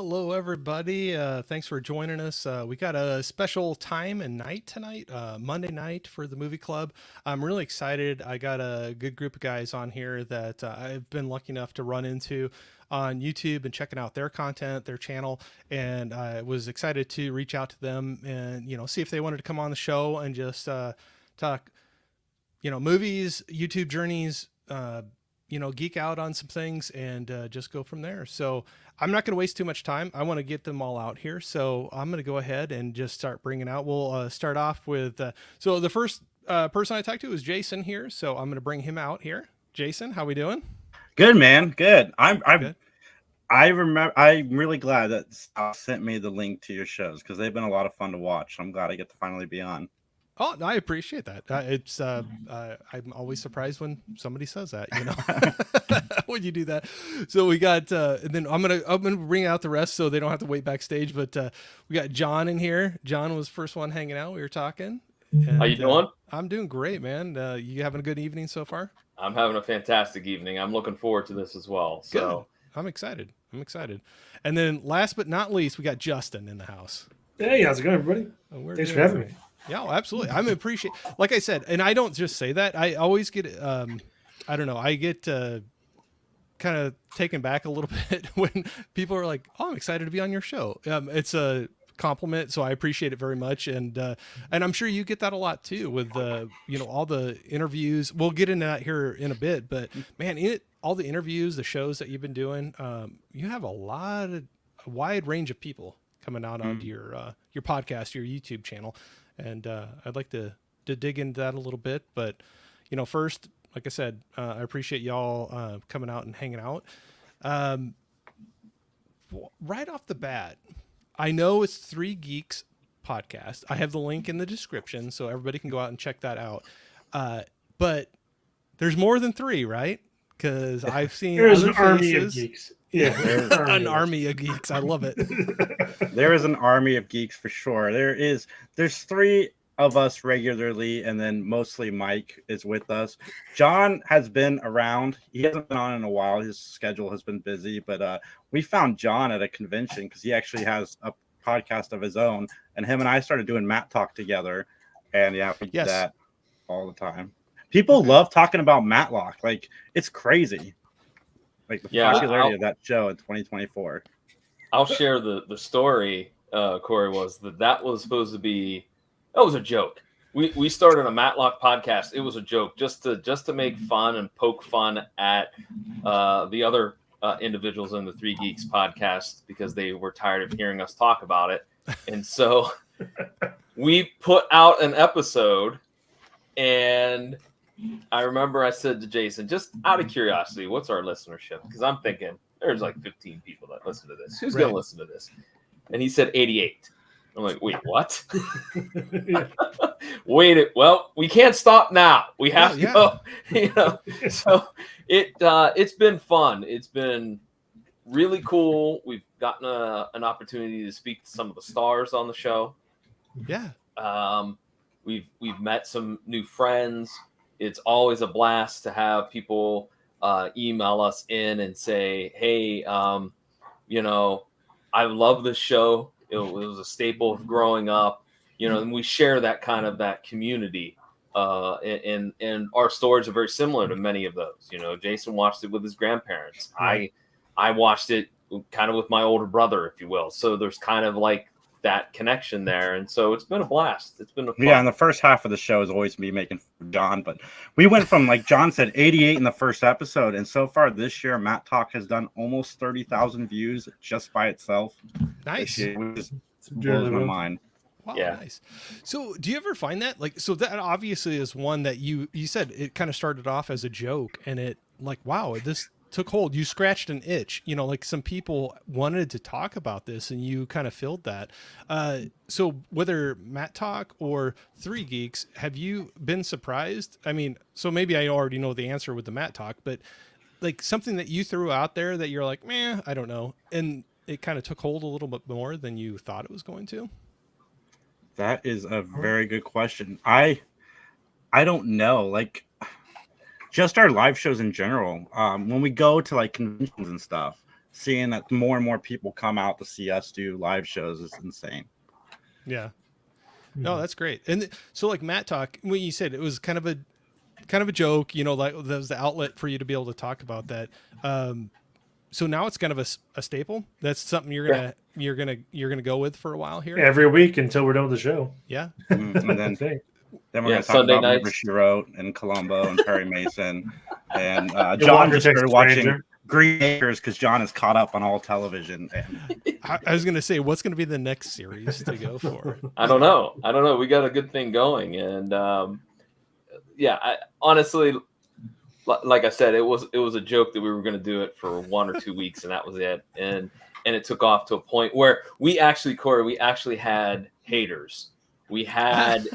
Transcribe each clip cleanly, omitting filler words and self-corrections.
Hello, everybody. Thanks for joining us. We got a special time and night tonight, Monday night for the movie club. I'm really excited. I got a good group of guys on here that I've been lucky enough to run into on YouTube and checking out their content, their channel. And I was excited to reach out to them and, see if they wanted to come on the show and just talk, movies, YouTube journeys, geek out on some things and just go from there. So I'm not going to waste too much time. I want to get them all out here. So I'm going to go ahead and just start bringing out. We'll start off with, so the first person I talked to is Jason here. So I'm going to bring him out here. Jason, how we doing? Good, man. Good. Good. I'm really glad that Sal sent me the link to your shows because they've been a lot of fun to watch. I'm glad I get to finally be on. Oh, I appreciate that. I'm always surprised when somebody says that, when you do that. So we got, and then I'm gonna bring out the rest so they don't have to wait backstage. But we got John in here. John was the first one hanging out. We were talking. And, how you doing? I'm doing great, man. You having a good evening so far? I'm having a fantastic evening. I'm looking forward to this as well. So good. I'm excited. And then last but not least, we got Justin in the house. Hey, how's it going, everybody? Thanks for having me. Yeah, absolutely. I'm appreciate. Like I said, and I don't just say that. I always get, I don't know. I get kind of taken back a little bit when people are like, "Oh, I'm excited to be on your show." It's a compliment, so I appreciate it very much. And I'm sure you get that a lot too with all the interviews. We'll get into that here in a bit, but man, all the interviews, the shows that you've been doing, you have a wide range of people coming out onto your podcast, your YouTube channel. And I'd like to dig into that a little bit. But, first, like I said, I appreciate y'all coming out and hanging out. Right off the bat, I know it's 3 Geeks Podcast. I have the link in the description, so everybody can go out and check that out. But there's more than 3, right? Because I've seen there's an army of geeks. Yeah, an army of geeks. I love it. There is an army of geeks for sure. There's 3 of us regularly, and then mostly Mike is with us. John has been around. He hasn't been on in a while. His schedule has been busy, but we found John at a convention because he actually has a podcast of his own, and him and I started doing Matt Talk together, and we do that all the time. People love talking about Matlock. Like, it's crazy. Like the popularity of that show in 2024. I'll share the story, Corey, was that was supposed to be, that was a joke. We started a Matlock podcast. It was a joke just to make fun and poke fun at the other individuals in the 3 Geeks podcast because they were tired of hearing us talk about it. And so we put out an episode, and I remember I said to Jason, just out of curiosity, what's our listenership? Because I'm thinking there's like 15 people that listen to this. Who's going to listen to this? And he said 88. I'm like, wait, what? Well, we can't stop now. We have to go. So it's been fun. It's been really cool. We've gotten an opportunity to speak to some of the stars on the show. Yeah. We've met some new friends. It's always a blast to have people email us in and say, hey, I love this show. It was a staple of growing up, and we share that kind of that community. And our stories are very similar to many of those. Jason watched it with his grandparents. Right. I watched it kind of with my older brother, if you will. So there's kind of like that connection there, and so it's been a blast. It's been a fun. And the first half of the show is always me making fun of John, but we went from, like John said, 88 in the first episode, and so far this year Matt Talk has done almost 30,000 views just by itself. Nice. Which just blows my mind. Wow, nice. So do you ever find that, like, so that obviously is one that you said it kind of started off as a joke, and it, like, wow, this took hold. You scratched an itch, like some people wanted to talk about this and you kind of filled that. So whether Matt Talk or 3 Geeks, have you been surprised? I mean, so maybe I already know the answer with the Matt Talk, but like something that you threw out there that you're like, meh, I don't know. And it kind of took hold a little bit more than you thought it was going to. That is a very good question. I don't know. Like, just our live shows in general. When we go to like conventions and stuff, seeing that more and more people come out to see us do live shows is insane. Yeah. No, that's great. And so like Matt Talk, when you said it was kind of a joke, like that was the outlet for you to be able to talk about that. So now it's kind of a staple. That's something you're gonna go with for a while here. Every week until we're done with the show. Yeah. And then we're gonna talk Sunday about nights. Murder, She Wrote and Columbo and Perry Mason. And John just started watching Green Acres because John is caught up on all television. I was gonna say, what's gonna be the next series to go for? I don't know. We got a good thing going, and I honestly, like I said, it was a joke that we were going to do it for 1 or 2 weeks, and that was it. And it took off to a point where Corey, we actually had haters. We had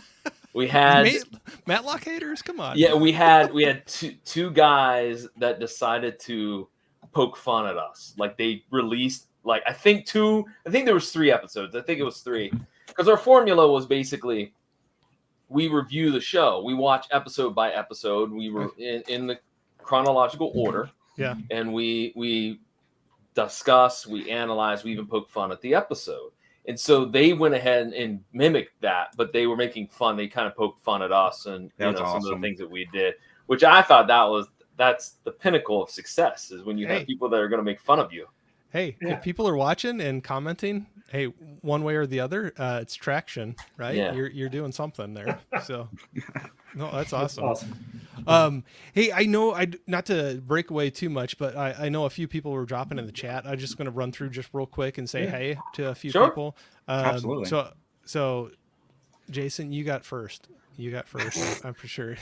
Matlock haters. Come on. Yeah, we had two guys that decided to poke fun at us. Like they released, like I think there was 3 episodes. I think it was 3, because our formula was basically we review the show. We watch episode by episode. We were in the chronological order. Yeah. And we discuss, we analyze, we even poke fun at the episode. And so they went ahead and mimicked that, but they were making fun. They kind of poked fun at us and some of the things that we did, which I thought that's the pinnacle of success, is when you have people that are going to make fun of you. Hey, if people are watching and commenting, hey, one way or the other, it's traction, right? Yeah. You're doing something there. So, no, that's awesome. Awesome. Hey, I know not to break away too much, but I know a few people were dropping in the chat. I'm just going to run through just real quick and say hey to a few people. Absolutely. So, Jason, you got first. I'm for sure.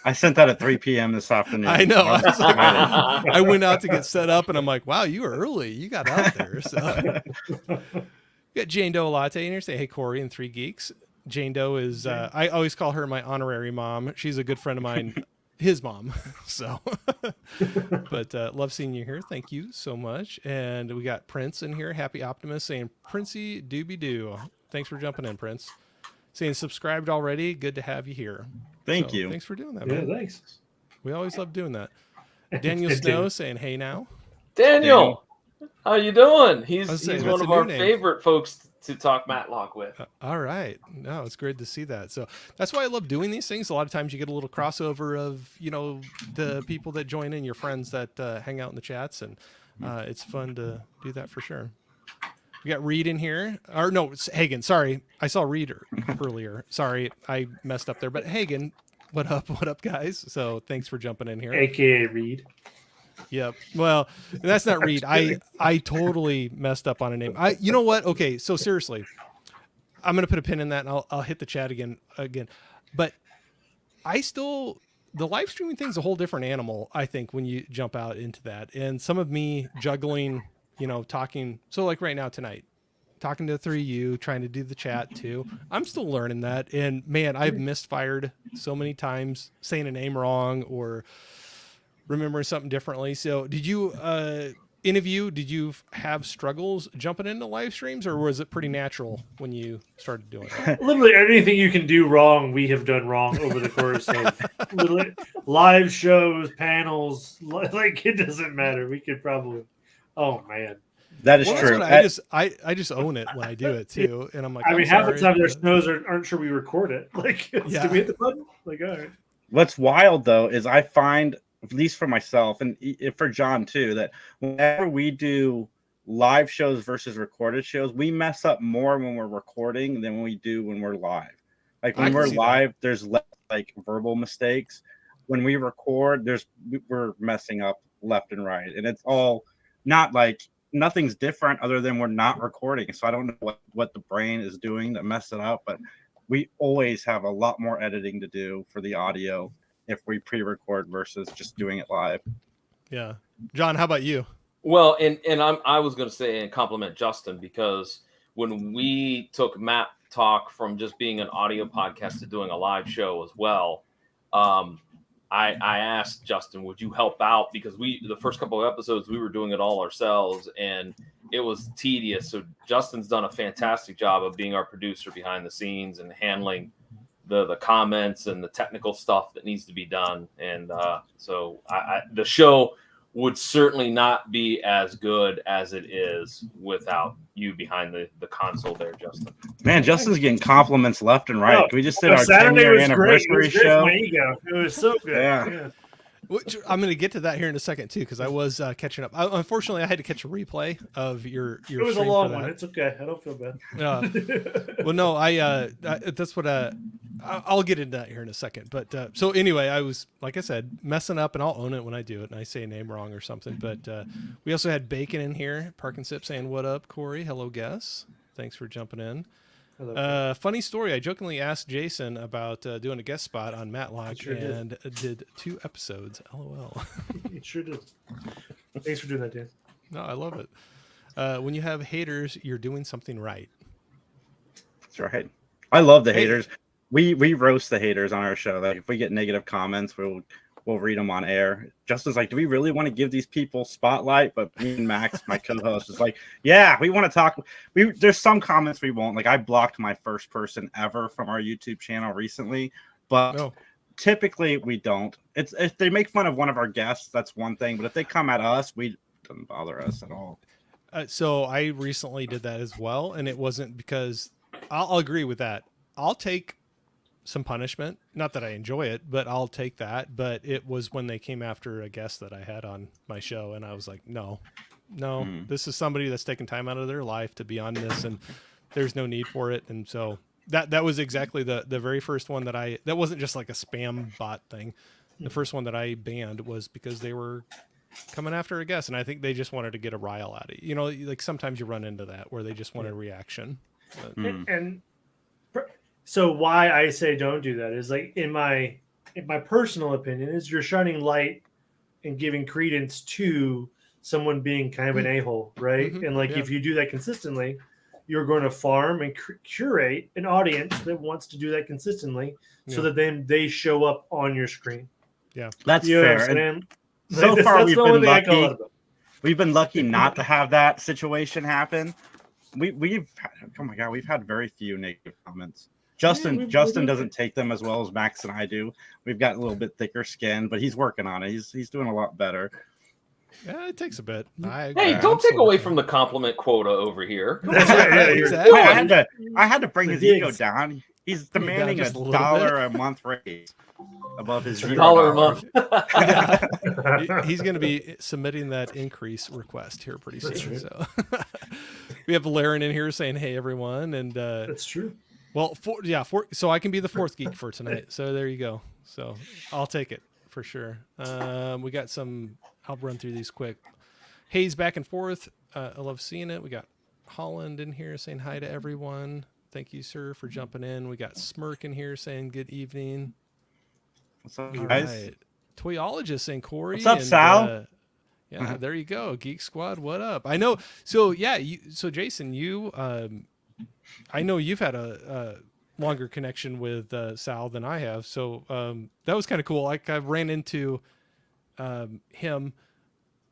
I sent that at 3 p.m. this afternoon. I know. I went out to get set up, and I'm like, wow, you were early. You got out there. So, you got Jane Doe Latte in here. Say, hey, Corey and 3 Geeks. Jane Doe is, I always call her my honorary mom. She's a good friend of mine, his mom. So, but love seeing you here. Thank you so much. And we got Prince in here. Happy Optimist saying, Princey Doobie Doo. Thanks for jumping in, Prince. Saying subscribed already. Good to have you here. Thank you. Thanks for doing that, Yeah, man. thanks. We always love doing that. Daniel Snow saying, hey now. Daniel, how you doing? He's saying, one of our favorite folks to talk Matlock with. All right. No, it's great to see that. So that's why I love doing these things. A lot of times you get a little crossover of, the people that join in, your friends that hang out in the chats. And it's fun to do that for sure. We got Reed in here. Or no, it's Hagen. Sorry. I saw Reed earlier. Sorry, I messed up there. But Hagen, what up? What up, guys? So thanks for jumping in here. AKA Reed. Yep. Well, that's not Reed. I totally messed up on a name. You know what? Okay, so seriously, I'm gonna put a pin in that, and I'll hit the chat again. But the live streaming thing's a whole different animal, I think, when you jump out into that. And some of me juggling, talking. So like right now tonight, talking to 3U, trying to do the chat too. I'm still learning that. And man, I've misfired so many times, saying a name wrong or remembering something differently. So did you, any of you, did you have struggles jumping into live streams, or was it pretty natural when you started doing it? Literally anything you can do wrong, we have done wrong over the course of literally live shows, panels. Like it doesn't matter. We could probably. Oh man, that is true. I just own it when I do it too, and I'm like, half the time their snows aren't sure we record it. Like, do we hit the button? Like, all right. What's wild though is I find, at least for myself and for John too, that whenever we do live shows versus recorded shows, we mess up more when we're recording than we do when we're live. Like when we're live, there's less like verbal mistakes. When we record, we're messing up left and right, and it's all not like nothing's different other than we're not recording. So I don't know what the brain is doing to mess it up, but we always have a lot more editing to do for the audio if we pre-record versus just doing it live. Yeah. John, how about you? Well, and I was going to say and compliment Justin, because when we took Matt Talk from just being an audio podcast to doing a live show as well, I asked Justin, would you help out? Because the first couple of episodes, we were doing it all ourselves and it was tedious. So Justin's done a fantastic job of being our producer behind the scenes and handling the comments and the technical stuff that needs to be done. And so the show would certainly not be as good as it is without you behind the console there, Justin. Man, Justin's getting compliments left and right. No, We just did our Saturday 10-year was great. It anniversary was great for show. my ego. It was so good. Yeah. Which I'm going to get to that here in a second too, because I was catching up. Unfortunately, I had to catch a replay of your. It was a stream long for one. that. It's okay. I don't feel bad. Well, no, that's what I'll get into that here in a second. But so anyway, I was, like I said, messing up, and I'll own it when I do it, and I say a name wrong or something. But we also had Bacon in here, Park and Sip saying, "What up, Corey? Hello, guests. Thanks for jumping in." Funny story. I jokingly asked Jason about doing a guest spot on Matlock, and did 2 episodes. LOL. It sure did. Thanks for doing that, Dan. No, I love it. When you have haters, you're doing something right. That's right. I love the haters. We roast the haters on our show. Like if we get negative comments, we'll read them on air. Justin's like, do we really want to give these people spotlight? But me and Max, my co-host, is like, yeah, we want to talk. There's some comments we won't. Like I blocked my first person ever from our YouTube channel recently, but typically we don't. It's if they make fun of one of our guests, that's one thing. But if they come at us, it doesn't bother us at all. So I recently did that as well, and it wasn't because I'll agree with that. I'll take some punishment. Not that I enjoy it, but I'll take that. But it was when they came after a guest that I had on my show, and I was like, no, this is somebody that's taken time out of their life to be on this, and there's no need for it. And so that was exactly the very first one that wasn't just like a spam bot thing. The first one that I banned was because they were coming after a guest, and I think they just wanted to get a rile out of you. You know, like sometimes you run into that where they just want a reaction. And so why I say don't do that is like in my personal opinion is you're shining light and giving credence to someone being kind of an a-hole, right? And like if you do that consistently, you're going to farm and curate an audience that wants to do that consistently, so that then they show up on your screen. Yeah, that's fair. And so like, far, we've been lucky. We've been lucky not to have that situation happen. We've had very few negative comments. Justin doesn't take them as well as Max and I do. We've got a little bit thicker skin, but he's working on it. He's doing a lot better. Yeah, it takes a bit. Don't take away from the compliment quota over here. That's right. Exactly. I had to bring his ego down. He's demanding $1 a month raise above his $1 a month. He's going to be submitting that increase request here pretty soon. So we have Laren in here saying, "Hey everyone," and that's true. Well, so I can be the 4th geek for tonight. So there you go. So I'll take it for sure. We got some. I'll run through these quick. Hayes back and forth. I love seeing it. We got Holland in here saying hi to everyone. Thank you, sir, for jumping in. We got Smirk in here saying good evening. What's up, guys? Right. Toyologist saying Corey. What's up, Sal? There you go. Geek Squad, what up? I know. So so Jason, you I know you've had a longer connection with Sal than I have. So that was kind of cool. Like I ran into him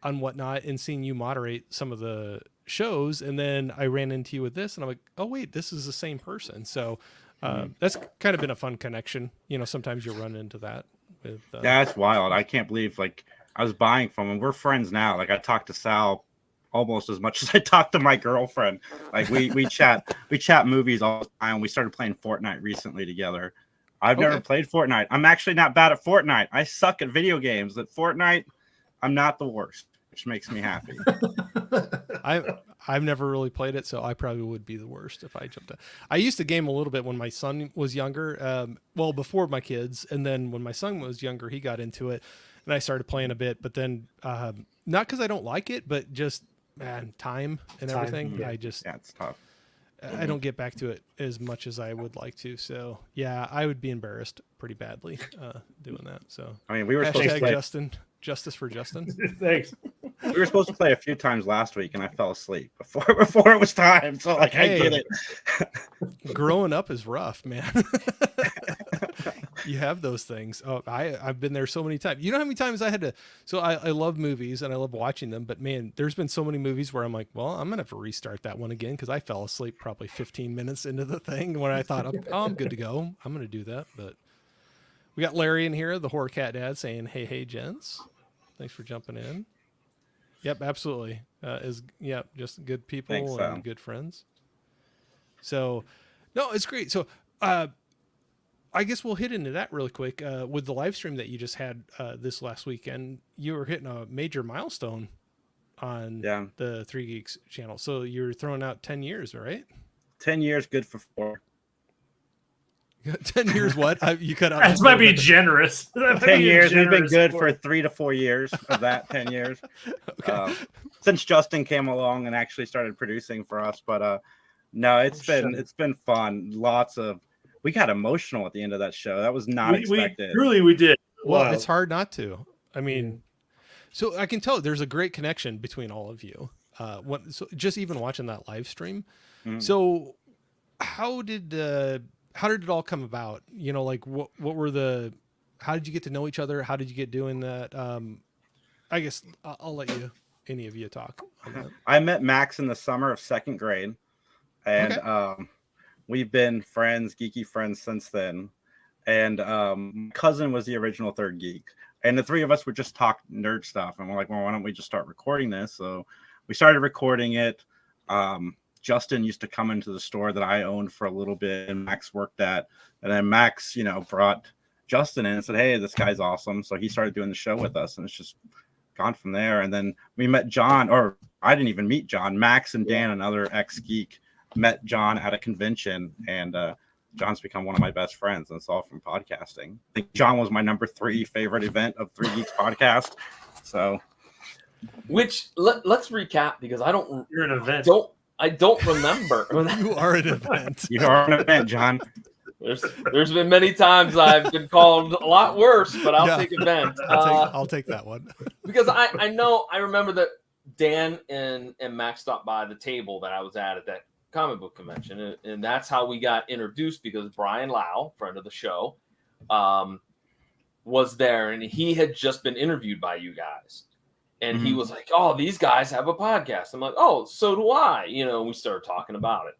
on Whatnot and seeing you moderate some of the shows, and then I ran into you with this, and I'm like, oh wait, this is the same person. So that's kind of been a fun connection. You know, sometimes you run into that with yeah, it's wild. I can't believe like I was buying from him. We're friends now. Like I talk to Sal almost as much as I talk to my girlfriend. Like we chat movies all the time. We started playing Fortnite recently together. I've never played Fortnite. I'm actually not bad at Fortnite. I suck at video games. At Fortnite, I'm not the worst, which makes me happy. I've never really played it, so I probably would be the worst if I jumped in. I used to game a little bit when my son was younger, before my kids, and then when my son was younger, he got into it, and I started playing a bit, but then not because I don't like it, but just time and everything. Yeah. It's tough. I don't get back to it as much as I would like to. So yeah, I would be embarrassed pretty badly doing that. So I mean, we were supposed to play Justice for Justin. Thanks. We were supposed to play a few times last week, and I fell asleep before it was time. So like, I get it. Growing up is rough, man. You have those things. Oh, I've been there so many times. You know how many times I had to. So I love movies and I love watching them, but man, there's been so many movies where I'm like, well, I'm gonna have to restart that one again because I fell asleep probably 15 minutes into the thing when I thought, I'm good to go. I'm gonna do that. But we got Larry in here, the horror cat dad, saying, hey, gents. Thanks for jumping in. Yep, absolutely. Just good people Think so. and good friends. So, no, it's great. So, I guess we'll hit into that really quick. With the live stream that you just had this last weekend, you were hitting a major milestone on the Three Geeks channel. So you're throwing out 10 years, right? 10 years, good for 4. 10 years what? You cut out. That might be generous. 10 years. We've been good for 3 to 4 years of that 10 years. Okay. Since Justin came along and actually started producing for us. But no, it's been fun. We got emotional at the end of that show. That was not expected. We did. Well, it's hard not to. I mean, so I can tell there's a great connection between all of you. So just even watching that live stream. Mm-hmm. So how did it all come about? You know, like how did you get to know each other? How did you get doing that? I guess I'll let any of you talk on that. I met Max in the summer of 2nd grade, and we've been geeky friends since then. And my cousin was the original 3rd geek, and the 3 of us would just talk nerd stuff. And we're like, well, why don't we just start recording this? So we started recording it. Justin used to come into the store that I owned for a little bit, and Max worked at. And then Max, brought Justin in and said, hey, this guy's awesome. So he started doing the show with us, and it's just gone from there. And then we met John, or I didn't even meet John. Max and Dan, another ex-geek, met John at a convention, and John's become one of my best friends, and it's all from podcasting. I think John was my number 3 favorite event of 3 Geeks Podcast. So, which let's recap, because You're an event. I don't remember. You are an event. You are an event, John. There's been many times I've been called a lot worse, but I'll take event. I'll take that one. Because I remember that Dan and Max stopped by the table that I was at that comic book convention, and that's how we got introduced, because Brian Lau, friend of the show, was there, and he had just been interviewed by you guys, and he was like, oh, these guys have a podcast. I'm like, oh, so do I. We started talking about it,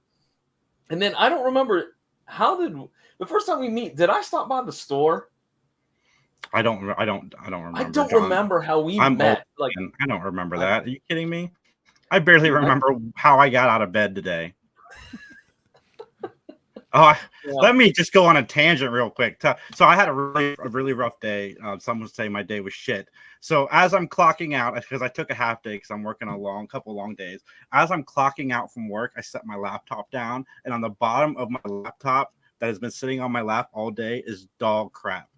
and then I don't remember the first time we meet, did I stop by the store? I don't remember. I don't remember how we met. Like, I don't remember that. Are you kidding me? I barely remember how I got out of bed today. Let me just go on a tangent real quick. So I had a really rough day. Some would say my day was shit. So as I'm clocking out, because I took a half day because I'm working a couple long days. As I'm clocking out from work, I set my laptop down, and on the bottom of my laptop that has been sitting on my lap all day is dog crap.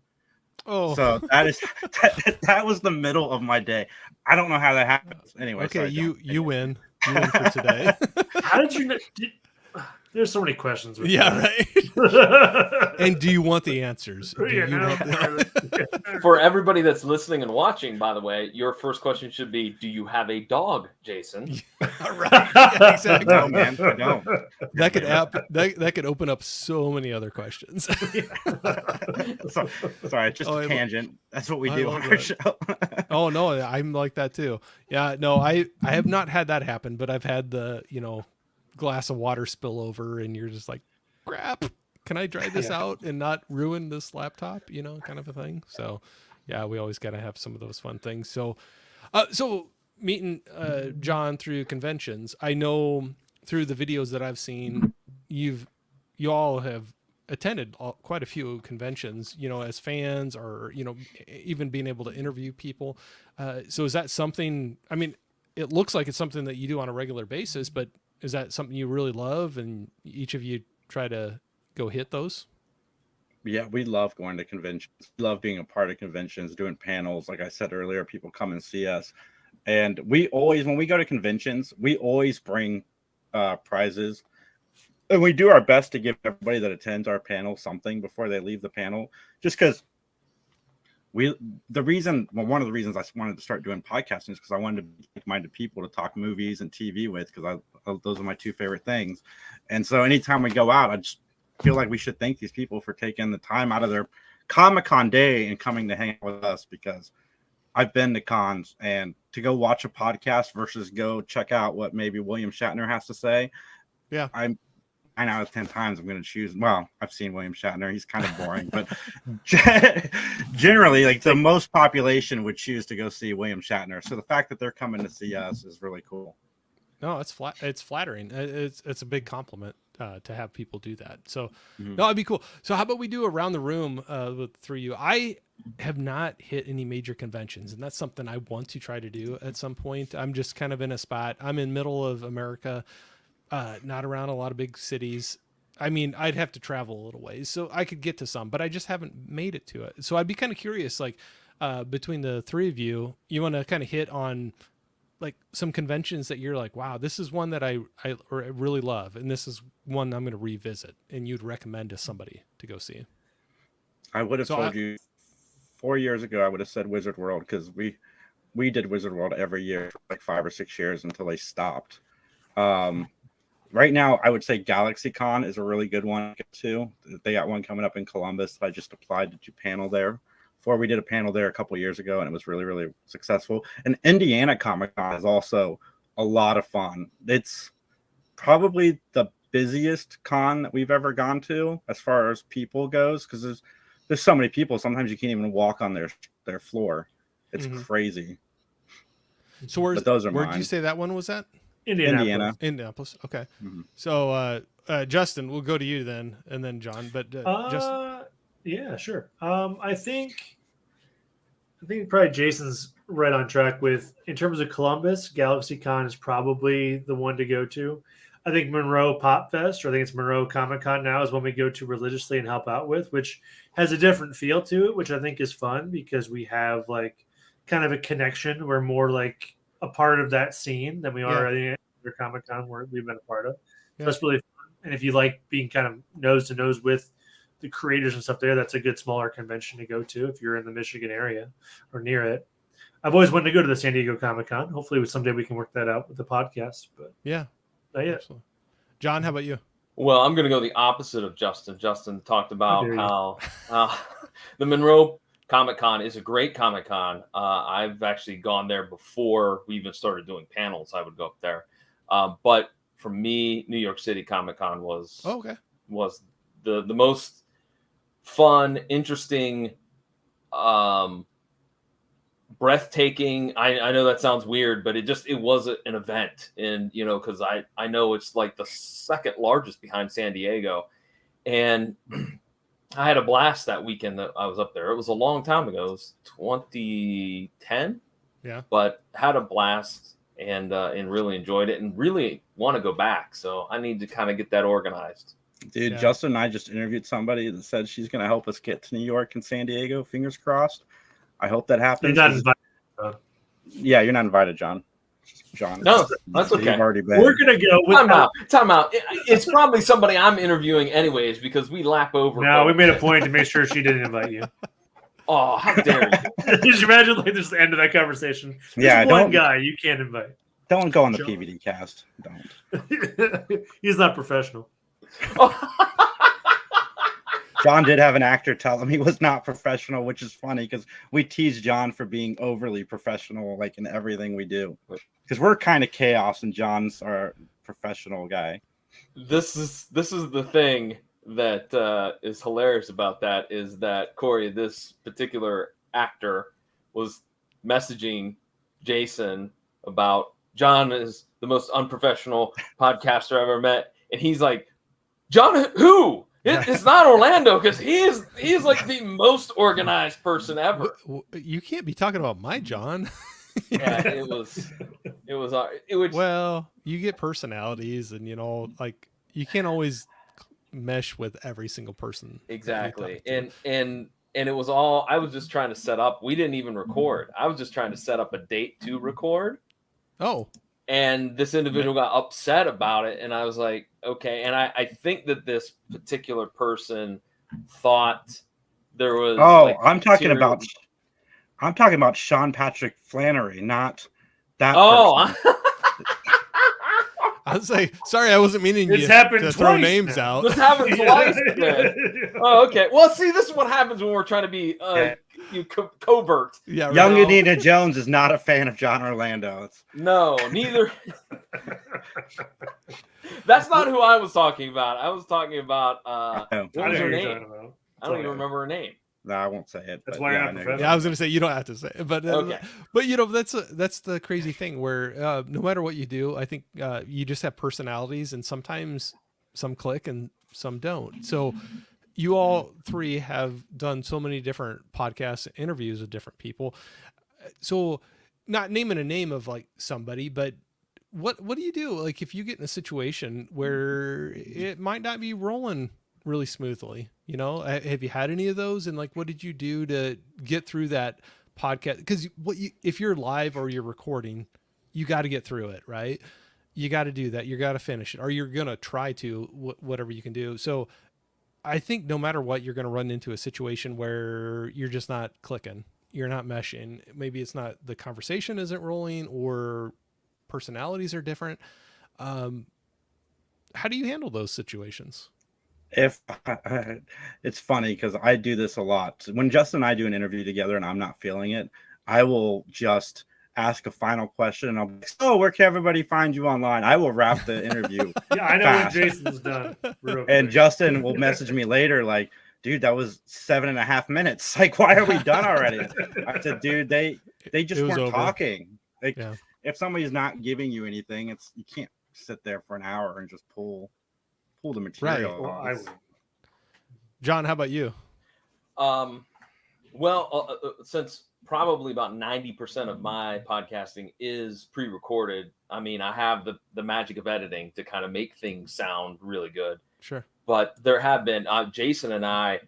Oh, so that was the middle of my day. I don't know how that happens. Anyway, okay, you win. You win for today. How did you know? There's so many questions. Right. And do you want the answers? For everybody that's listening and watching, by the way, your first question should be, do you have a dog, Jason? Right. Yeah, exactly. No, man, I don't. That could open up so many other questions. Sorry, just a tangent. That's what we do on our show. Oh no, I'm like that too. Yeah, no, I have not had that happen, but I've had the glass of water spill over, and you're just like, crap, can I dry this out and not ruin this laptop, kind of a thing. So yeah, we always got to have some of those fun things. So meeting John through conventions, I know through the videos that I've seen, you all have attended quite a few conventions, as fans, or even being able to interview people. So is that something, I mean, it looks like it's something that you do on a regular basis, but is that something you really love, and each of you try to go hit those? Yeah, we love going to conventions. We love being a part of conventions, doing panels. Like I said earlier, people come and see us. And when we go to conventions, we always bring prizes. And we do our best to give everybody that attends our panel something before they leave the panel, just because one of the reasons I wanted to start doing podcasting is because I wanted to be like-minded people to talk movies and TV with, because those are my 2 favorite things. And so anytime we go out, I just feel like we should thank these people for taking the time out of their Comic-Con day and coming to hang out with us, because I've been to cons, and to go watch a podcast versus go check out what maybe William Shatner has to say. Yeah. I out of 10 times I'm going to choose. Well, I've seen William Shatner. He's kind of boring, but generally, like the most population would choose to go see William Shatner. So the fact that they're coming to see us is really cool. No, it's flattering. It's a big compliment to have people do that. So no, it'd be cool. So how about we do around the room with three of you? I have not hit any major conventions, and that's something I want to try to do at some point. I'm just kind of in a spot. I'm in middle of America, not around a lot of big cities. I mean, I'd have to travel a little ways, so I could get to some, but I just haven't made it to it. So I'd be kind of curious, like between the three of you, you want to kind of hit on like some conventions that you're like, wow, this is one that I really love, and this is one I'm going to revisit, and you'd recommend to somebody to go see. I would have told you 4 years ago, I would have said Wizard World, because we did Wizard World every year for like 5 or 6 years until they stopped. Right now, I would say GalaxyCon is a really good one to get to. They got one coming up in Columbus. I just applied to do panel there. We did a panel there a couple of years ago, and it was really, really successful. And Indiana Comic Con is also a lot of fun. It's probably the busiest con that we've ever gone to as far as people goes, because there's so many people. Sometimes you can't even walk on their floor. It's crazy. So where'd you say that one was at? Indianapolis. Okay. So Justin, we'll go to you then, and then John. But Justin. Yeah, sure. I think probably Jason's right on track with, in terms of Columbus, GalaxyCon is probably the one to go to. I think Monroe Pop Fest, or I think it's Monroe Comic Con now, is one we go to religiously and help out with, which has a different feel to it, which I think is fun because we have like kind of a connection. We're more like a part of that scene than we are at any other Comic Con where we've been a part of. So that's really fun. And if you like being kind of nose to nose with the creators and stuff there, that's a good smaller convention to go to if you're in the Michigan area or near it. I've always wanted to go to the San Diego Comic-Con. Hopefully someday we can work that out with the podcast, but not yet. Absolutely. John, how about you? Well, I'm going to go the opposite of Justin. Justin talked about how the Monroe Comic-Con is a great Comic-Con. I've actually gone there before we even started doing panels. I would go up there. But for me, New York City Comic-Con was the most fun, interesting, breathtaking. I know that sounds weird, but it was an event. And, because I know it's like the second largest behind San Diego. And I had a blast that weekend that I was up there. It was a long time ago. It was 2010. Yeah. But had a blast and really enjoyed it and really want to go back. So I need to kind of get that organized. Dude, Justin and I just interviewed somebody that said she's going to help us get to New York and San Diego. Fingers crossed. I hope that happens. You're not invited. Yeah, you're not invited, John. John. No, that's okay. You've already been. We're going to go with Time out. It's probably somebody I'm interviewing anyways because we lap over. No, we made a point to make sure she didn't invite you. Oh, how dare you. Just imagine like this is the end of that conversation. There's one guy you can't invite. Don't go on the PVD cast. Don't. He's not professional. John did have an actor tell him he was not professional, which is funny because we tease John for being overly professional, like in everything we do. Because we're kind of chaos, and John's our professional guy. This is the thing that is hilarious about that is that Corey, this particular actor, was messaging Jason about John is the most unprofessional podcaster I've ever met, and he's like, John, who? It's not Orlando because he is like the most organized person ever. You can't be talking about my John. Yeah, it was. Well, you get personalities, and like you can't always mesh with every single person. Exactly, and it was all. I was just trying to set up. We didn't even record. I was just trying to set up a date to record. Oh. And this individual got upset about it, and I was like, okay. And I think that this particular person thought there was. Oh, like, I'm talking about Sean Patrick Flannery, not that. Oh, I was like, sorry, I wasn't meaning to throw names out. This happened twice. Oh, okay. Well, see, this is what happens when we're trying to be covert. Yeah, right. Young Anita Jones is not a fan of John Orlando. No, neither. That's not who I was talking about. I was talking about what I was know her who you're name? talking about. I don't even remember her name. No, I won't say it. That's but why you're yeah, not I know. professional. Yeah, I was gonna say you don't have to say it, but Okay. but you know that's the crazy thing where no matter what you do, I think you just have personalities, and sometimes some click and some don't. So you all three have done so many different podcasts, interviews with different people. So not naming a name of like somebody, but what do you do like if you get in a situation where it might not be rolling really smoothly? You know, have you had any of those? And like, what did you do to get through that podcast? Because if you're live or you're recording, you got to get through it, right? You got to do that. You got to finish it, or you're gonna try to whatever you can do. So I think no matter what, you're gonna run into a situation where you're just not clicking, you're not meshing. Maybe it's not the conversation isn't rolling, or personalities are different. How do you handle those situations? If it's funny because I do this a lot. When Justin and I do an interview together and I'm not feeling it, I will just ask a final question and I'll be like, so where can everybody find you online? I will wrap the interview. Yeah, I know fast. when Jason's done. Real And quick. Justin will message me later like, dude, that was 7.5 minutes. Like, why are we done already? I said, dude, they just It was weren't over. talking. Like, Yeah. if somebody's not giving you anything, you can't sit there for an hour and just pull the material. Right. Well, I would. John, how about you? Well, since probably about 90% of my podcasting is pre-recorded, I mean, I have the magic of editing to kind of make things sound really good. Sure. But there have been, Jason and I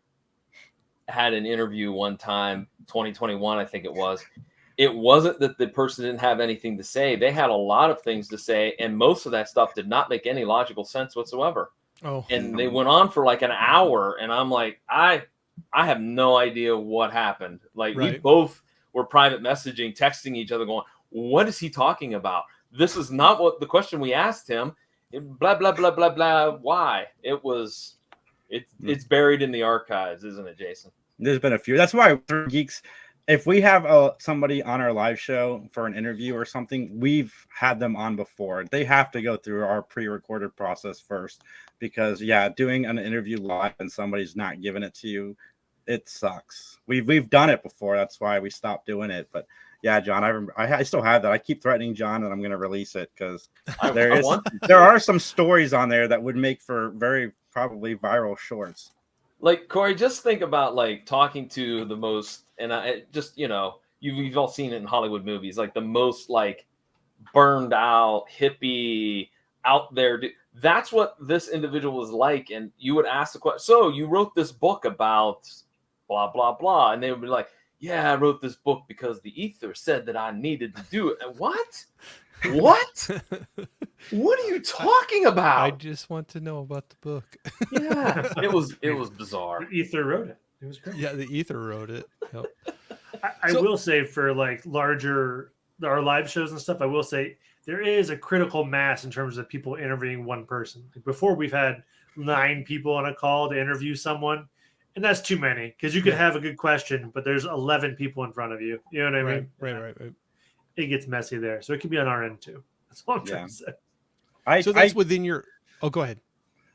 had an interview one time, 2021, I think it was. It wasn't that the person didn't have anything to say. They had a lot of things to say, and most of that stuff did not make any logical sense whatsoever. Oh, And they went on for like an hour, and I'm like, I have no idea what happened. Like, we Right. both were private messaging, texting each other, going, what is he talking about? This is not what the question we asked him. Blah, blah, blah, blah, blah. Why? It's buried in the archives, isn't it, Jason? There's been a few. That's why for Geeks, if we have somebody on our live show for an interview or something, we've had them on before. They have to go through our pre-recorded process first because, yeah, doing an interview live and somebody's not giving it to you, it sucks. We've done it before. That's why we stopped doing it. But yeah, John, I remember, I still have that. I keep threatening John that I'm going to release it because there are some stories on there that would make for very probably viral shorts. Like, Corey, just think about like talking to the most, and I just, you know, you've all seen it in Hollywood movies, like the most like burned out hippie out there. That's what this individual was like. And you would ask the question, so you wrote this book about blah, blah, blah. And they would be like, yeah, I wrote this book because the ether said that I needed to do it. And what? What? What are you talking about? I just want to know about the book. Yeah, it was bizarre. Ether wrote it. It was great. Yeah, the ether wrote it. Yep. I will say for like our live shows and stuff, I will say there is a critical mass in terms of people interviewing one person. Like before, we've had 9 people on a call to interview someone, and that's too many because you could have a good question, but there's 11 people in front of you. You know what I mean? Right. It gets messy there, so it can be on our end too. That's all I'm trying to say. So that's within your. Oh, go ahead.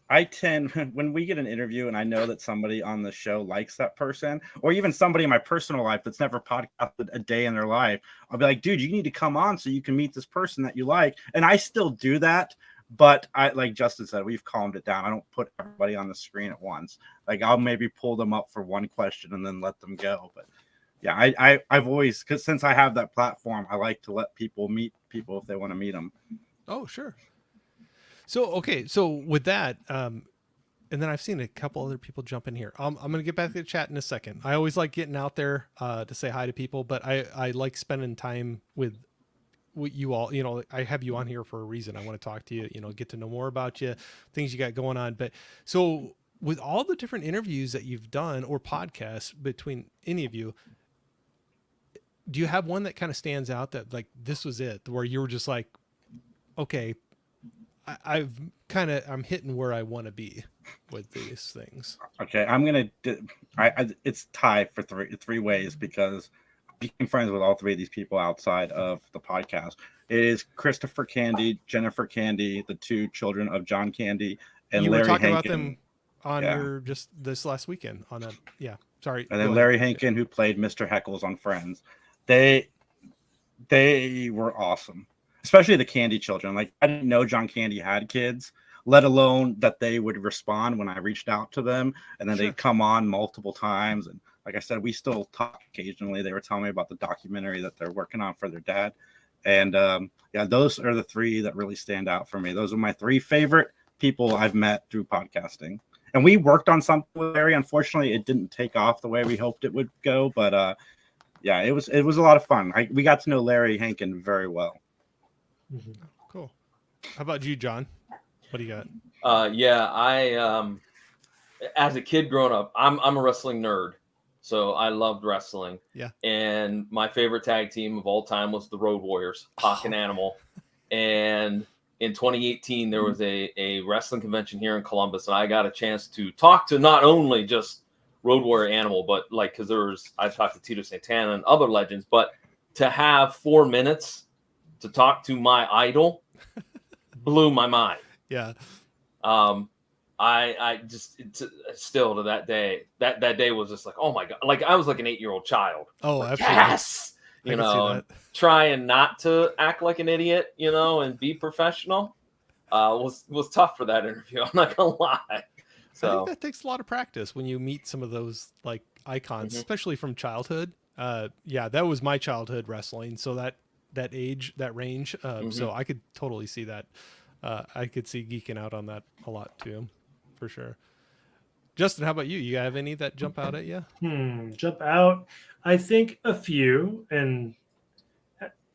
I tend, when we get an interview and I know that somebody on the show likes that person, or even somebody in my personal life that's never podcasted a day in their life, I'll be like, dude, you need to come on so you can meet this person that you like. And I still do that. But I, like Justin said, we've calmed it down. I don't put everybody on the screen at once. Like I'll maybe pull them up for one question and then let them go. But yeah, I've always, because since I have that platform, I like to let people meet people if they want to meet them. Oh, sure. So, okay. So with that, and then I've seen a couple other people jump in here. I'm going to get back to the chat in a second. I always like getting out there to say hi to people, but I like spending time with you all. You know, I have you on here for a reason. I want to talk to you, you know, get to know more about you, things you got going on. But so with all the different interviews that you've done or podcasts between any of you, do you have one that kind of stands out that like this was it, where you were just like, okay, I'm hitting where I want to be with these things? Okay, I'm gonna. It's tied for three ways because became friends with all three of these people outside of the podcast. It is Christopher Candy, Jennifer Candy, the two children of John Candy, and You were Larry talking Hankin. about them on Yeah. your just this last weekend on a Sorry. And then go Larry ahead. Hankin, who played Mr. Heckles on Friends. They were awesome, especially the Candy children. Like, I didn't know John Candy had kids, let alone that they would respond when I reached out to them, and then Sure. they'd come on multiple times. And like I said, we still talk occasionally. They were telling me about the documentary that they're working on for their dad. And yeah, those are the three that really stand out for me. Those are my three favorite people I've met through podcasting. And we worked on something with Larry. Unfortunately, it didn't take off the way we hoped it would go. But yeah, it was a lot of fun. We got to know Larry Hankin very well. Mhm. Cool. How about you, John? What do you got? Yeah, I as a kid growing up, I'm a wrestling nerd, so I loved wrestling. Yeah. And my favorite tag team of all time was the Road Warriors, Hawk and Animal. And in 2018, there was a wrestling convention here in Columbus, and I got a chance to talk to not only just Road Warrior Animal, but like, because I talked to Tito Santana and other legends, but to have 4 minutes to talk to my idol blew my mind. Yeah. I just still to that day was just like, oh my God, like I was like an 8-year-old child. Oh, Like, absolutely. yes, I you can see know, that. trying not to act like an idiot, you know, and be professional was tough for that interview. I'm not gonna lie. I So think that takes a lot of practice when you meet some of those like icons, Mhm. especially from childhood. Yeah, that was my childhood wrestling. So that age, that range. So I could totally see that. I could see geeking out on that a lot too, for sure. Justin, how about you? You have any that jump out at you? Jump out. I think a few, and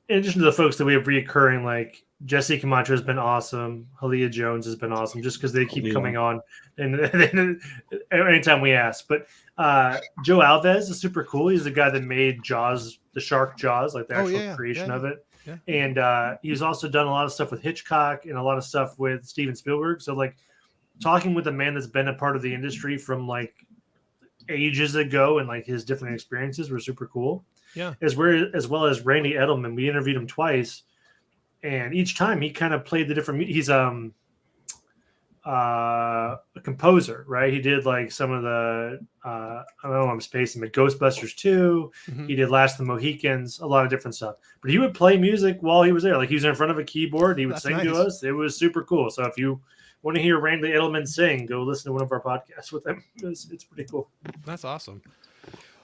in addition to the folks that we have reoccurring, like Jesse Camacho has been awesome. Halia Jones has been awesome, just because they keep Halia. coming on, and anytime we ask. But Joe Alves is super cool. He's the guy that made Jaws, the shark Jaws, like the Oh, actual yeah, creation yeah, of it. yeah. And he's also done a lot of stuff with Hitchcock and a lot of stuff with Steven Spielberg. So like talking with a man that's been a part of the industry from like ages ago and like his different experiences were super cool. Yeah. As well as Randy Edelman. We interviewed him twice, and each time he kind of played the different. He's a composer, right? He did like some of the I don't know, I'm spacing, but Ghostbusters 2. Mhm. He did Last of the Mohicans, a lot of different stuff. But he would play music while he was there. Like he was in front of a keyboard. He would That's sing nice. to us. It was super cool. So if you want to hear Randy Edelman sing, go listen to one of our podcasts with him. It's pretty cool. That's awesome.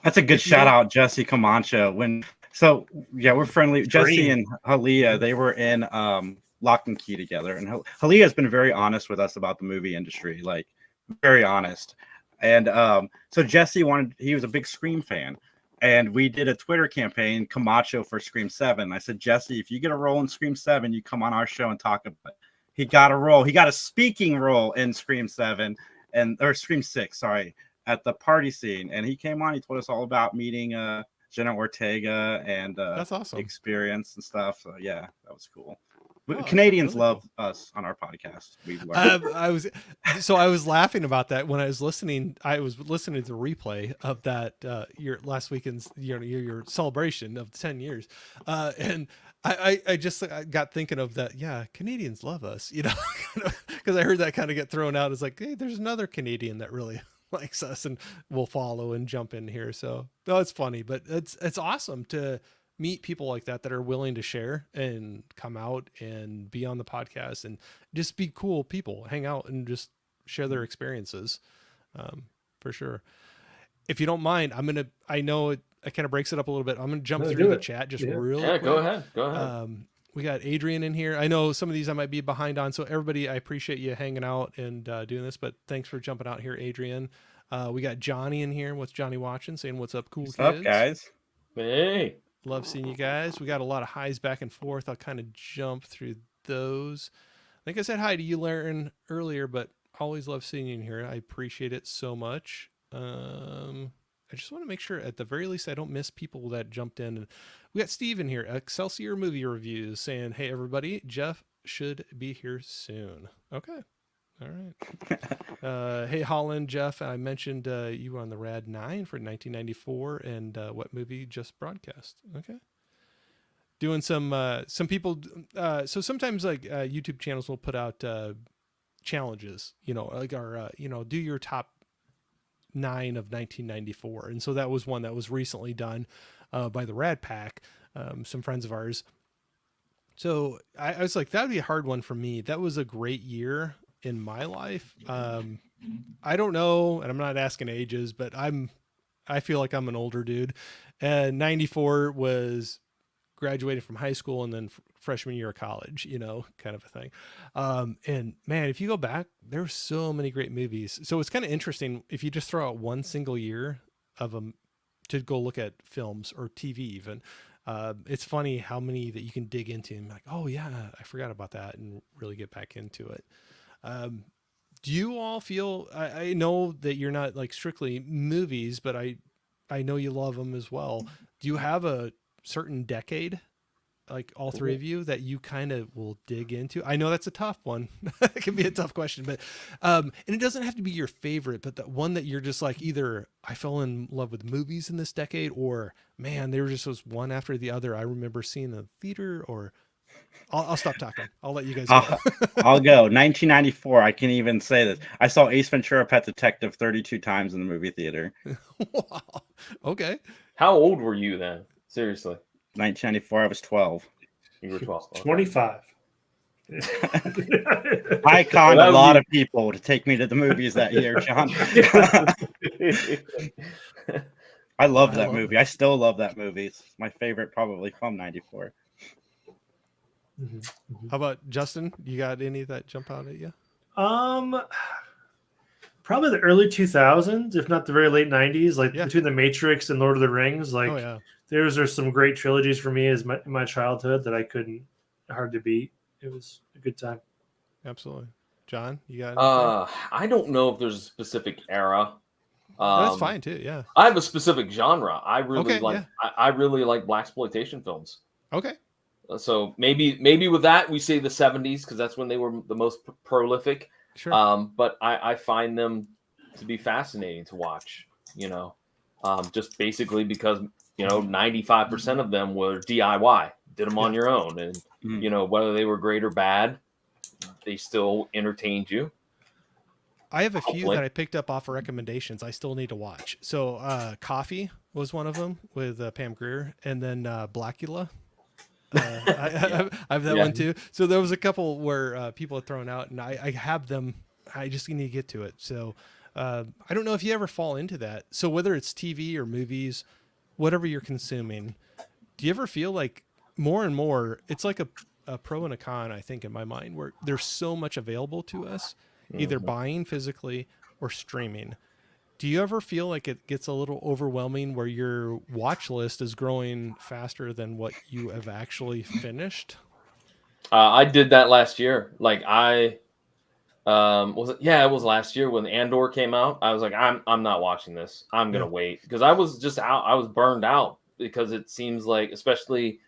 That's a good shout out, Jesse Camacho. Yeah, we're friendly. Jesse and Halia, they were in Lock and Key together, and Halia has been very honest with us about the movie industry, like very honest. And so Jesse he was a big Scream fan, and we did a Twitter campaign, Camacho for Scream 7. I said, Jesse, if you get a role in Scream 7, you come on our show and talk about it. He got a role. He got a speaking role in Scream 7 or Scream 6, sorry, at the party scene. And he came on. He told us all about meeting Jenna Ortega and That's awesome. experience and stuff. So yeah, that was cool. Oh, Canadians really love us on our podcast. We learned. I was laughing about that when I was listening. I was listening to the replay of that your last weekend's your celebration of 10 years, and I just got thinking of that. Yeah, Canadians love us, you know, because I heard that kind of get thrown out as like, hey, there's another Canadian that really likes us and will follow and jump in here. So no, it's funny, but it's awesome to meet people like that are willing to share and come out and be on the podcast and just be cool people, hang out and just share their experiences. For sure. If you don't mind, I know it kind of breaks it up a little bit. I'm going to jump through the chat just real quick. Go ahead. We got Adrian in here. I know some of these I might be behind on. So everybody, I appreciate you hanging out and doing this, but thanks for jumping out here, Adrian. We got Johnny in here. What's Johnny watching? Saying what's up, cool What's kids. up, guys? Hey. Love seeing you guys. We got a lot of highs back and forth. I'll kind of jump through those. I think I said hi to you, Laren, earlier, but always love seeing you in here. I appreciate it so much. I just want to make sure at the very least I don't miss people that jumped in. And we got Steve in here, Excelsior Movie Reviews, saying, hey, everybody, Jeff should be here soon. Okay. All right. Hey, Holland, Jeff, I mentioned you were on the Rad 9 for 1994, and what movie just broadcast? Okay. Doing some people. So sometimes like YouTube channels will put out challenges, like our, do your top 9 of 1994. And so that was one that was recently done by the Rad Pack, some friends of ours. So I was like, that would be a hard one for me. That was a great year in my life. I don't know, and I'm not asking ages, but I feel like I'm an older dude. And 94 was graduating from high school and then freshman year of college, kind of a thing. And man, if you go back, there were so many great movies. So it's kind of interesting if you just throw out one single year of them to go look at films or TV even. It's funny how many that you can dig into and be like, oh yeah, I forgot about that, and really get back into it. Do you all feel, I know that you're not like strictly movies, but I know you love them as well. Do you have a certain decade, like all three of you, that you kind of will dig into? I know that's a tough one. It can be a tough question, but and it doesn't have to be your favorite, but the one that you're just like, either I fell in love with movies in this decade, or man, there just was one after the other I remember seeing in the theater. Or I'll stop talking. I'll let you guys go. I'll go. 1994. I can even say this. I saw Ace Ventura: Pet Detective 32 times in the movie theater. Wow. Okay. How old were you then? Seriously. 1994. I was 12. You were 12. Okay. 25. I conned a lot of people to take me to the movies that year, John. I love that movie. I still love that movie. It's my favorite, probably from 94. How about Justin? You got any that jump out at you? Probably the early 2000s, if not the very late 90s, like between The Matrix and Lord of the Rings. Like, there's some great trilogies for me in my childhood that I couldn't hard to beat. It was a good time. Absolutely. John, you got anything? I don't know if there's a specific era. That's fine too. Yeah. I have a specific genre. I really like. Yeah. I really like blaxploitation films. Okay. So maybe with that we say the 70s, because that's when they were the most prolific. Sure. But I find them to be fascinating to watch. Just basically because 95% of them were DIY, did them on your own, and whether they were great or bad, they still entertained you. I have a few that I picked up off of recommendations I still need to watch. So Coffee was one of them with Pam Grier, and then Blackula. I have that one too. So there was a couple where people had thrown out, and I have them. I just need to get to it. So I don't know if you ever fall into that. So whether it's TV or movies, whatever you're consuming, do you ever feel like more and more it's like a pro and a con, I think, in my mind, where there's so much available to us, either buying physically or streaming. Do you ever feel like it gets a little overwhelming where your watch list is growing faster than what you have actually finished? I did that last year. Like it was last year when Andor came out. I was like, I'm not watching this. I'm gonna wait, because I was just out. I was burned out, because it seems like, especially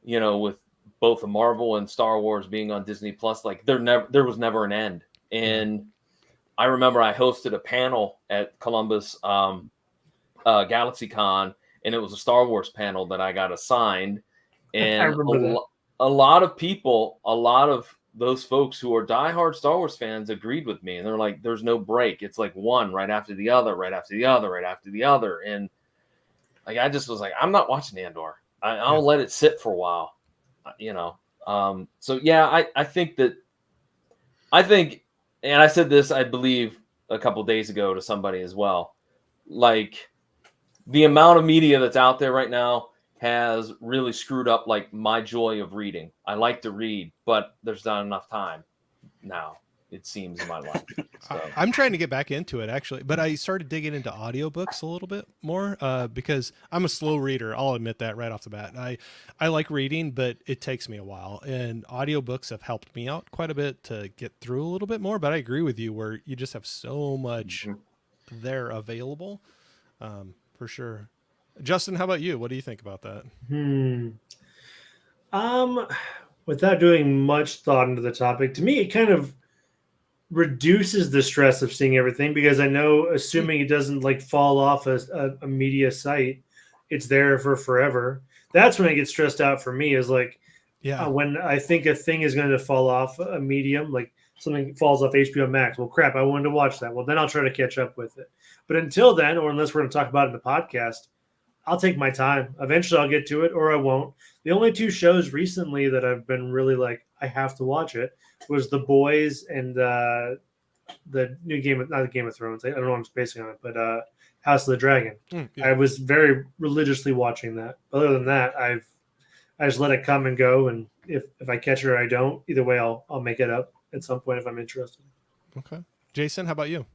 with both the Marvel and Star Wars being on Disney Plus, like there was never an end. And I remember I hosted a panel at Columbus GalaxyCon, and it was a Star Wars panel that I got assigned. And a lot of people, a lot of those folks who are diehard Star Wars fans agreed with me. And they're like, there's no break. It's like one right after the other, right after the other, right after the other. And like, I just was like, I'm not watching Andor. I'll let it sit for a while, So yeah, I think, and I said this, I believe, a couple of days ago to somebody as well. Like, the amount of media that's out there right now has really screwed up like my joy of reading. I like to read, but there's not enough time now, it seems, in my life. So. I'm trying to get back into it, actually, but I started digging into audiobooks a little bit more because I'm a slow reader. I'll admit that right off the bat. I like reading, but it takes me a while, and audiobooks have helped me out quite a bit to get through a little bit more. But I agree with you where you just have so much there available, for sure. Justin, how about you? What do you think about that? Without doing much thought into the topic, to me, it kind of reduces the stress of seeing everything, because I know, assuming it doesn't like fall off a media site, it's there for forever. That's when I get stressed out for me, is like when I think a thing is going to fall off a medium, like something falls off HBO Max. Well, crap, I wanted to watch that. Well, then I'll try to catch up with it. But until then, or unless we're going to talk about it in the podcast, I'll take my time. Eventually I'll get to it, or I won't. The only 2 shows recently that I've been really like, I have to watch it, was The Boys and the new not the Game of Thrones. I don't know what I'm spacing on it, but House of the Dragon. I was very religiously watching that. Other than that, I just let it come and go, and if I catch it or I don't, either way, I'll make it up at some point if I'm interested. Okay, Jason, how about you?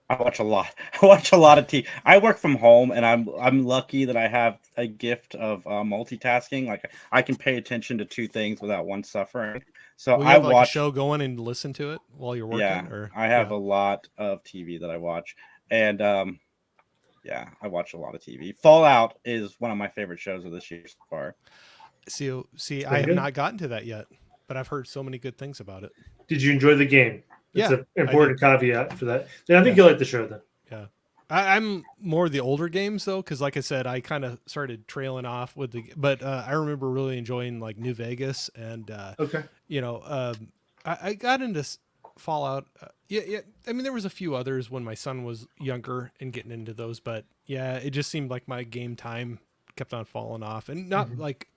I watch a lot. I watch a lot of TV. I work from home, and I'm lucky that I have a gift of multitasking. Like, I can pay attention to 2 things without one suffering. So I watch a show going and listen to it while you're working. Yeah, I have a lot of TV that I watch, and I watch a lot of TV. Fallout is one of my favorite shows of this year so far. See, I have not gotten to that yet, but I've heard so many good things about it. Did you enjoy the game? It's an important caveat for that. Then I think you'll like the show then. Yeah. I'm more the older games though, because like I said, I kind of started trailing off with but I remember really enjoying like New Vegas and I got into Fallout. I mean, there was a few others when my son was younger and getting into those, but yeah, it just seemed like my game time kept on falling off, and not like.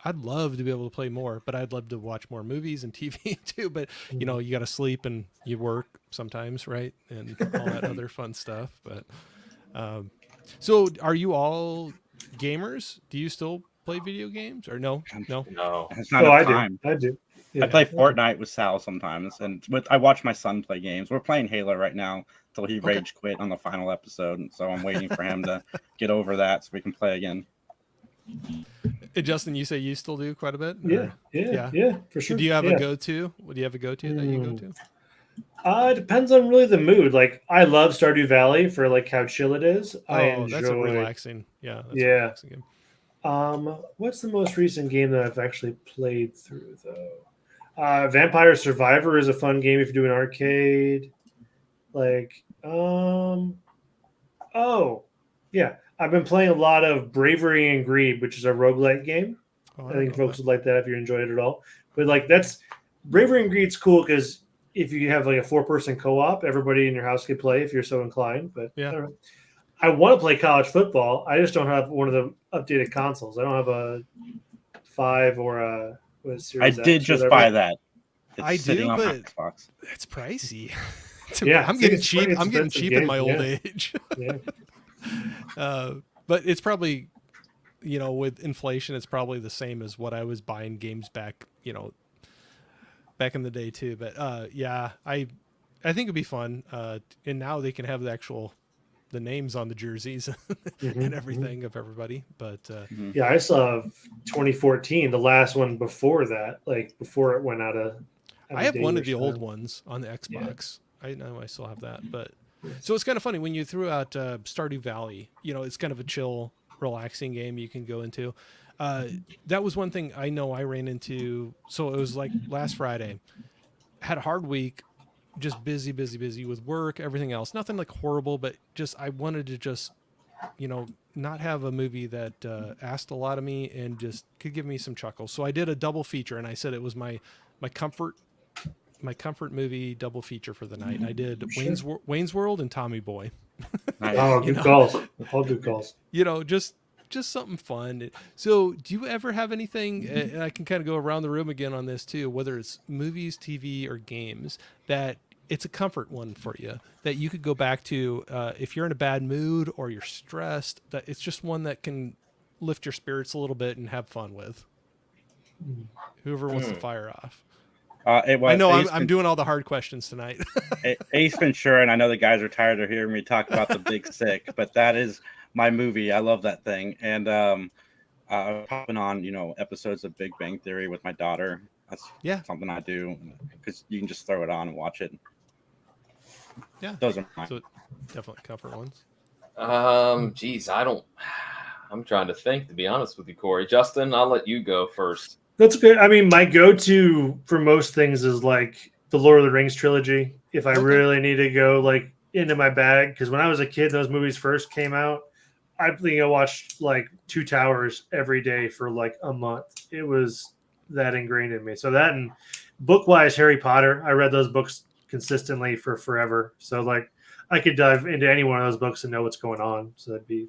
I'd love to be able to play more, but I'd love to watch more movies and TV too. But you got to sleep and you work sometimes, right? And all that other fun stuff. But so, are you all gamers? Do you still play video games or no? It's not I do. Yeah. I play Fortnite with Sal sometimes, and I watch my son play games. We're playing Halo right now until he rage quit on the final episode, and so I'm waiting for him to get over that so we can play again. Justin, you say you still do quite a bit? Yeah, for sure. Do you have a go-to? Do you have a go-to that you go to? It depends on really the mood. Like, I love Stardew Valley for like how chill it is. That's a relaxing. Yeah. That's a relaxing game. What's the most recent game that I've actually played through though? Vampire Survivor is a fun game if you do an arcade. Like, I've been playing a lot of Bravery and Greed, which is a roguelike game. I think folks would like that if you enjoyed it at all. But like, that's Bravery and Greed's cool because if you have like a 4-person co-op, everybody in your house can play if you're so inclined. But I want to play college football. I just don't have one of the updated consoles. I don't have a 5 or a Series I did X, just whatever. buy that. I do, but Xbox. it's pricey. I'm getting cheap. I'm getting cheap in my old game. age. Yeah. But it's probably, with inflation, it's probably the same as what I was buying games back in the day too. But I think it'd be fun. And now they can have the names on the jerseys and everything of everybody. But I saw 2014, the last one before that, like before it went out of. I have one of the old ones on the Xbox. I know I still have that, but. So it's kind of funny when you threw out Stardew Valley, it's kind of a chill, relaxing game you can go into. That was one thing I know I ran into. So it was like last Friday, had a hard week, just busy with work, everything else. Nothing like horrible, but just I wanted to just, not have a movie that asked a lot of me and just could give me some chuckles. So I did a double feature, and I said it was my comfort movie double feature for the night. I did Wayne's World and Tommy Boy. Oh, good calls. All good calls. Just something fun. So do you ever have anything, and I can kind of go around the room again on this too, whether it's movies, TV, or games, that it's a comfort one for you that you could go back to if you're in a bad mood or you're stressed, that it's just one that can lift your spirits a little bit and have fun with. Whoever wants to fire off. I know I'm doing all the hard questions tonight. Ace Ventura, and I know the guys are tired of hearing me talk about The Big Sick, but that is my movie. I love that thing. And popping on, episodes of Big Bang Theory with my daughter. That's something I do because you can just throw it on and watch it. Yeah, those are mine. So definitely comfort ones. I'm trying to think, to be honest with you, Corey. Justin, I'll let you go first. That's good. I mean, my go-to for most things is like the Lord of the Rings trilogy if I Okay. really need to go like into my bag. Because when I was a kid, those movies first came out. I think I watched like Two Towers every day for like a month. It was that ingrained in me. So that and book wise, Harry Potter. I read those books consistently for forever. So like I could dive into any one of those books and know what's going on. So that'd be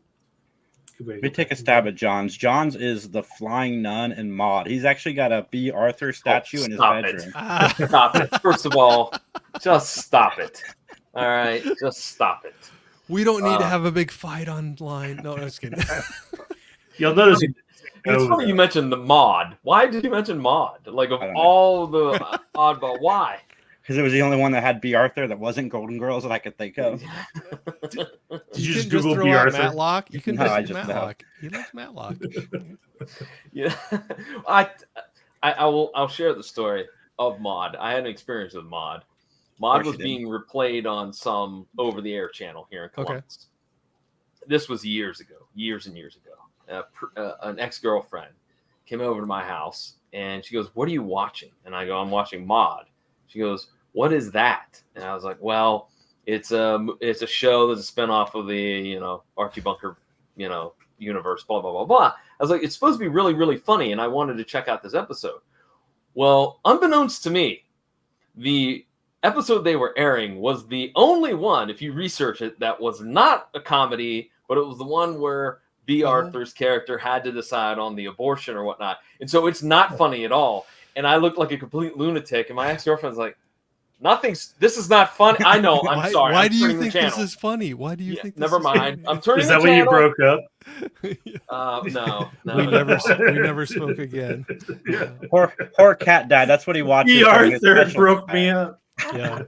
a good way to Let me go take a back. stab at John's. John's is the Flying Nun in Maud. He's actually got a B. Arthur statue in his stop it. bedroom. Ah, Stop it. First of all, just stop it. All right, just stop it. we don't need to have a big fight online. No, I'm just kidding. You'll notice. It's funny you mentioned the mod. Why did you mention mod? Like of I don't know. all the oddball, why? Because it was the only one that had B. Arthur that wasn't Golden Girls that I could think of. Did you You just can Google throw B. out Arthur? Matlock. You can No, I just just know. Matlock. He likes Matlock. Yeah, I'll share the story of mod. I had an experience with mod. Mod course was you did. being replayed on some over-the-air channel here in Okay. Columbus. This was years and years ago. An ex-girlfriend came over to my house and she goes, "What are you watching?" And I go, "I'm watching mod." She goes, "What is that?" And I was like, "Well, it's a show that's a spinoff of the Archie Bunker universe, blah blah blah blah." I was like, "It's supposed to be really really funny," and I wanted to check out this episode. Well, unbeknownst to me, the episode they were airing was the only one, if you research it, that was not a comedy, but it was the one where B. Arthur's character had to decide on the abortion or whatnot. And so it's not funny at all. And I looked like a complete lunatic. And my ex-girlfriend's like, this is not funny. I know, I'm sorry. Why I'm do you turning the think this channel. is funny? Why do you think this Never is mind. I'm turning Is the that when you channel. broke up? No. We never spoke again. Poor cat died. That's what he watched. B. Arthur broke me up. Yeah.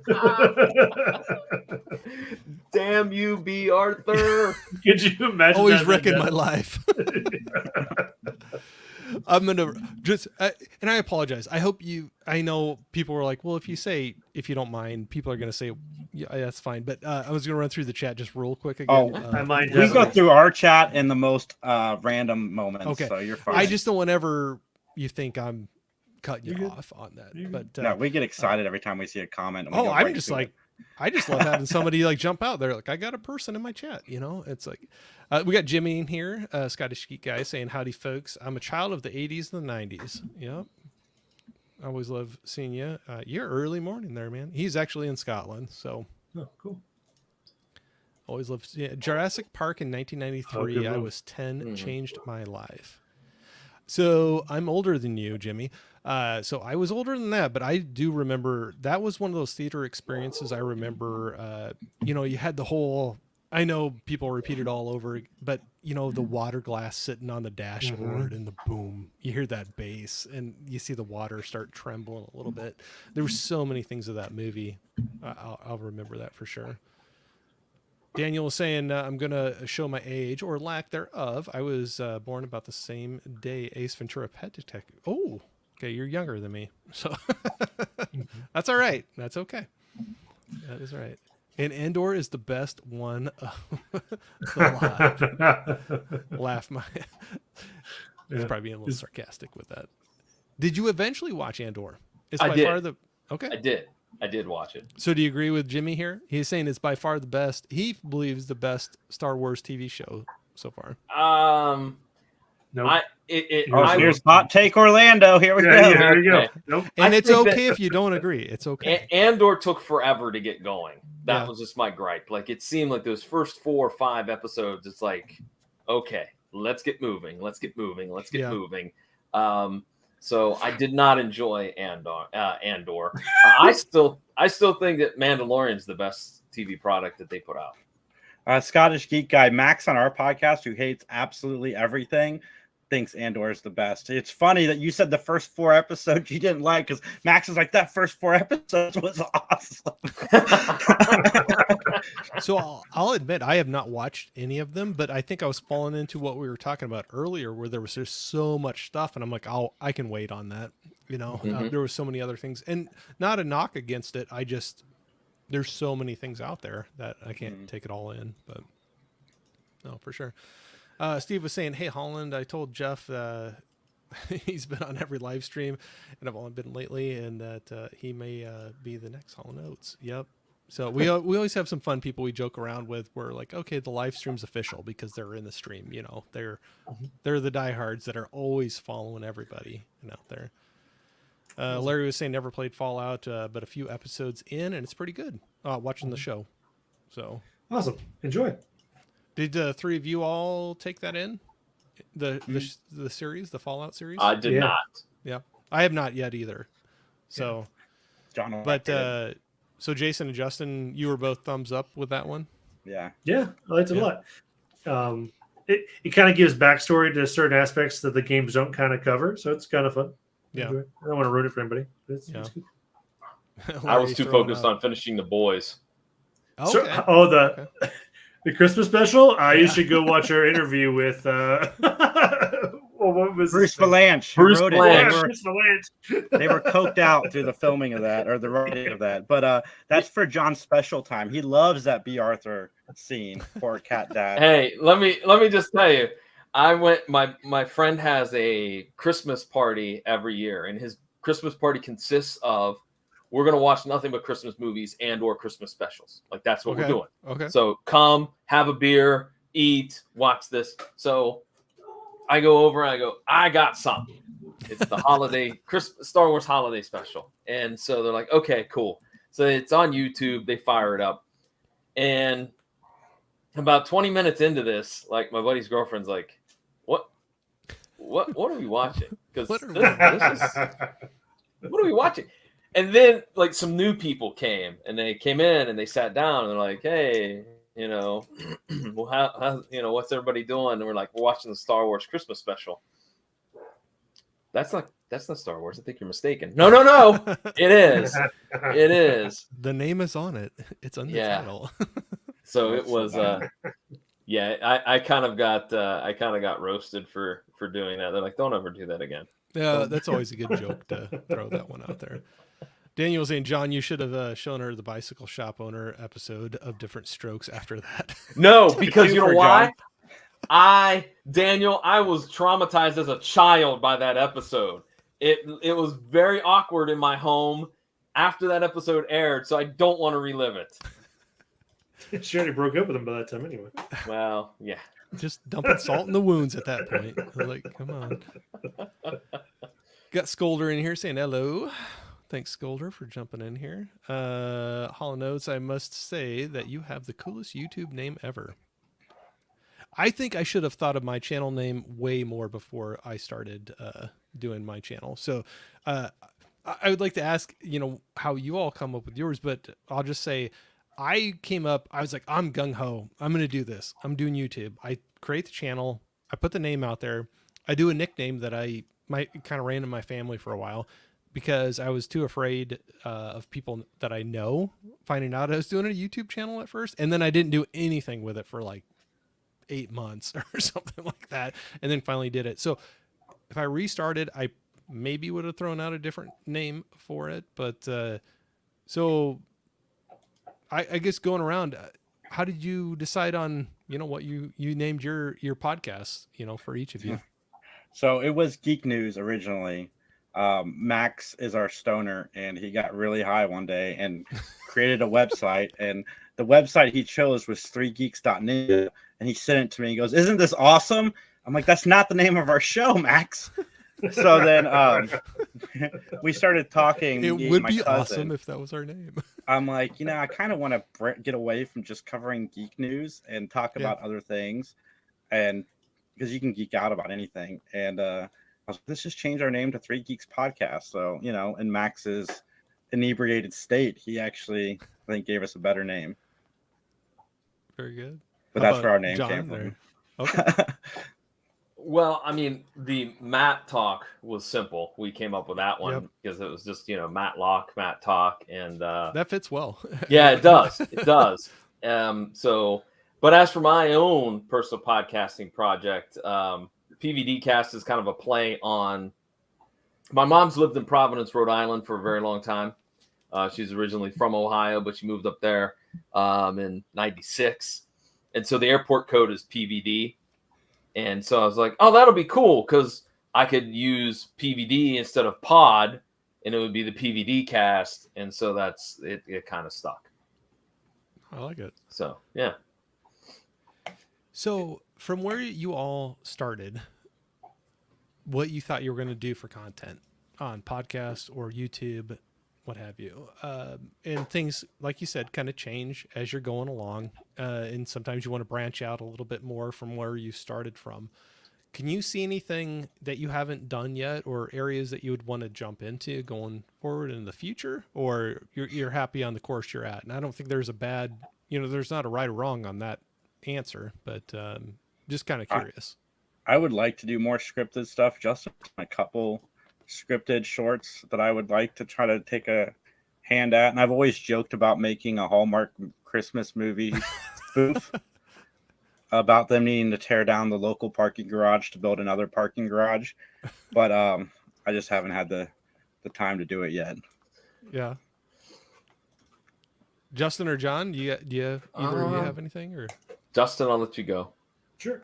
Damn you, B. Arthur. Could you imagine? Always that wrecking death? my life. I'm gonna just and I apologize. I know people were like, well, if you don't mind, people are gonna say, yeah, that's fine. But I was gonna run through the chat just real quick again. Oh, I mind We go definitely. through our chat in the most random moments. Okay. So you're fine. I just don't whenever you think I'm cutting you You're good. off on that. You're But no, we get excited every time we see a comment. And we go I'm right just to like, it. I just love having somebody like jump out there. Like, I got a person in my chat, it's like, we got Jimmy in here, Scottish Geek guy saying, howdy folks. I'm a child of the 80s and the 90s. Yep. I always love seeing you. You're early morning there, man. He's actually in Scotland. So Oh, cool. always loved Jurassic Park in 1993. I move. was 10, Mhm. changed my life. So I'm older than you, Jimmy. So I was older than that, but I do remember that was one of those theater experiences. I remember, you had the whole, I know people repeat it all over, but the water glass sitting on the dashboard and the boom, you hear that bass and you see the water start trembling a little bit. There were so many things of that movie. I'll remember that for sure. Daniel was saying, I'm going to show my age or lack thereof. I was born about the same day Ace Ventura Pet Detective. Oh, okay. You're younger than me. So that's all right. That's okay. That is right. And Andor is the best one of the lot. Laugh my... It's probably being a little sarcastic with that. Did you eventually watch Andor? It's I by did. far the... Okay. I did watch it. So do you agree with Jimmy here? He's saying it's by far the best. He believes the best Star Wars TV show so far. Nope. Here's Hot Take Orlando. Here we go. Yeah, there you go. Okay. Nope. And I it's think okay that- if you don't agree. It's okay. Andor took forever to get going. That Yeah. was just my gripe. Like it seemed like those first 4 or 5 episodes, it's like, okay, let's get moving. Let's get moving. Let's get Yeah. moving. So I did not enjoy Andor. I still think that Mandalorian's the best TV product that they put out. Scottish Geek guy Max on our podcast, who hates absolutely everything, thinks Andor is the best. It's funny that you said the first 4 episodes you didn't like, because Max is like, that first 4 episodes was awesome. So I'll admit I have not watched any of them, but I think I was falling into what we were talking about earlier, where there was just so much stuff, and I'm like, I can wait on that. Mhm. There was so many other things, and not a knock against it. There's so many things out there that I can't take it all in, but no, for sure. Steve was saying, hey, Holland, I told Jeff he's been on every live stream, and I've only been lately, and that he may be the next Hall Notes. Yep. So we always have some fun people we joke around with. We're like, okay, the live stream's official because they're in the stream. You know, they're the diehards that are always following everybody out there. Larry was saying never played Fallout, but a few episodes in, and it's pretty good. Watching the show. So awesome. Enjoy. Did three of you all take that in? The series, the Fallout series? I did not. Yeah. I have not yet either. So, John, but so Jason and Justin, you were both thumbs up with that one? yeah, I liked it a lot. It kind of gives backstory to certain aspects that the games don't kind of cover, so it's kind of fun. Yeah. Enjoy it. I don't want to ruin it for anybody. But it's good. I was too focused on finishing The Boys. Okay. The Christmas special. You should go watch our interview with what was Bruce Valanche. Bruce wrote it. Valanche. Bruce Valanche. They were coked out through the filming of that, or the writing of that. But that's for John's special time. He loves that B. Arthur scene. Poor cat dad. Hey, let me just tell you, I went. My friend has a Christmas party every year, and his Christmas party consists of we're gonna watch nothing but Christmas movies and/or Christmas specials. Like that's what we're doing. Okay. So come, have a beer, eat, watch this. So I go over and I go, I got something. It's the holiday Star Wars holiday special. And so they're like, okay, cool. So it's on YouTube. They fire it up. And about 20 minutes into this, like my buddy's girlfriend's like, what are we watching? Because what are we watching? And then like some new people came and they came in and they sat down and they're like, hey, well, how what's everybody doing? And we're like, we're watching the Star Wars Christmas special. That's not Star Wars. I think you're mistaken. No. It is. It is. The name is on it. It's on the title. So it was I kind of got roasted for doing that. They're like, don't ever do that again. Yeah, that's always a good joke to throw that one out there. Daniel was saying, John, you should have shown her the bicycle shop owner episode of Different Strokes after that. No, because you know why? Daniel, I was traumatized as a child by that episode. It was very awkward in my home after that episode aired, so I don't want to relive it. She already broke up with him by that time anyway. Well, yeah. Just dumping salt in the wounds at that point. Like, come on. Got Scolder in here saying hello. Thanks, Scolder, for jumping in here. Hollow Notes, I must say that you have the coolest YouTube name ever. I think I should have thought of my channel name way more before I started doing my channel. So I would like to ask, how you all come up with yours, but I'll just say I was like, I'm gung-ho. I'm going to do this. I'm doing YouTube. I create the channel. I put the name out there. I do a nickname that I kind of ran in my family for a while because I was too afraid of people that I know finding out I was doing a YouTube channel at first. And then I didn't do anything with it for like 8 months or something like that. And then finally did it. So if I restarted, I maybe would have thrown out a different name for it. But so I guess going around, how did you decide on, what you named your podcast, for each of you? So it was Geek News originally. Max is our stoner, and he got really high one day and created a website. And the website he chose was 3geeks.ninja, and he sent it to me. He goes, "Isn't this awesome?" I'm like, "That's not the name of our show, Max." So then we started talking. It would be awesome if that was our name. I'm like, I kind of want to get away from just covering geek news and talk about other things, and because you can geek out about anything. And I was like, let's just change our name to 3 Geeks Podcast. So, in Max's inebriated state, he actually, I think, gave us a better name. Very good. But that's where our name came from. Okay. Well, I mean, the Matt Talk was simple. We came up with that one because it was just, Matt Lock, Matt Talk, and that fits well. Yeah, it does. It does. But as for my own personal podcasting project, PVD Cast is kind of a play on. My mom's lived in Providence, Rhode Island for a very long time. She's originally from Ohio, but she moved up there in '96, and so the airport code is PVD. And so I was like, oh, that'll be cool because I could use PVD instead of pod, and it would be the PVD cast. And so that's it. It kind of stuck. I like it. So, yeah. So from where you all started, what you thought you were going to do for content on podcasts or YouTube, what have you, and things, like you said, kind of change as you're going along. And sometimes you want to branch out a little bit more from where you started from. Can you see anything that you haven't done yet, or areas that you would want to jump into going forward in the future, or you're happy on the course you're at? And I don't think there's a bad, there's not a right or wrong on that answer, but just kind of curious. I would like to do more scripted stuff, just a couple scripted shorts that I would like to try to take a hand at. And I've always joked about making a Hallmark Christmas movie spoof about them needing to tear down the local parking garage to build another parking garage. But I just haven't had the time to do it yet. Yeah. Justin or John, do you either of you have anything? Or Justin, I'll let you go. Sure.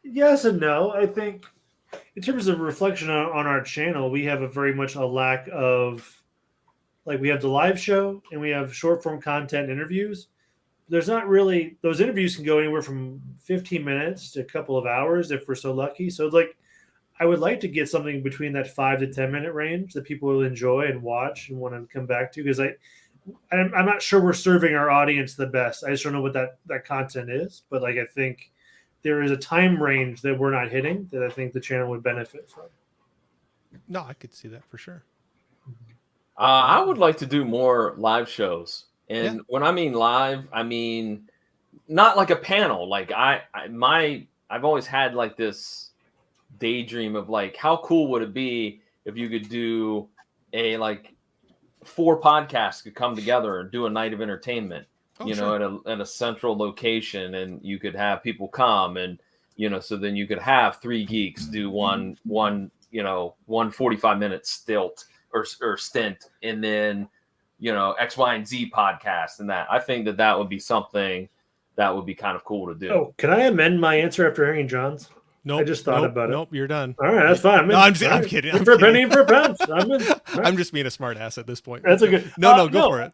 Yes and no. I think in terms of reflection on our channel, we have a very much a lack of, like, we have the live show and we have short form content interviews. There's not really, those interviews can go anywhere from 15 minutes to a couple of hours if we're so lucky. So, like, I would like to get something between that 5 to 10 minute range that people will enjoy and watch and want to come back to, because I'm not sure we're serving our audience the best. I just don't know what that content is, but, like, I think there is a time range that we're not hitting that I think the channel would benefit from. No, I could see that for sure. I would like to do more live shows. And when I mean live, I mean not like a panel. Like I've always had like this daydream of like, how cool would it be if you could do a, like, 4 podcasts could come together and do a night of entertainment, at a central location, and you could have people come, and, so then you could have 3 geeks do one 45-minute stilt or stint, and then, X, Y, and Z podcast, and that. I think that would be something that would be kind of cool to do. Oh, can I amend my answer after hearing John's? Nope, I just thought about it. Nope, you're done. All right, that's fine. I'm kidding. I'm for a penny and for a pound. I'm just being a smart ass at this point. That's a good. No, go for it.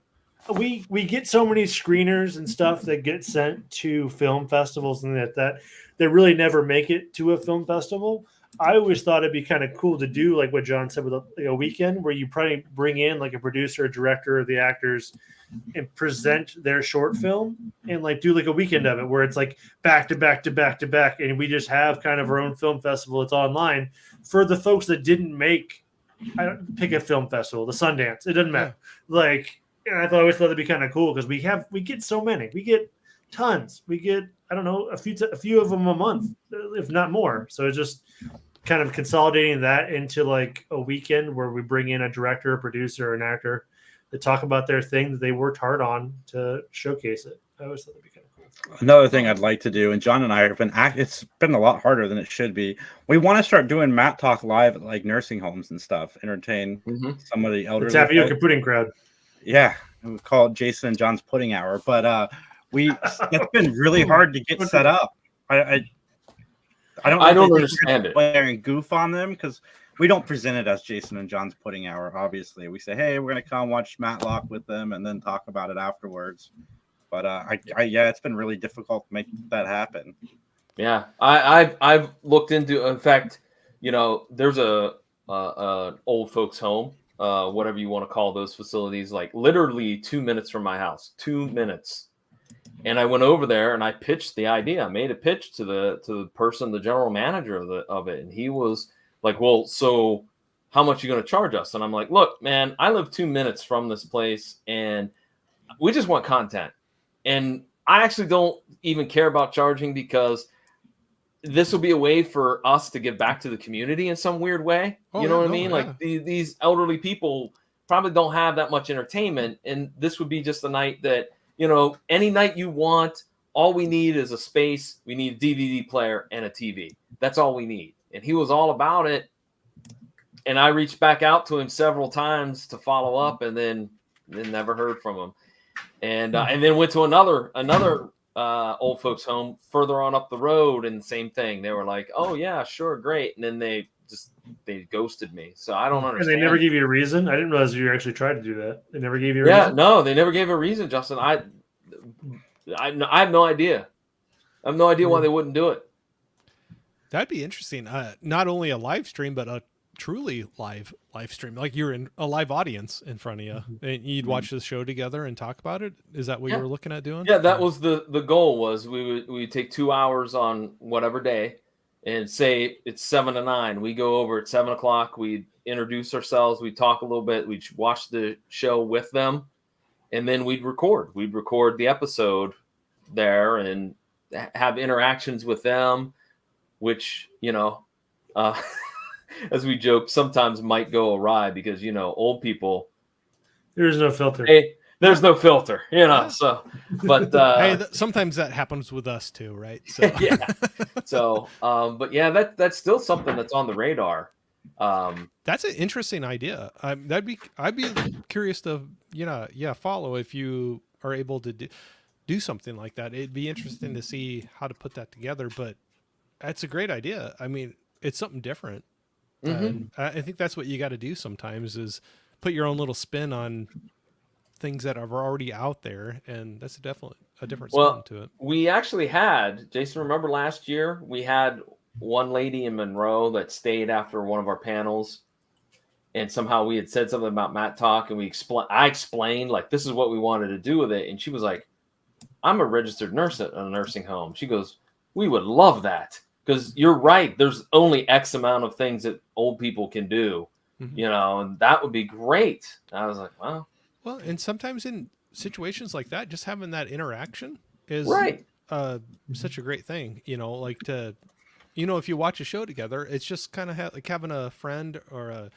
We get so many screeners and stuff that get sent to film festivals and that really never make it to a film festival. I always thought it'd be kind of cool to do, like what John said, with a weekend where you probably bring in like a producer, a director, or the actors, and present their short film, and like do like a weekend of it where it's like back to back to back to back, and we just have kind of our own film festival. It's online for the folks that didn't make. I don't pick a film festival, the Sundance. It doesn't matter. Yeah. Like, and I always thought it'd be kind of cool because we get so many. We get tons. We get, I don't know, a few of them a month, if not more. So it's just kind of consolidating that into like a weekend where we bring in a director, a producer, an actor to talk about their thing that they worked hard on to showcase it. I always thought that'd be kind of cool. Another thing I'd like to do, and John and I have it's been a lot harder than it should be. We want to start doing Matt Talk live at like nursing homes and stuff, entertain some of the elderly. The tapioca pudding crowd. Yeah, we call it Jason and John's pudding hour, but it's been really hard to get set up. I don't understand it. And goof on them because we don't present it as Jason and John's pudding hour. Obviously, we say, "Hey, we're gonna come watch Matlock with them and then talk about it afterwards." But it's been really difficult to make that happen. Yeah, I've looked into. In fact, there's an old folks home, whatever you want to call those facilities, like literally 2 minutes from my house. 2 minutes. And I went over there and I pitched the idea. I made a pitch to the person, the general manager of it. And he was like, "Well, so how much are you going to charge us?" And I'm like, "Look, man, I live 2 minutes from this place and we just want content. And I actually don't even care about charging because this will be a way for us to give back to the community in some weird way." What I mean? Yeah. Like these elderly people probably don't have that much entertainment. And this would be just a night that, any night you want, all we need is a space. We need a DVD player and a TV. That's all we need. And he was all about it. And I reached back out to him several times to follow up, and then never heard from him. And then went to another old folks home further on up the road, and same thing. They were like, "Oh yeah, sure, great," and then they ghosted me. So I don't understand. And they never gave you a reason. I didn't realize you actually tried to do that. They never gave you a Yeah, reason. no, they never gave a reason, Justin. I have no idea. I have no idea why they wouldn't do it. That'd be interesting. Not only a live stream, but a truly live stream. Like you're in a live audience in front of you, and you'd watch the show together and talk about it. Is that what you were looking at doing? Yeah, that was the goal. Was we would take 2 hours on whatever day, and say it's 7 to 9. We go over at 7 o'clock. We introduce ourselves. We talk a little bit. We watch the show with them, and then we'd record. We'd record the episode there and have interactions with them, which as we joke, sometimes might go awry because old people. There's no filter. Hey, there's no filter, So, but hey, sometimes that happens with us too, right? So. Yeah. So, but yeah, that's still something that's on the radar. That's an interesting idea. I'd be curious to follow if you are able to do something like that. It'd be interesting to see how to put that together. But that's a great idea. I mean, it's something different. I think that's what you got to do sometimes is put your own little spin on things that are already out there, and that's definitely a different spin to it. We actually had, Jason, remember last year we had one lady in Monroe that stayed after one of our panels, and somehow we had said something about Matt Talk, and I explained like this is what we wanted to do with it, and she was like, "I'm a registered nurse at a nursing home." She goes, "We would love that." Because you're right, there's only X amount of things that old people can do, and that would be great. And I was like, well, and sometimes in situations like that, just having that interaction is such a great thing. Like if you watch a show together, it's just kind of like having a friend or a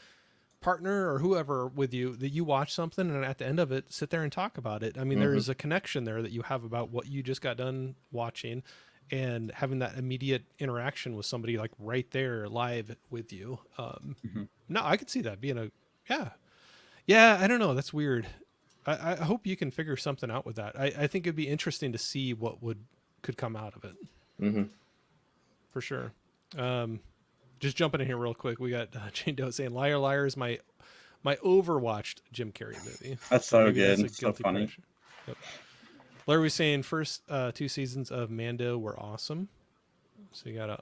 partner or whoever with you that you watch something and at the end of it, sit there and talk about it. I mean, there is a connection there that you have about what you just got done watching. And having that immediate interaction with somebody like right there live with you. No, I could see that being I don't know. That's weird. I hope you can figure something out with that. I think it'd be interesting to see what could come out of it. For sure. Just jumping in here real quick. We got Jane Doe saying Liar Liar is my overwatched Jim Carrey movie. That's so good. It's so funny. Yep. Larry was saying first 2 seasons of Mando were awesome. So you got to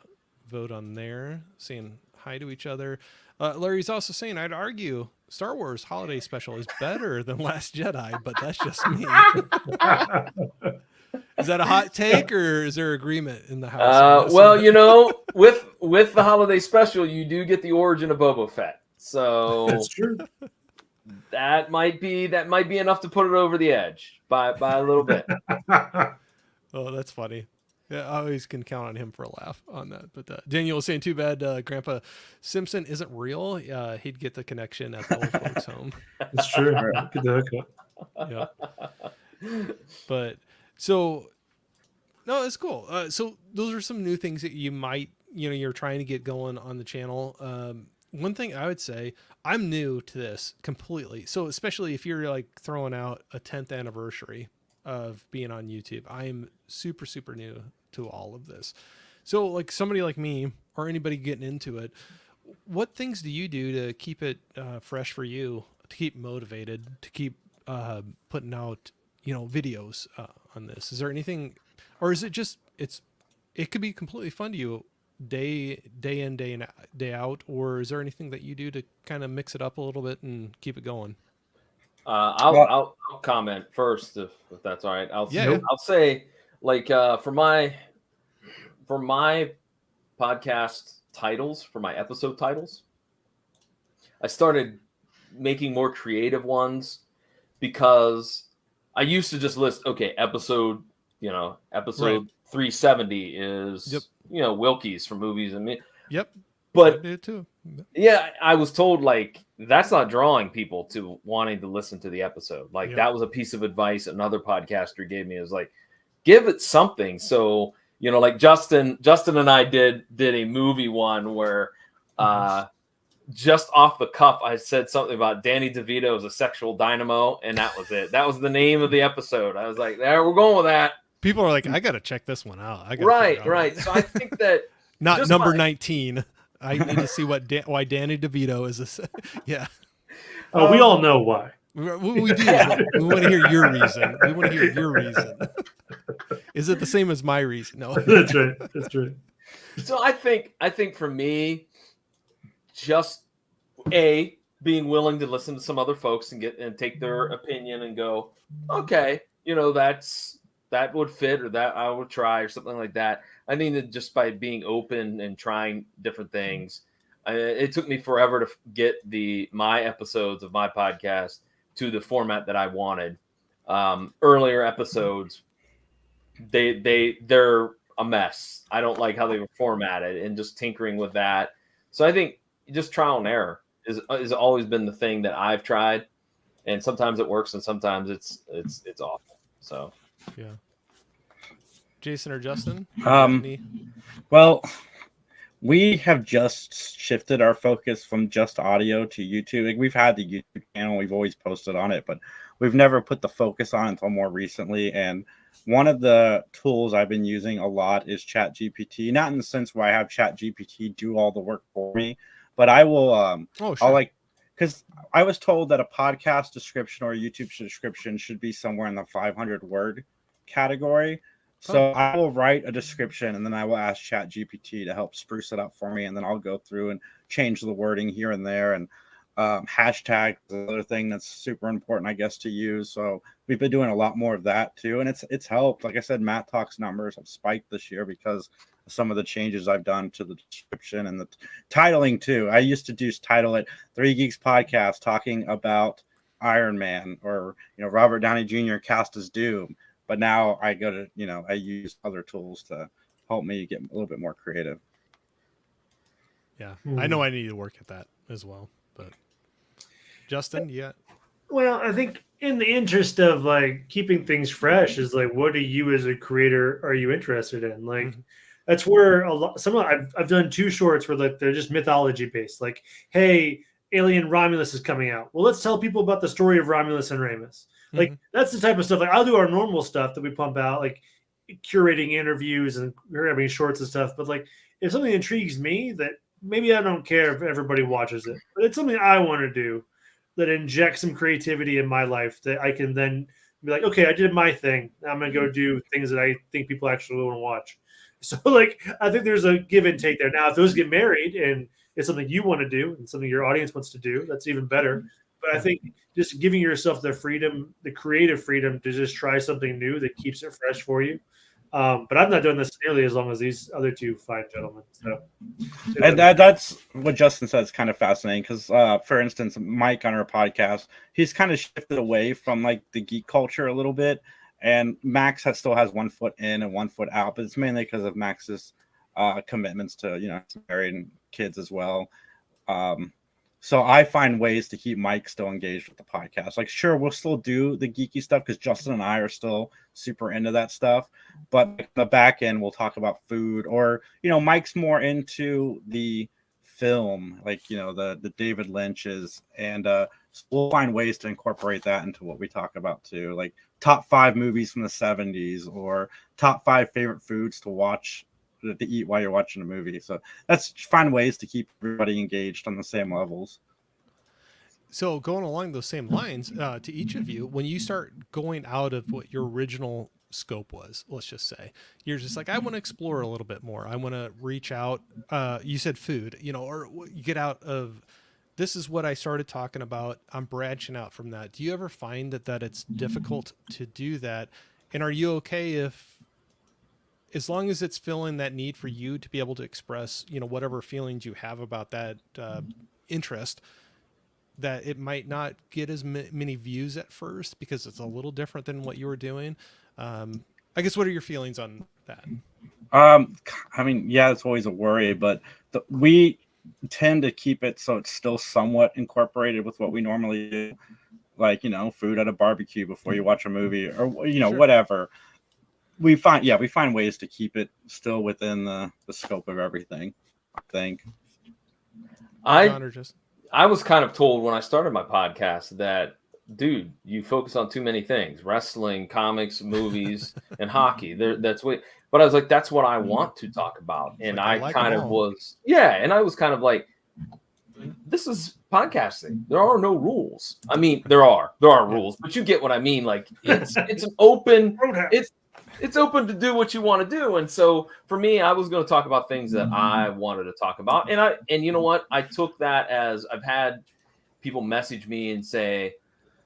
vote on there. Saying hi to each other. Larry's also saying, I'd argue Star Wars Holiday Special is better than Last Jedi, but that's just me. Is that a hot take or is there agreement in the house? Well, with the Holiday Special, you do get the origin of Boba Fett. So that's true. That might be enough to put it over the edge by a little bit. Oh, that's funny. Yeah, I always can count on him for a laugh on that. But Daniel was saying, too bad Grandpa Simpson isn't real. He'd get the connection at the old folks' home. That's true. Get the hookup. Yeah. But so, no, it's cool. So those are some new things that you might, you're trying to get going on the channel. One thing I would say, I'm new to this completely. So especially if you're like throwing out a 10th anniversary of being on YouTube, I am super, super new to all of this. So like somebody like me or anybody getting into it, what things do you do to keep it fresh for you, to keep motivated, to keep putting out, videos on this? Is there anything, or is it just, it could be completely fun to you day in, day out, or is there anything that you do to kind of mix it up a little bit and keep it going? I'll comment first if that's all right. I'll say like for my podcast titles, for my episode titles, I started making more creative ones because I used to just list episode 370 is Wilkie's from movies and me. Yep. But I did too. Yeah, I was told like that's not drawing people to wanting to listen to the episode. Like that was a piece of advice another podcaster gave me, is like, give it something. So, like Justin and I did a movie one where just off the cuff I said something about Danny DeVito as a sexual dynamo, and that was it. That was the name of the episode. I was like, there, we're going with that. People are like, I got to check this one out. I gotta Right, figure out right. So I think that not just number my- 19. I need to see why Danny DeVito is this. Yeah. Oh, we all know why. We do. Yeah. But we want to hear your reason. We want to hear your reason. Is it the same as my reason? No. That's right. That's right. So I think for me, just being willing to listen to some other folks and take their opinion and go, okay, that would fit, or that I would try, or something like that. I think that just by being open and trying different things, it took me forever to get my episodes of my podcast to the format that I wanted. Earlier episodes, they're a mess. I don't like how they were formatted, and just tinkering with that. So I think just trial and error is always been the thing that I've tried, and sometimes it works and sometimes it's awful. So Yeah. Jason or Justin? Well, we have just shifted our focus from just audio to YouTube. Like, we've had the YouTube channel, we've always posted on it, but we've never put the focus on it until more recently. And one of the tools I've been using a lot is ChatGPT. Not in the sense where I have ChatGPT do all the work for me, but I will. Because I was told that a podcast description or a YouTube description should be somewhere in the 500 word category. So I will write a description, and then I will ask ChatGPT to help spruce it up for me, and then I'll go through and change the wording here and there. And hashtag is another thing that's super important, I guess, to use. So we've been doing a lot more of that too, and it's helped. Like I said, Matt Talk's numbers have spiked this year because of some of the changes I've done to the description and the titling too. I used to just title it Three Geeks Podcast, talking about Iron Man, or Robert Downey Jr. cast as Doom. But now I go to, I use other tools to help me get a little bit more creative. Yeah. I know I need to work at that as well. But Justin, yeah. Well, I think in the interest of keeping things fresh is what do you as a creator are you interested in? That's where I've done 2 shorts where they're just mythology based. Hey, Alien Romulus is coming out. Well, let's tell people about the story of Romulus and Remus. That's the type of stuff. I'll do our normal stuff that we pump out, curating interviews and having shorts and stuff. But if something intrigues me, that maybe I don't care if everybody watches it, but it's something I want to do that injects some creativity in my life that I can then be like, okay, I did my thing. Now I'm going to go do things that I think people actually want to watch. So I think there's a give and take there. Now, if those get married and it's something you want to do and something your audience wants to do, that's even better. But I think just giving yourself the freedom, the creative freedom to just try something new that keeps it fresh for you. But I'm not doing this nearly as long as these other 2 fine gentlemen. So, and that's what Justin said is kind of fascinating because, for instance, Mike on our podcast, he's kind of shifted away from the geek culture a little bit, and Max still has 1 foot in and 1 foot out, but it's mainly because of Max's commitments to married and kids as well. So I find ways to keep Mike still engaged with the podcast. Sure, we'll still do the geeky stuff because Justin and I are still super into that stuff. But the back end, we'll talk about food, or, Mike's more into the film, the David Lynch's. And so we'll find ways to incorporate that into what we talk about too. Top 5 movies from the 70s, or top 5 favorite foods to watch, to eat while you're watching a movie. So that's find ways to keep everybody engaged on the same levels. So going along those same lines, to each of you, when you start going out of what your original scope was, let's just say, you're just I want to explore a little bit more. I want to reach out. You said food, or you get out of, this is what I started talking about. I'm branching out from that. Do you ever find that it's difficult to do that? And are you okay if, as long as it's filling that need for you to be able to express, whatever feelings you have about that interest, that it might not get as many views at first because it's a little different than what you were doing? I guess, what are your feelings on that? Yeah, it's always a worry, but we tend to keep it so it's still somewhat incorporated with what we normally do, food at a barbecue before you watch a movie, or Sure. whatever. We find ways to keep it still within the scope of everything, I think. I was kind of told when I started my podcast that dude, you focus on too many things: wrestling, comics, movies, and hockey. That's what. But I was like, that's what I want to talk about, and like, I I like kind them of all. was, yeah, and I was kind of like, this is podcasting. There are no rules. I mean, there are rules, but you get what I mean. Like it's an open, it's open to do what you want to do. And so for me, I was going to talk about things that I wanted to talk about. And you know what? I took that as I've had people message me and say,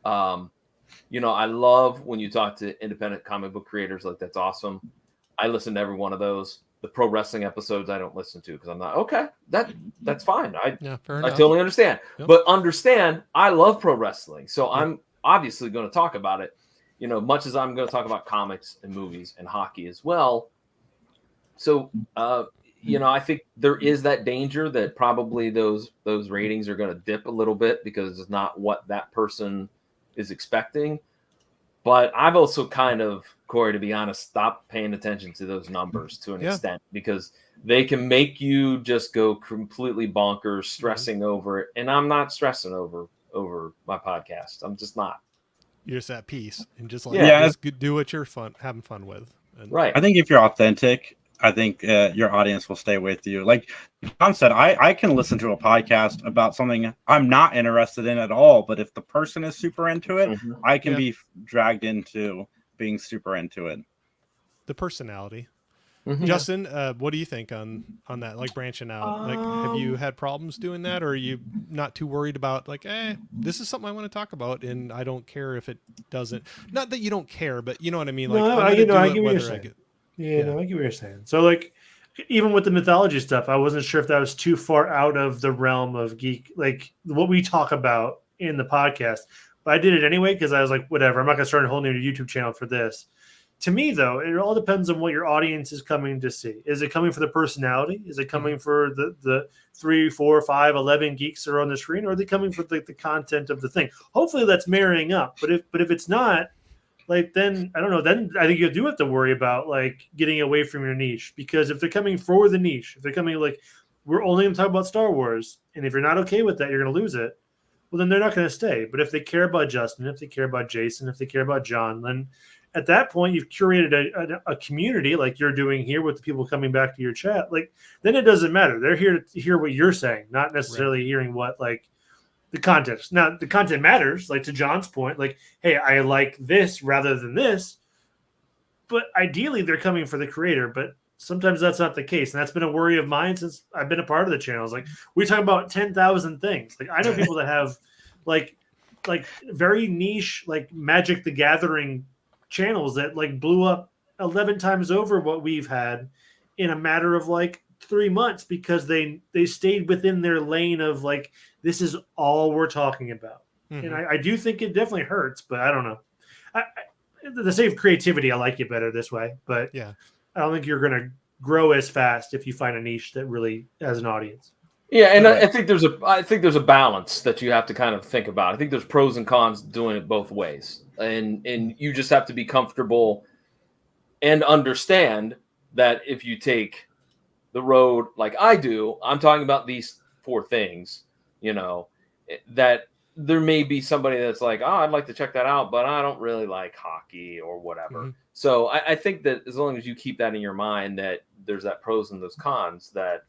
I love when you talk to independent comic book creators. Like, that's awesome. I listen to every one of those. The pro wrestling episodes I don't listen to because I'm not okay. That's fine. I totally understand. Yep. But understand, I love pro wrestling, so I'm obviously going to talk about it. Much as I'm going to talk about comics and movies and hockey as well. So, I think there is that danger that probably those ratings are going to dip a little bit because it's not what that person is expecting. But I've also kind of, Corey, to be honest, stopped paying attention to those numbers to an extent because they can make you just go completely bonkers, stressing over it. And I'm not stressing over my podcast. I'm just not. You're just at peace and just just do what you're having fun with. Right. I think if you're authentic, I think your audience will stay with you. Like John said, I can listen to a podcast about something I'm not interested in at all, but if the person is super into it, I can be dragged into being super into it. The personality. Justin, what do you think on that? Like branching out, like have you had problems doing that, or are you not too worried about like, this is something I want to talk about, and I don't care if it doesn't. Not that you don't care, but you know what I mean. Like, I get what you're saying. No, I get what you're saying. So like, even with the mythology stuff, I wasn't sure if that was too far out of the realm of geek, like what we talk about in the podcast. But I did it anyway because I was like, whatever. I'm not going to start a whole new YouTube channel for this. To me, though, it all depends on what your audience is coming to see. Is it coming for the personality? Is it coming for the 3, 4, 5, 11 geeks that are on the screen? Or are they coming for the content of the thing? Hopefully that's marrying up. But if it's not, like, then I don't know. Then I think you do have to worry about like getting away from your niche, because if they're coming for the niche, if they're coming like we're only going to talk about Star Wars, and if you're not okay with that, you're going to lose it. Well, then they're not going to stay. But if they care about Justin, if they care about Jason, if they care about John, then at that point you've curated a community like you're doing here with the people coming back to your chat. Like, then it doesn't matter. They're here to hear what you're saying, not necessarily hearing what like the context. Now the content matters, like to John's point, like, hey, I like this rather than this. But ideally they're coming for the creator, but sometimes that's not the case. And that's been a worry of mine since I've been a part of the channels. Like, we talk about 10,000 things. Like, I know people that have like very niche, like Magic the Gathering channels that like blew up 11 times over what we've had in a matter of like 3 months because they stayed within their lane of like, this is all we're talking about. And I do think it definitely hurts, but I don't know. The sake of creativity, I like it better this way, but yeah, I don't think you're going to grow as fast if you find a niche that really has an audience. Yeah, and I think there's a balance that you have to kind of think about. I think there's pros and cons doing it both ways, and you just have to be comfortable and understand that if you take the road like I do, I'm talking about these 4 things, that there may be somebody that's like, oh, I'd like to check that out, but I don't really like hockey or whatever. So I think that as long as you keep that in your mind, that there's that pros and those cons, that,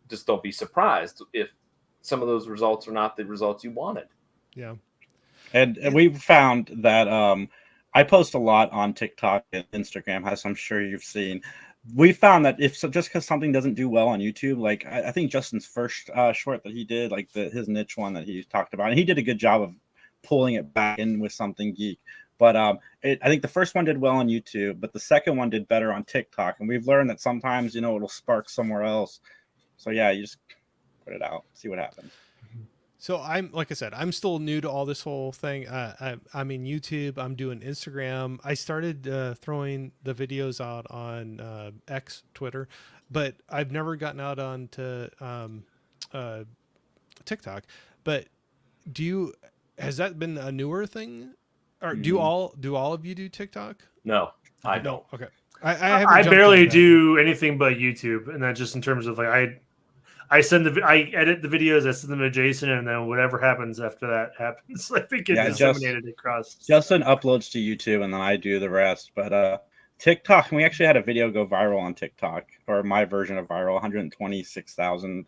just don't be surprised if some of those results are not the results you wanted. Yeah. And we found that I post a lot on TikTok and Instagram, as I'm sure you've seen. We found that just because something doesn't do well on YouTube, like I think Justin's first short that he did, like his niche one that he talked about, and he did a good job of pulling it back in with something geek. But I think the first one did well on YouTube, but the second one did better on TikTok. And we've learned that sometimes, it'll spark somewhere else. So yeah, you just put it out, see what happens. So like I said, I'm still new to all this whole thing. I'm in YouTube. I'm doing Instagram. I started throwing the videos out on X, Twitter, but I've never gotten out onto TikTok. But has that been a newer thing, or do all of you do TikTok? No, I don't. Okay, I barely do anything but YouTube, and that just in terms of like I edit the videos, I send them to Jason, and then whatever happens after that happens. I think it disseminated across. Justin uploads to YouTube, and then I do the rest. But TikTok, we actually had a video go viral on TikTok, or my version of viral, 126,000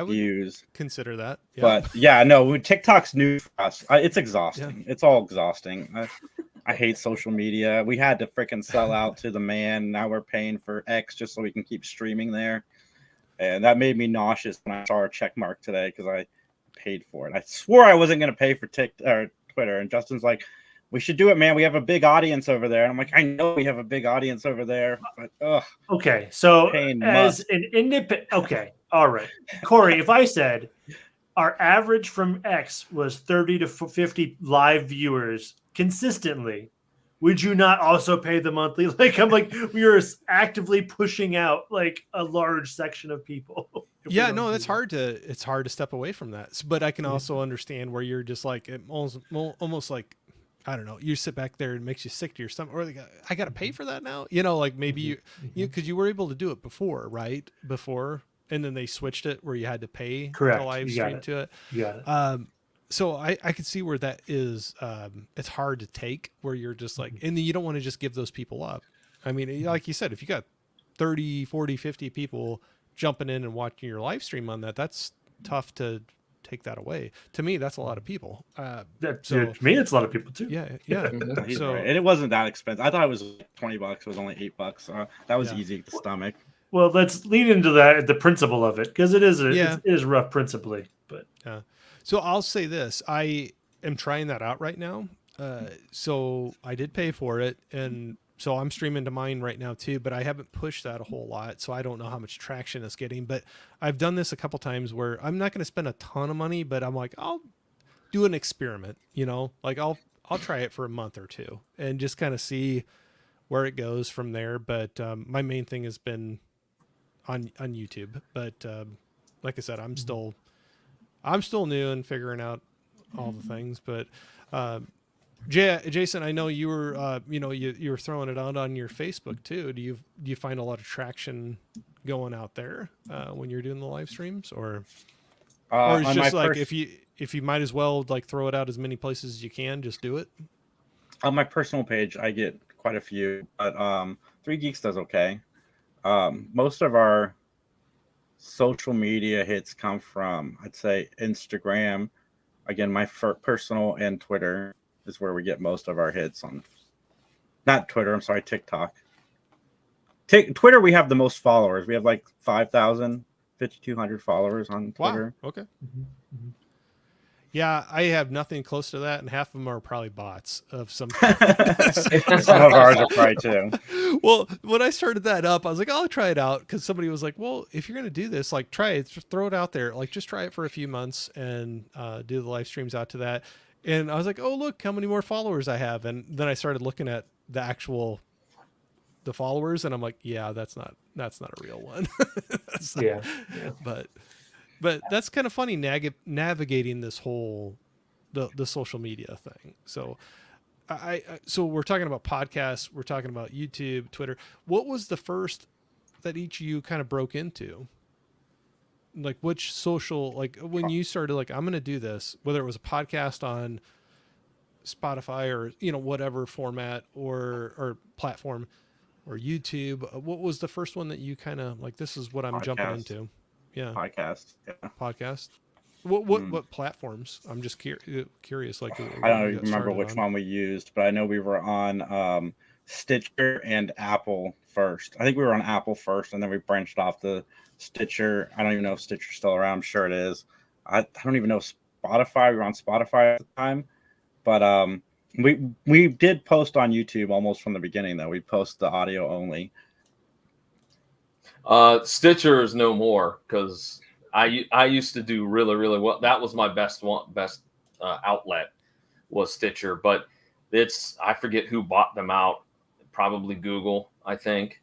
views. Consider that. Yeah. But yeah, no, TikTok's new for us. It's exhausting. Yeah. It's all exhausting. I hate social media. We had to freaking sell out to the man. Now we're paying for X just so we can keep streaming there. And that made me nauseous when I saw our check mark today because I paid for it. I swore I wasn't going to pay for Twitter. And Justin's like, we should do it, man. We have a big audience over there. And I'm like, I know we have a big audience over there. But, okay. So as an independent, okay. All right. Corey, if I said our average from X was 30 to 50 live viewers consistently, would you not also pay the monthly? Like, I'm like, we are actively pushing out like a large section of people. Yeah, no, it's hard to step away from that. But I can also understand where you're just like, almost like, I don't know, you sit back there and it makes you sick to your stomach, or like, I got to pay for that now. Like maybe because you were able to do it before, right? And then they switched it where you had to pay Correct. to live stream to it. You got it. So I could see where that is. It's hard to take where you're just like, and then you don't want to just give those people up. I mean, like you said, if you got 30, 40, 50 people jumping in and watching your live stream on that, that's tough to take that away. To me, that's a lot of people. To me, it's a lot of people too. Yeah. So right. And it wasn't that expensive. I thought it was $20. It was only $8. That was easy to stomach. Well, let's lean into that, the principle of it, because it is rough principally. But yeah. So I'll say this: I am trying that out right now. So I did pay for it, and so I'm streaming to mine right now too. But I haven't pushed that a whole lot, so I don't know how much traction it's getting. But I've done this a couple times where I'm not going to spend a ton of money, but I'm like, I'll do an experiment. Like I'll try it for a month or two and just kind of see where it goes from there. But my main thing has been on YouTube. But like I said, I'm still new and figuring out all the things. But Jason, I know you were you were throwing it out on your Facebook too. Do you find a lot of traction going out there when you're doing the live streams, or it's just like if you might as well like throw it out as many places as you can, just do it? On my personal page, I get quite a few, but 3 Geeks does okay. Most of our social media hits come from, I'd say, Instagram. Again, my personal and Twitter is where we get most of our hits on. Not Twitter, I'm sorry, TikTok. Twitter, we have the most followers. We have like 5,200 followers on Twitter. Wow. Okay. Mm-hmm. Yeah, I have nothing close to that, and half of them are probably bots of some kind. Some of ours are probably too. Well, when I started that up, I was like, I'll try it out, because somebody was like, well, if you're going to do this, like, try it, just throw it out there. Like, just try it for a few months and do the live streams out to that. And I was like, oh, look how many more followers I have. And then I started looking at the followers, and I'm like, yeah, that's not a real one. Yeah. But that's kind of funny navigating this whole the social media thing. So so we're talking about podcasts, we're talking about YouTube, Twitter. What was the first that each of you kind of broke into? Like which social, like when you started, like, I'm going to do this, whether it was a podcast on Spotify or, whatever format or platform or YouTube, what was the first one that you kind of like, this is what I'm jumping into? Yeah. Podcast. Yeah. Podcast. What platforms? I'm just curious. Like, I don't even remember which one we used, but I know we were on Stitcher and Apple first. I think we were on Apple first, and then we branched off to Stitcher. I don't even know if Stitcher's still around. I'm sure it is. I don't even know Spotify. We were on Spotify at the time, but we did post on YouTube almost from the beginning. Though we post the audio only. Stitcher is no more, because I used to do really, really well. That was my best outlet was Stitcher, but I forget who bought them out. Probably Google, I think.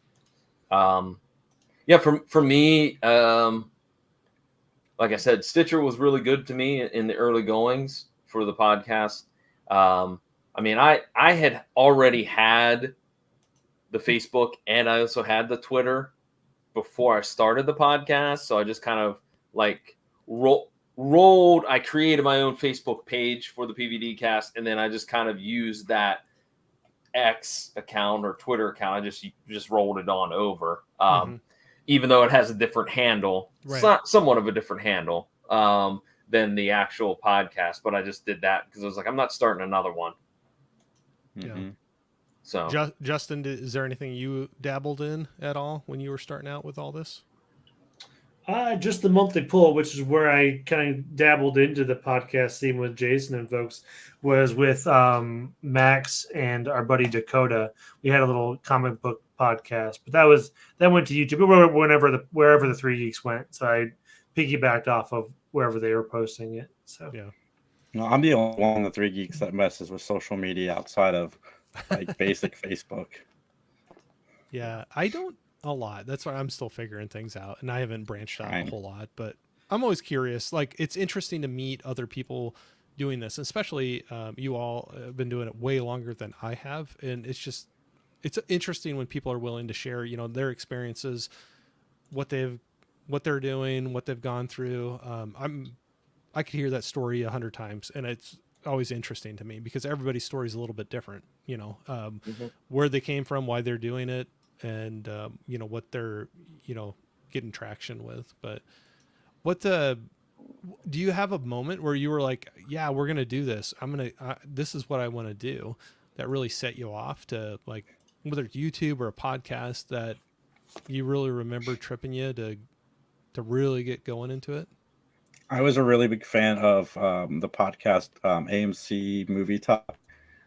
For me, like I said, Stitcher was really good to me in the early goings for the podcast. I had already had the Facebook, and I also had the Twitter before I started the podcast. So I just kind of like rolled. I created my own Facebook page for the PVD cast, and then I just kind of used that X account or Twitter account. I just rolled it on over. Even though it has a different handle, somewhat of a different handle than the actual podcast, but I just did that because I was like, I'm not starting another one. Yeah. So, Justin, is there anything you dabbled in at all when you were starting out with all this? Just the monthly pull, which is where I kind of dabbled into the podcast scene with Jason and folks, was with Max and our buddy Dakota. We had a little comic book podcast, but that went to YouTube wherever the Three Geeks went. So I piggybacked off of wherever they were posting it. So yeah. No, I'm the only one of the Three Geeks that messes with social media outside of like basic Facebook. Yeah, I don't a lot. That's why I'm still figuring things out, and I haven't branched out a whole lot, but I'm always curious. Like, it's interesting to meet other people doing this, especially you all have been doing it way longer than I have, and it's interesting when people are willing to share, their experiences, what they're doing, what they've gone through. I could hear that story 100 times, and it's always interesting to me because everybody's story is a little bit different, where they came from, why they're doing it, and what they're getting traction with. But do you have a moment where you were like, yeah, we're gonna do this, this is what I want to do, that really set you off to, like, whether it's YouTube or a podcast, that you really remember tripping you to really get going into it? I was a really big fan of the podcast AMC Movie Talk.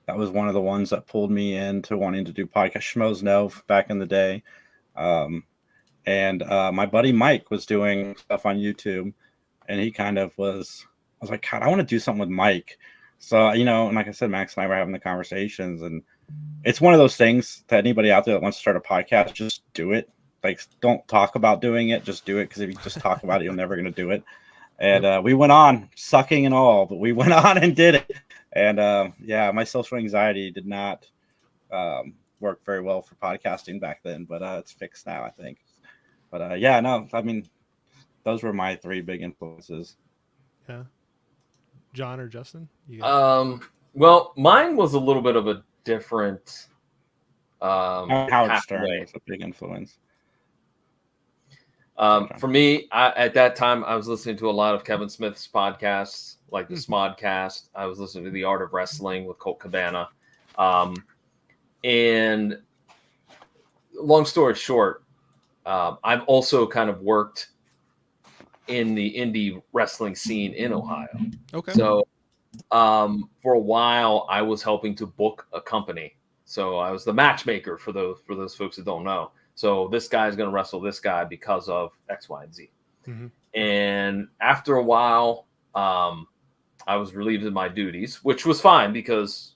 That was one of the ones that pulled me into wanting to do podcast. Schmoes Know back in the day. And my buddy Mike was doing stuff on YouTube, and he kind of I was like, God, I want to do something with Mike. So, and like I said, Max and I were having the conversations, and it's one of those things that anybody out there that wants to start a podcast, just do it. Like, don't talk about doing it, just do it. Because if you just talk about it, you're never going to do it. And we went on, sucking and all, but we went on and did it. And my social anxiety did not work very well for podcasting back then, but it's fixed now, I think. But those were my three big influences. Yeah. John or Justin? Well, mine was a little bit of a different Howard Stern was a big influence. For me, at that time, I was listening to a lot of Kevin Smith's podcasts, like the Smodcast. I was listening to The Art of Wrestling with Colt Cabana. And long story short, I've also kind of worked in the indie wrestling scene in Ohio. Okay. So for a while, I was helping to book a company. So I was the matchmaker for those folks that don't know. So this guy is going to wrestle this guy because of X, Y, and Z. Mm-hmm. And after a while, I was relieved of my duties, which was fine because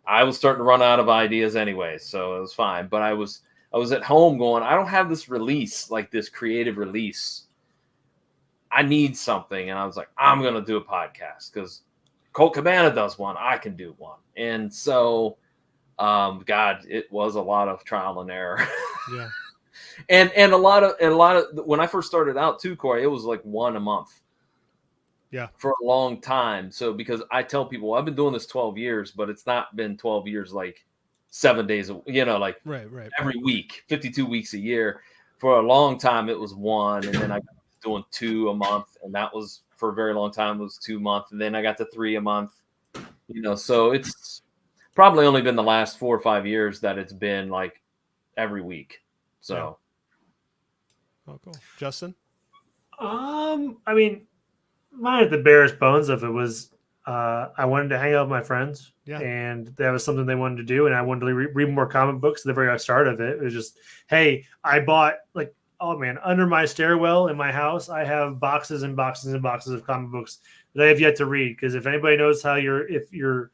I was starting to run out of ideas anyway. So it was fine. But I was at home going, I don't have this release, like this creative release. I need something. And I was like, I'm going to do a podcast because Colt Cabana does one. I can do one. And so, God, it was a lot of trial and error. Yeah. and a lot of when I first started out too, Corey, it was like one a month. Yeah. For a long time. So because I tell people I've been doing this 12 years, but it's not been 12 years like 7 days, like right. every week, 52 weeks a year. For a long time it was one, and then I got doing 2 a month, and that was for a very long time, it was 2 months, and then I got to 3 a month. So it's probably only been the last 4 or 5 years that it's been like every week. So Oh, cool. Justin? Mine at the barest bones of it was I wanted to hang out with my friends, and that was something they wanted to do, and I wanted to read more comic books. At the very start of it, it was just, hey, I bought under my stairwell in my house, I have boxes and boxes and boxes of comic books that I have yet to read. Because if anybody knows how if your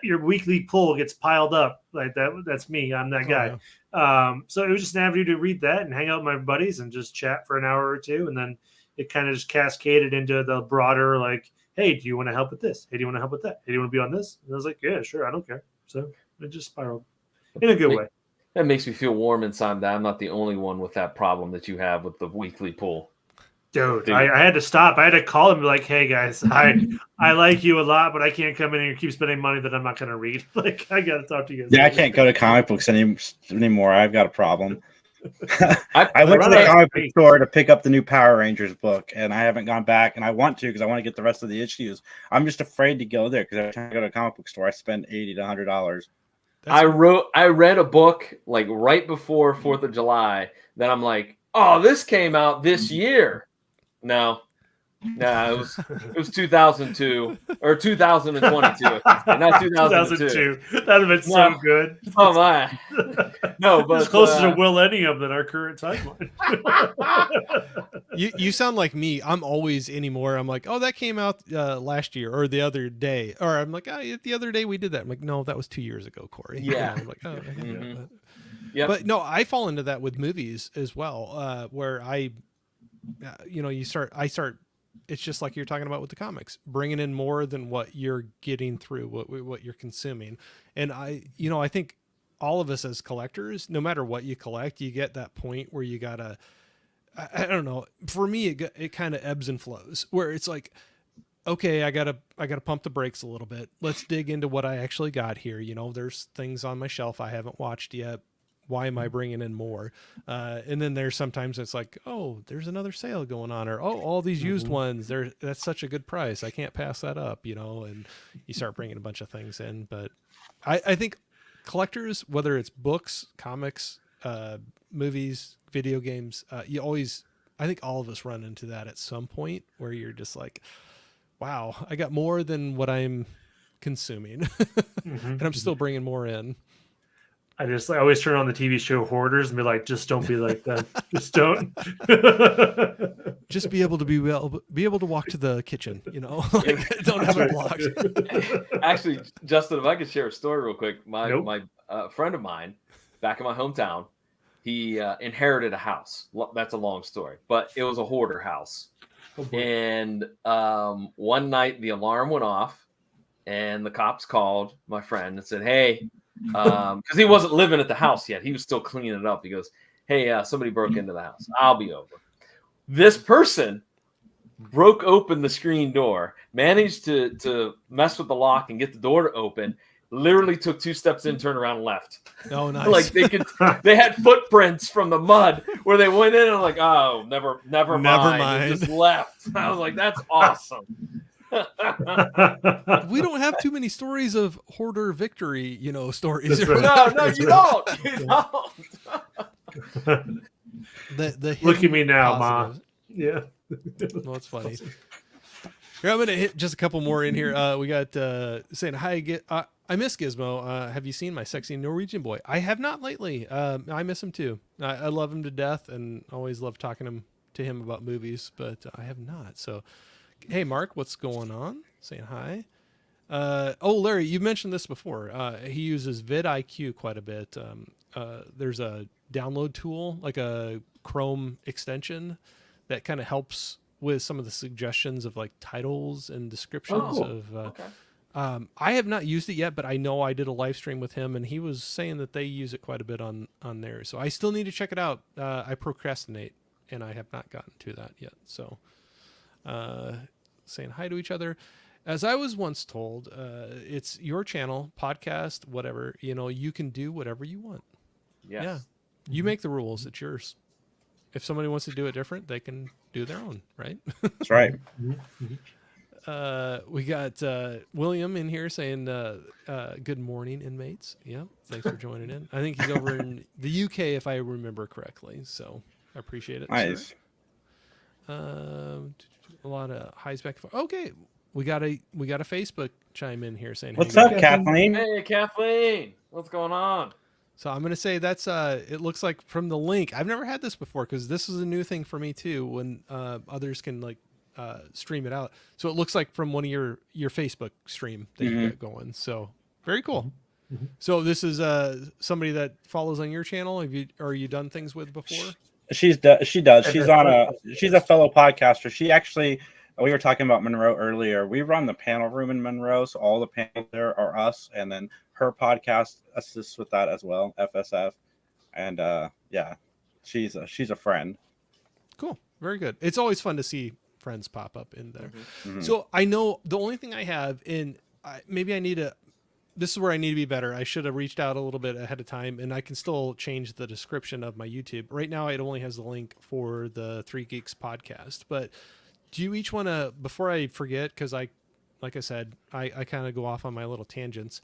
weekly pull gets piled up like that, that's me. I'm that guy. Yeah. So it was just an avenue to read that and hang out with my buddies and just chat for an hour or two, and then it kind of just cascaded into the broader, like, hey, do you want to help with this? Hey, do you want to help with that? Hey, do you want to be on this? And I was like, yeah, sure. I don't care. So it just spiraled in a good way. That makes me feel warm inside that I'm not the only one with that problem that you have with the weekly pull. Dude, I had to stop. I had to call him and be like, hey guys, I like you a lot, but I can't come in here and keep spending money that I'm not going to read. Like, I got to talk to you guys. Yeah, I can't go to comic books anymore. I've got a problem. I went to run the out of comic book space. store to pick up the new Power Rangers book, and I haven't gone back, and I want to because I want to get the rest of the issues. I'm just afraid to go there because every time I go to a comic book store, I spend $80 to $100. I read a book like right before 4th of July that I'm like, oh, this came out this year. No, it was 2002 or 2022, not 2002. That'd have been so good. Oh my, no, but It's closer to Millennium than our current timeline. You sound like me. I'm always anymore. I'm like, oh, that came out last year or the other day, or I'm like, oh, the other day we did that. I'm like, no, that was 2 years ago, Corey. Yeah. I'm like, oh, I didn't know that. Yep. But no, I fall into that with movies as well, where I start. It's just like you're talking about with the comics, bringing in more than what you're getting through, what you're consuming. And I think all of us as collectors, no matter what you collect, you get that point where you gotta, I don't know. For me, it kind of ebbs and flows where it's like, okay, I gotta pump the brakes a little bit. Let's dig into what I actually got here. There's things on my shelf I haven't watched yet. Why am I bringing in more? And then there's sometimes it's like, oh, there's another sale going on, or oh, all these used ones. That's such a good price. I can't pass that up, and you start bringing a bunch of things in. But I think collectors, whether it's books, comics, movies, video games, I think all of us run into that at some point where you're just like, wow, I got more than what I'm consuming, and I'm still bringing more in. I always turn on the TV show Hoarders and be like, just don't be like that. Just don't. Just be able to walk to the kitchen, like, don't have it blocked. Actually, Justin, if I could share a story real quick, my friend of mine back in my hometown, he inherited a house. That's a long story, but it was a hoarder house. And one night the alarm went off, and the cops called my friend and said, hey, because he wasn't living at the house yet. He was still cleaning it up. He goes, hey, somebody broke into the house. I'll be over. This person broke open the screen door, managed to mess with the lock and get the door to open, literally took 2 steps in, turned around and left. Oh, nice. Like they had footprints from the mud where they went in and like, oh, never mind. And just left. I was like, that's awesome. We don't have too many stories of hoarder victory, stories. Right. No, you don't. You don't. Look at me now, Ma. Yeah. Well, it's funny. Here, I'm going to hit just a couple more in here. We got saying, hi, I miss Gizmo. Have you seen my sexy Norwegian boy? I have not lately. I miss him too. I love him to death and always love talking to him about movies, but I have not. So, hey, Mark, what's going on? Saying hi. Larry, you mentioned this before. He uses vidIQ quite a bit. There's a download tool, like a Chrome extension, that kind of helps with some of the suggestions of like titles and descriptions of. Okay. I have not used it yet, but I know I did a live stream with him, and he was saying that they use it quite a bit on there. So I still need to check it out. I procrastinate, and I have not gotten to that yet. So. Saying hi to each other. As I was once told, it's your channel, podcast, whatever, you can do whatever you want. Yes. Yeah. You make the rules. It's yours. If somebody wants to do it different, they can do their own, right? That's right. We got William in here saying, good morning, inmates. Yeah. Thanks for joining in. I think he's over in the UK, if I remember correctly. So I appreciate it. Nice. A lot of highs back. Okay, we got a Facebook chime in here saying, "What's hey, up, Kathleen?" Hey, Kathleen, what's going on? So I'm gonna say that's it looks like from the link. I've never had this before because this is a new thing for me too. When others can like stream it out, so it looks like from one of your Facebook stream that you got going. So very cool. Mm-hmm. So this is somebody that follows on your channel. Are you done things with before? She does. She's a fellow podcaster. She actually, we were talking about Monroe earlier. We run the panel room in Monroe, so all the panels there are us, and then her podcast assists with that as well, FSF. And yeah, she's a friend. Cool. Very good. It's always fun to see friends pop up in there. Mhm. So I know the only thing I have maybe I need to, this is where I need to be better. I should have reached out a little bit ahead of time, and I can still change the description of my YouTube. Right now, it only has the link for the Three Geeks podcast. But do you each want to, before I forget, because like I said, I kind of go off on my little tangents,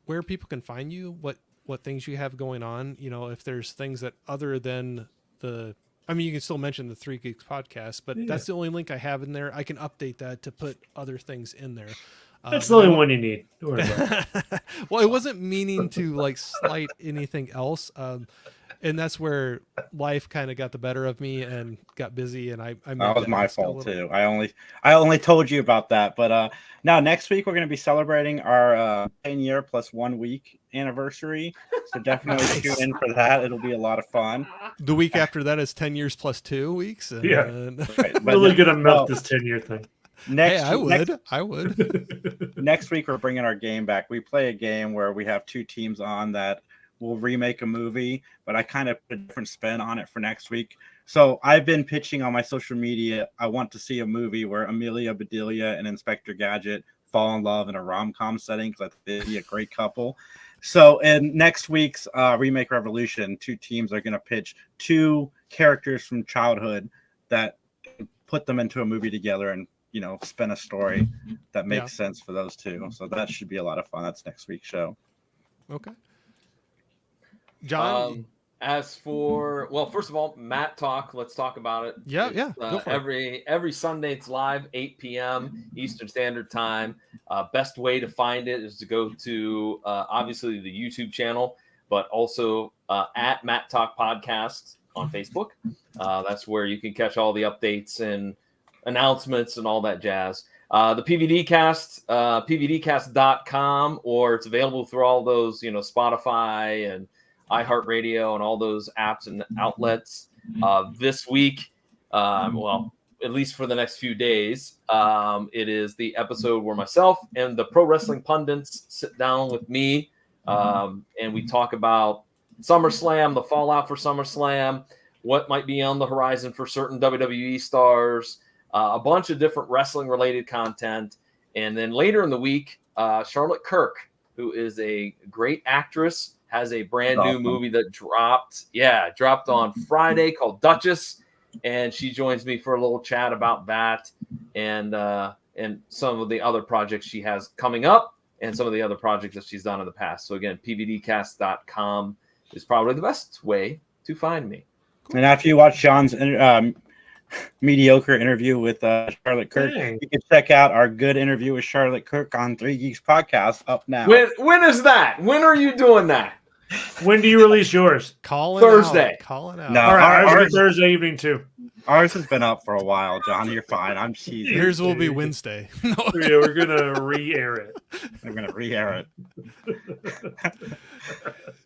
where people can find you, what things you have going on, if there's things that other than you can still mention the Three Geeks podcast, but that's the only link I have in there. I can update that to put other things in there. That's the only one you need. Don't worry about it. Well, I wasn't meaning to slight anything else. And that's where life kind of got the better of me and got busy. And I that was my fault too. I only told you about that. But now next week we're going to be celebrating our 10-year plus 1 week anniversary. So definitely tune in for that. It'll be a lot of fun. The week after that is 10 years plus 2 weeks. And Right. Really going to milk this 10-year thing. I would. Next week we're bringing our game back. We play a game where we have 2 teams on that will remake a movie, but I kind of put a different spin on it for next week. So I've been pitching on my social media. I want to see a movie where Amelia Bedelia and Inspector Gadget fall in love in a rom-com setting because I think they'd be a great couple. So in next week's Remake Revolution, 2 teams are going to pitch 2 characters from childhood that put them into a movie together and spin a story that makes sense for those 2. So that should be a lot of fun. That's next week's show. Okay. John, as for, first of all, Matt Talk, let's talk about it. Yeah. Go for it. Every Sunday it's live, 8 p.m. Eastern Standard Time. Best way to find it is to go to obviously the YouTube channel, but also at Matt Talk Podcast on Facebook. That's where you can catch all the updates and announcements and all that jazz. The PVD Cast, pvdcast.com, or it's available through all those, Spotify and iHeartRadio and all those apps and outlets. This week, at least for the next few days, it is the episode where myself and the pro wrestling pundits sit down with me, and we talk about SummerSlam, the fallout for SummerSlam, what might be on the horizon for certain WWE stars, a bunch of different wrestling-related content. And then later in the week, Charlotte Kirk, who is a great actress, has a brand new movie that dropped on Friday called Duchess, and she joins me for a little chat about that and some of the other projects she has coming up and some of the other projects that she's done in the past. So again, pvdcast.com is probably the best way to find me. And after you watch John's mediocre interview with Charlotte Kirk, you can check out our good interview with Charlotte Kirk on Three Geeks Podcast up now. When is that? When are you doing that? When do you release yours? Thursday. Calling out. No, all right, ours Thursday evening too. Ours has been up for a while, John. You're fine. I'm cheesy. Yours will be Wednesday. Yeah, we're gonna re-air it. I'm gonna re-air it.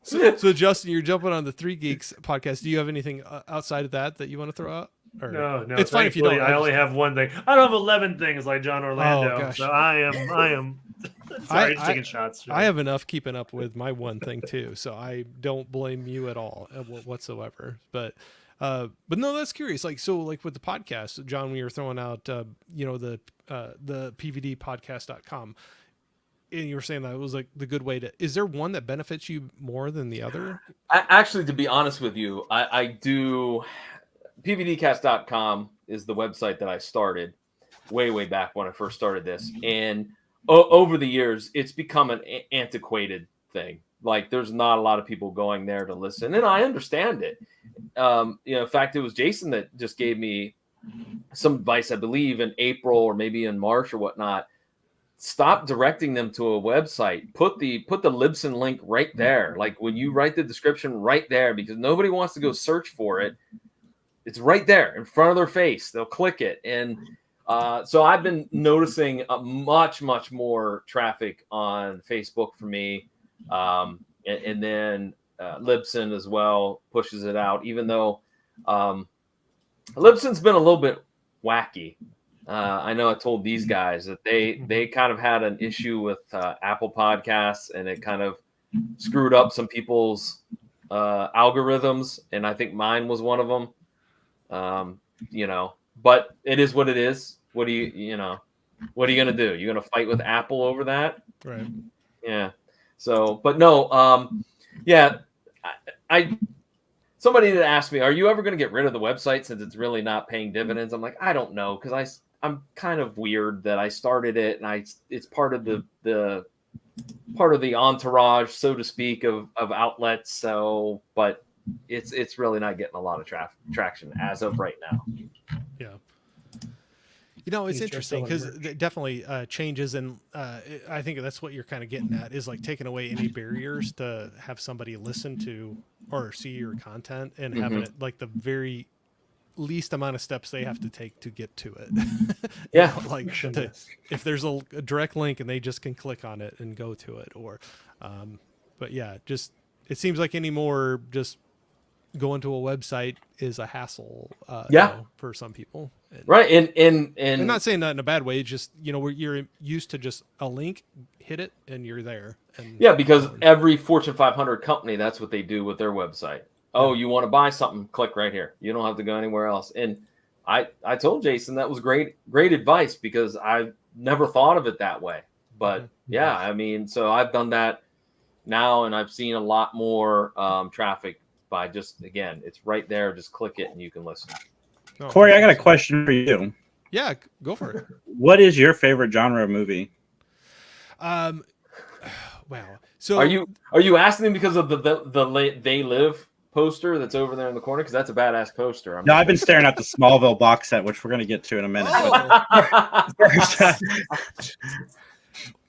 So Justin, you're jumping on the Three Geeks podcast. Do you have anything outside of that you want to throw out? Or, no. It's fine if you don't. I only have one thing. I don't have 11 things like John Orlando. Oh, gosh. So I am. Sorry, just taking shots. I have enough keeping up with my one thing too, so I don't blame you at all whatsoever. But no, that's curious. Like with the podcast, John, we were throwing out, the pvdpodcast.com. And you were saying that it was like the good way to. Is there one that benefits you more than the other? Actually, to be honest with you, I do. pvdcast.com is the website that I started way back when I first started this, and over the years, it's become an antiquated thing. Like, there's not a lot of people going there to listen, and I understand it. In fact, it was Jason that just gave me some advice, I believe, in April or maybe in March or whatnot. Stop directing them to a website. Put the Libsyn link right there. Like, when you write the description right there, because nobody wants to go search for it. It's right there in front of their face. They'll click it. And so I've been noticing a much more traffic on Facebook for me. And then Libsyn as well pushes it out, even though Libsyn's been a little bit wacky. I know I told these guys that they kind of had an issue with Apple Podcasts, and it kind of screwed up some people's algorithms. And I think mine was one of them. You know, but it is what it is. What do you know? What are you gonna do? You're gonna fight with Apple over that? Right. Yeah. So, but no. Yeah. I somebody that asked me, "Are you ever going to get rid of the website since it's really not paying dividends?" I'm like, I don't know, because I'm kind of weird that I started it, and it's part of the part of the entourage, so to speak, of outlets. So, but it's really not getting a lot of traction as of right now. Yeah. You know, it's He's just interesting because selling merch. it definitely changes, and I think that's what you're kind of getting at is like taking away any barriers to have somebody listen to or see your content, and having it like the very least amount of steps they have to take to get to it. Yeah. Like if there's a direct link and they just can click on it and go to it, or but yeah, just it seems like any more just going to a website is a hassle you know, for some people. And, right. And I'm not saying that in a bad way. It's just, you know, you're used to just a link, hit it, and you're there. And yeah, because every Fortune 500 company, that's what they do with their website. Oh, you want to buy something? Click right here. You don't have to go anywhere else. And I told Jason that was great advice, because I never thought of it that way. But yeah, I mean, so I've done that now, and I've seen a lot more traffic by just, again, it's right there. Just click it and you can listen. Oh, Corey, I got a question for you. Yeah, go for it. What is your favorite genre of movie? Wow. So Are you asking them because of the They Live poster that's over there in the corner? Because that's a badass poster. No, I've been staring at the Smallville box set, which we're going to get to in a minute.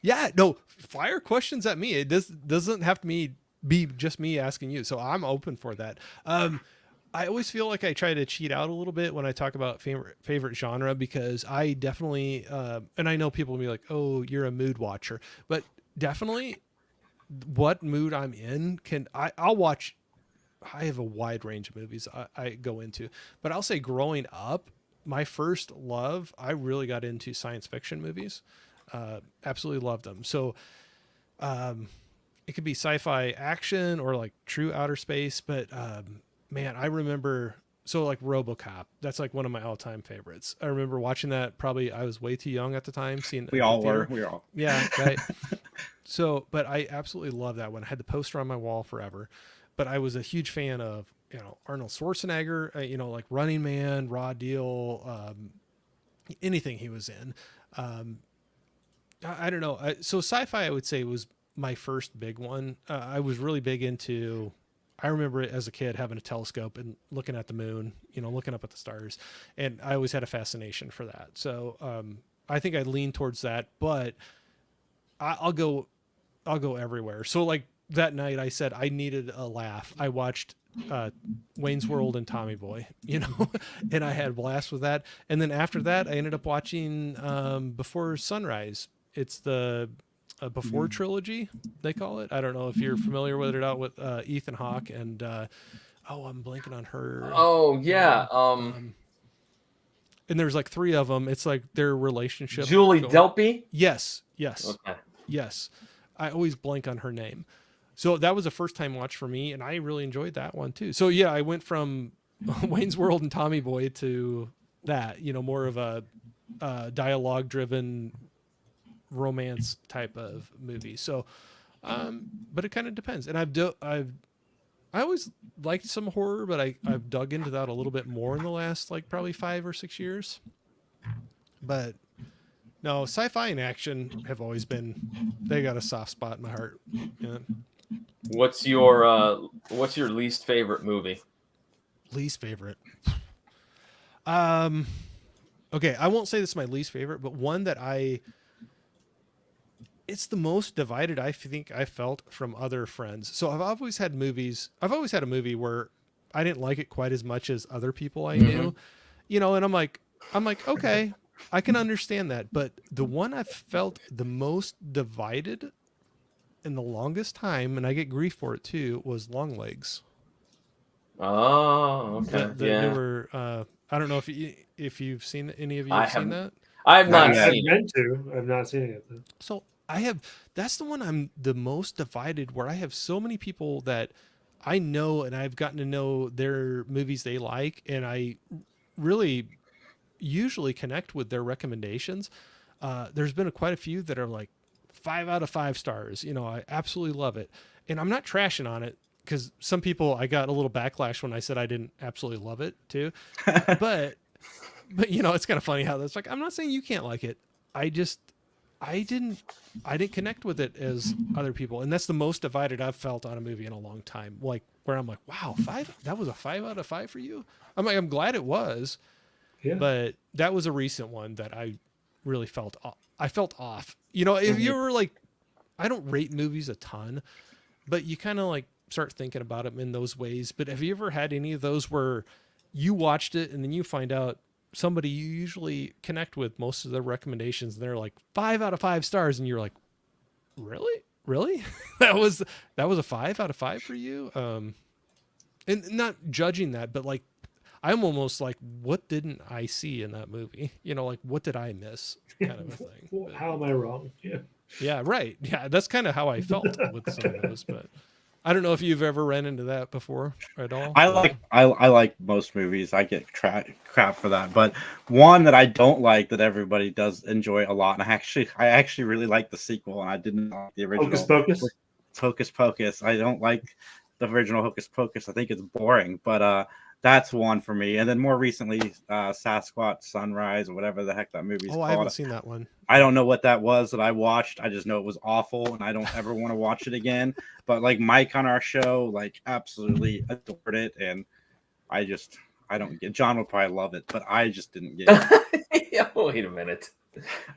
Yeah, no, fire questions at me. It doesn't have to be just me asking you. So I'm open for that. I always feel like I try to cheat out a little bit when I talk about favorite genre, because I definitely, and I know people will be like, oh, you're a mood watcher, but definitely what mood I'm in I'll watch. I have a wide range of movies I go into, but I'll say growing up, my first love, I really got into science fiction movies. Absolutely loved them. So, it could be sci-fi action or like true outer space, but, man, I remember, so like RoboCop, that's like one of my all-time favorites. I remember watching that. Probably I was way too young at the time. We all were. Yeah, right. So, but I absolutely love that one. I had the poster on my wall forever. But I was a huge fan of, you know, Arnold Schwarzenegger, you know, like Running Man, Raw Deal, anything he was in. I don't know. So sci-fi, I would say, was my first big one. I was really big into, I remember as a kid having a telescope and looking at the moon, you know, looking up at the stars. And I always had a fascination for that. So I think I lean towards that, but I'll go everywhere. So like that night I said I needed a laugh. I watched Wayne's World and Tommy Boy, you know, and I had a blast with that. And then after that, I ended up watching Before Sunrise. It's the Before trilogy, they call it. I don't know if you're familiar with it, out with Ethan Hawke and I'm blanking on her. Oh yeah. And there's like three of them. It's like their relationship. Julie Delpy? Yes. Okay. Yes. I always blank on her name. So that was a first time watch for me, and I really enjoyed that one too. So yeah, I went from Wayne's World and Tommy Boy to that, you know, more of a dialogue driven romance type of movie. So, but it kind of depends. And I always liked some horror, but I've dug into that a little bit more in the last like probably 5 or 6 years. But no, sci-fi and action have always been, they got a soft spot in my heart. Yeah. What's your least favorite movie? Least favorite. Okay, I won't say this is my least favorite, but one that it's the most divided I think I felt from other friends. So I've always had a movie where I didn't like it quite as much as other people I knew, you know, and I'm like, okay, I can understand that. But the one I felt the most divided in the longest time, and I get grief for it too, was Longlegs. Oh, okay. The newer, I don't know if you've seen, any of you have seen that? I have not seen it. I've not seen it yet, though. So that's the one I'm the most divided, where I have so many people that I know and I've gotten to know their movies they like, and I really usually connect with their recommendations. There's been quite a few that are like 5 out of 5 stars. You know, I absolutely love it. And I'm not trashing on it because some people, I got a little backlash when I said I didn't absolutely love it too. but you know, it's kind of funny how that's like, I'm not saying you can't like it. I didn't connect with it as other people. And that's the most divided I've felt on a movie in a long time. Like where I'm like, wow, that was a 5 out of 5 for you. I'm like, I'm glad it was, but that was a recent one that I really felt off. You know, if you were like, I don't rate movies a ton, but you kind of like start thinking about them in those ways. But have you ever had any of those where you watched it and then you find out somebody you usually connect with most of their recommendations and they're like 5 out of 5 stars and you're like, really? that was a 5 out of 5 for you? And not judging that, but like, I'm almost like, what didn't I see in that movie? You know, like what did I miss kind of a thing. But, how am I wrong? Yeah, right. Yeah, that's kind of how I felt with some of those, but I don't know if you've ever ran into that before at all. I like most movies. I get crap for that, but one that I don't like that everybody does enjoy a lot, and I actually really like the sequel, and I didn't like the original. Hocus Pocus. Hocus Pocus. I don't like the original Hocus Pocus. I think it's boring, but that's one for me. And then more recently, Sasquatch Sunrise or whatever the heck that movie's called. I haven't seen that one. I don't know what that was that I watched. I just know it was awful, and I don't ever want to watch it again. But like Mike on our show, like absolutely adored it, and I don't get. John would probably love it, but I just didn't get it. Yeah, wait a minute.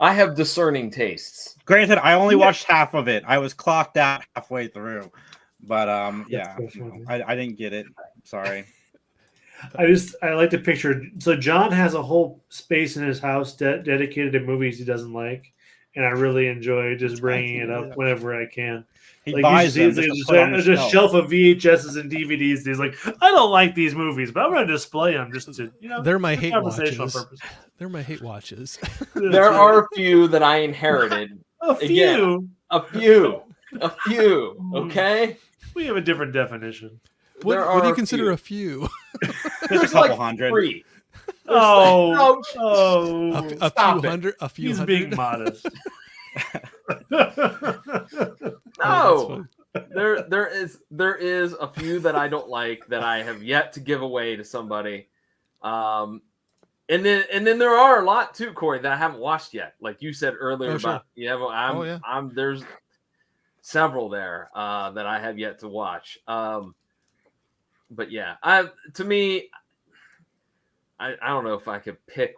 I have discerning tastes. Granted, I only watched half of it. I was clocked out halfway through, but yeah, I didn't get it. Sorry. I like to picture. So John has a whole space in his house dedicated to movies he doesn't like, and I really enjoy just bringing it up whenever I can. He like buys them. There's a shelf of VHSs and DVDs. He's like, I don't like these movies, but I'm going to display them just to, you know, they're my hate watches. Purposes. They're my hate watches. There are a few that I inherited. A few. Okay. We have a different definition. What do you consider a few? There's a couple hundred. 3. Oh, a few hundred. A few He's hundred. being modest. No, there is a few that I don't like that I have yet to give away to somebody. And then there are a lot too, Corey, that I haven't watched yet. Like you said earlier about there's several there that I have yet to watch. But yeah, I don't know if I could pick.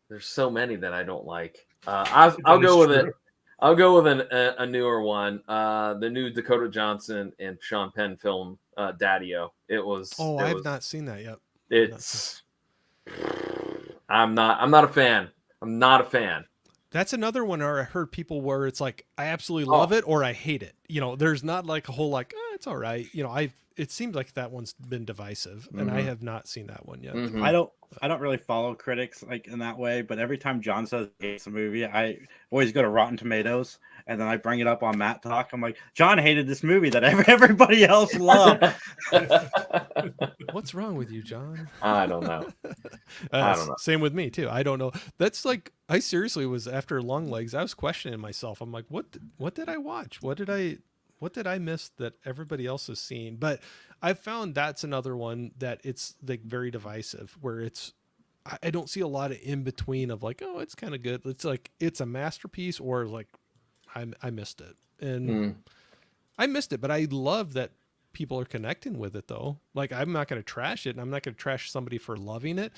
There's so many that I don't like. I'll go with it. I'll go with a newer one. The new Dakota Johnson and Sean Penn film, Daddy-O. I have not seen that yet. I'm not a fan. I'm not a fan. That's another one where I heard people where it's like, I absolutely love it or I hate it. You know, there's not like a whole like, it's all right. You know, it seems like that one's been divisive, and I have not seen that one yet. Mm-hmm. I don't really follow critics like in that way, but every time John says he hates a movie, I always go to Rotten Tomatoes, and then I bring it up on Matt Talk. I'm like, John hated this movie that everybody else loved. What's wrong with you, John? I don't know. I don't know. Same with me too. I don't know. That's like, I seriously was after Long Legs. I was questioning myself. I'm like, what did I watch? What did I miss that everybody else has seen? But I've found that's another one that it's like very divisive, where I don't see a lot of in between of like, oh, it's kind of good. It's like, it's a masterpiece, or like, I missed it. And I missed it, but I love that people are connecting with it though. Like, I'm not going to trash it, and I'm not going to trash somebody for loving it.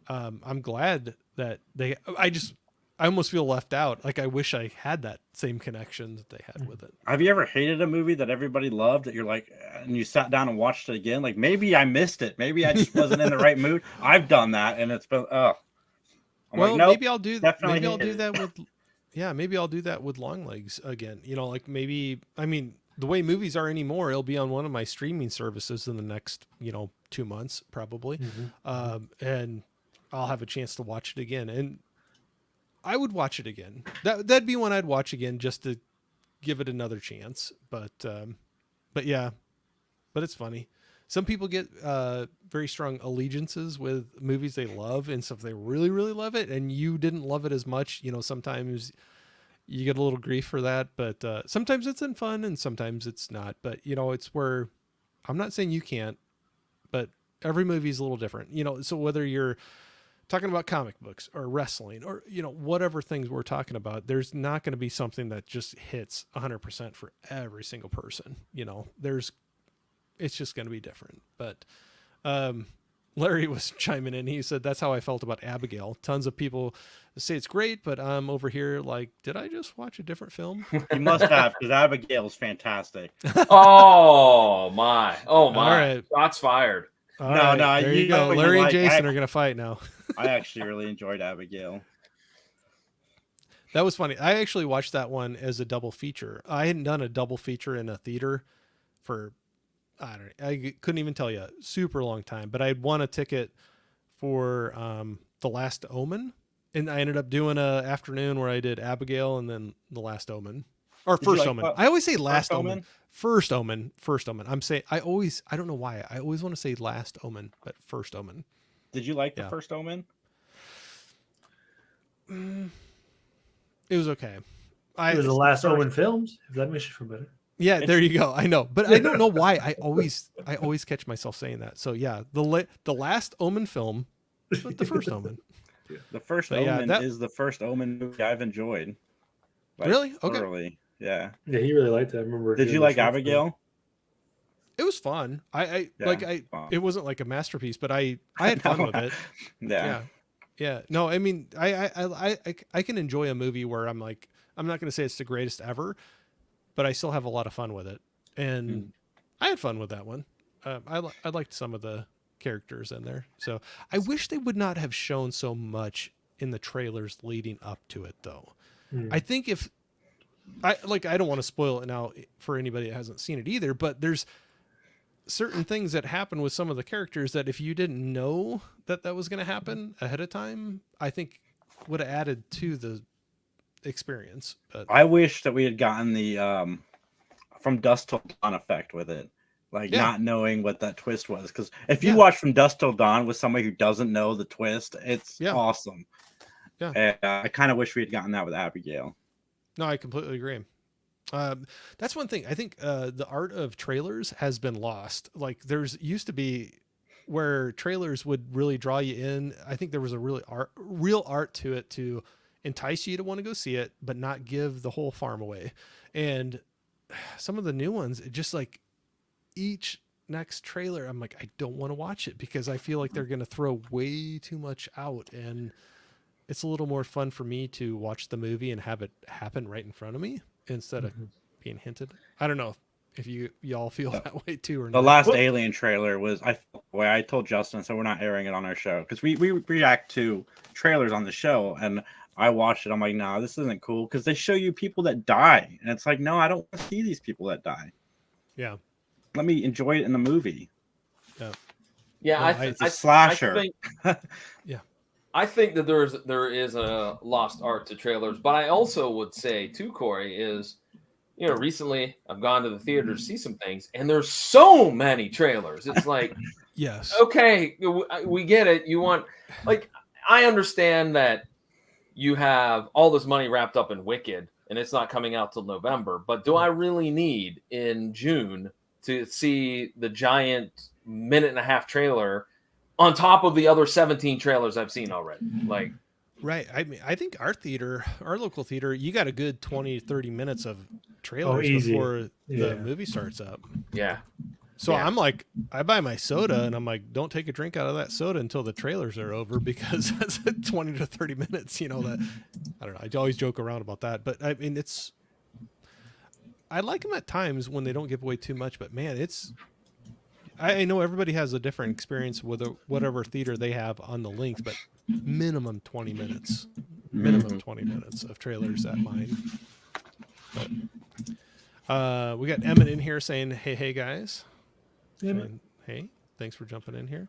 I'm glad that I almost feel left out. Like, I wish I had that same connection that they had with it. Have you ever hated a movie that everybody loved that you're like, and you sat down and watched it again? Like, maybe I missed it. Maybe I just wasn't in the right mood. I've done that, and it's been, well, like, nope, maybe I'll do that. Maybe I'll do that with Long Legs again. You know, like maybe, I mean, the way movies are anymore, it'll be on one of my streaming services in the next, 2 months, probably. And I'll have a chance to watch it again. And I would watch it again. That'd be one I'd watch again just to give it another chance. But yeah, but it's funny. some people get very strong allegiances with movies they love, and so if they really, really love it and you didn't love it as much, sometimes you get a little grief for that, but sometimes it's in fun and sometimes it's not. But, it's where I'm not saying you can't, but every movie is a little different, so whether you're talking about comic books or wrestling or, whatever things we're talking about, there's not going to be something that just hits 100% for every single person. It's just going to be different. But Larry was chiming in. He said, that's how I felt about Abigail. Tons of people say it's great, but I'm over here like, did I just watch a different film? You must have, because Abigail's fantastic. Oh my. All right. Shots fired. No, there you go. Larry and Jason are going to fight now. I actually really enjoyed Abigail. That was funny. I actually watched that one as a double feature. I hadn't done a double feature in a theater for, I couldn't even tell you, super long time, but I'd won a ticket for The Last Omen, and I ended up doing a afternoon where I did Abigail and then The Last Omen. Or First Omen. I always say Last Omen. First Omen. I'm saying, I don't know why. I always want to say Last Omen, but First Omen. Did you like the First Omen? It was okay. It was the Last Omen films, if that makes you feel better. Yeah, there you go. I know, but I don't know why. I always catch myself saying that. So yeah, the Last Omen film, but the First Omen. The First Omen is the first Omen movie I've enjoyed. Really? Okay. Thoroughly. Yeah. Yeah, he really liked that. I remember. Did you like Abigail? It was fun. It wasn't like a masterpiece, but I had fun with it. Yeah. No, I mean, I can enjoy a movie where I'm like, I'm not going to say it's the greatest ever, but I still have a lot of fun with it. And I had fun with that one. I liked some of the characters in there. So I wish they would not have shown so much in the trailers leading up to it, though. I think if I don't want to spoil it now for anybody that hasn't seen it either, but there's certain things that happen with some of the characters that if you didn't know that was going to happen ahead of time, I think would have added to the experience. But I wish that we had gotten the From Dusk Till Dawn effect with it, not knowing what that twist was. Because if you watch From Dusk Till Dawn with somebody who doesn't know the twist, it's awesome. Yeah, and I kind of wish we had gotten that with Abigail. No, I completely agree. That's one thing. I think the art of trailers has been lost. Like there's used to be where trailers would really draw you in. I think there was a real art to it to entice you to want to go see it, but not give the whole farm away. And some of the new ones, it just like each next trailer, I'm like, I don't want to watch it because I feel like they're going to throw way too much out. And it's a little more fun for me to watch the movie and have it happen right in front of me instead of being hinted. I don't know if y'all feel that way too or not. The last Alien trailer was, I told Justin, so we're not airing it on our show because we react to trailers on the show, and I watched it. I'm like, nah, this isn't cool because they show you people that die, and it's like, no, I don't want to see these people that die. Yeah, let me enjoy it in the movie. Yeah, it's a slasher. I think that there is a lost art to trailers, but I also would say too, Corey, is recently I've gone to the theater to see some things, and there's so many trailers. It's like, yes, okay, we get it. You want, I understand that you have all this money wrapped up in Wicked, and it's not coming out till November. But do I really need in June to see the giant minute-and-a-half trailer on top of the other 17 trailers I've seen already? Right. I mean, I think our local theater, you got a good 20, 30 minutes of trailers before the movie starts up. Yeah. So I'm like, I buy my soda and I'm like, don't take a drink out of that soda until the trailers are over because that's 20 to 30 minutes, that I don't know. I always joke around about that, but I mean, I like them at times when they don't give away too much, but man, I know everybody has a different experience with whatever theater they have on the length, but minimum 20 minutes. Minimum 20 minutes of trailers at mine. But, we got Emmett in here saying, hey guys. And, hey, thanks for jumping in here.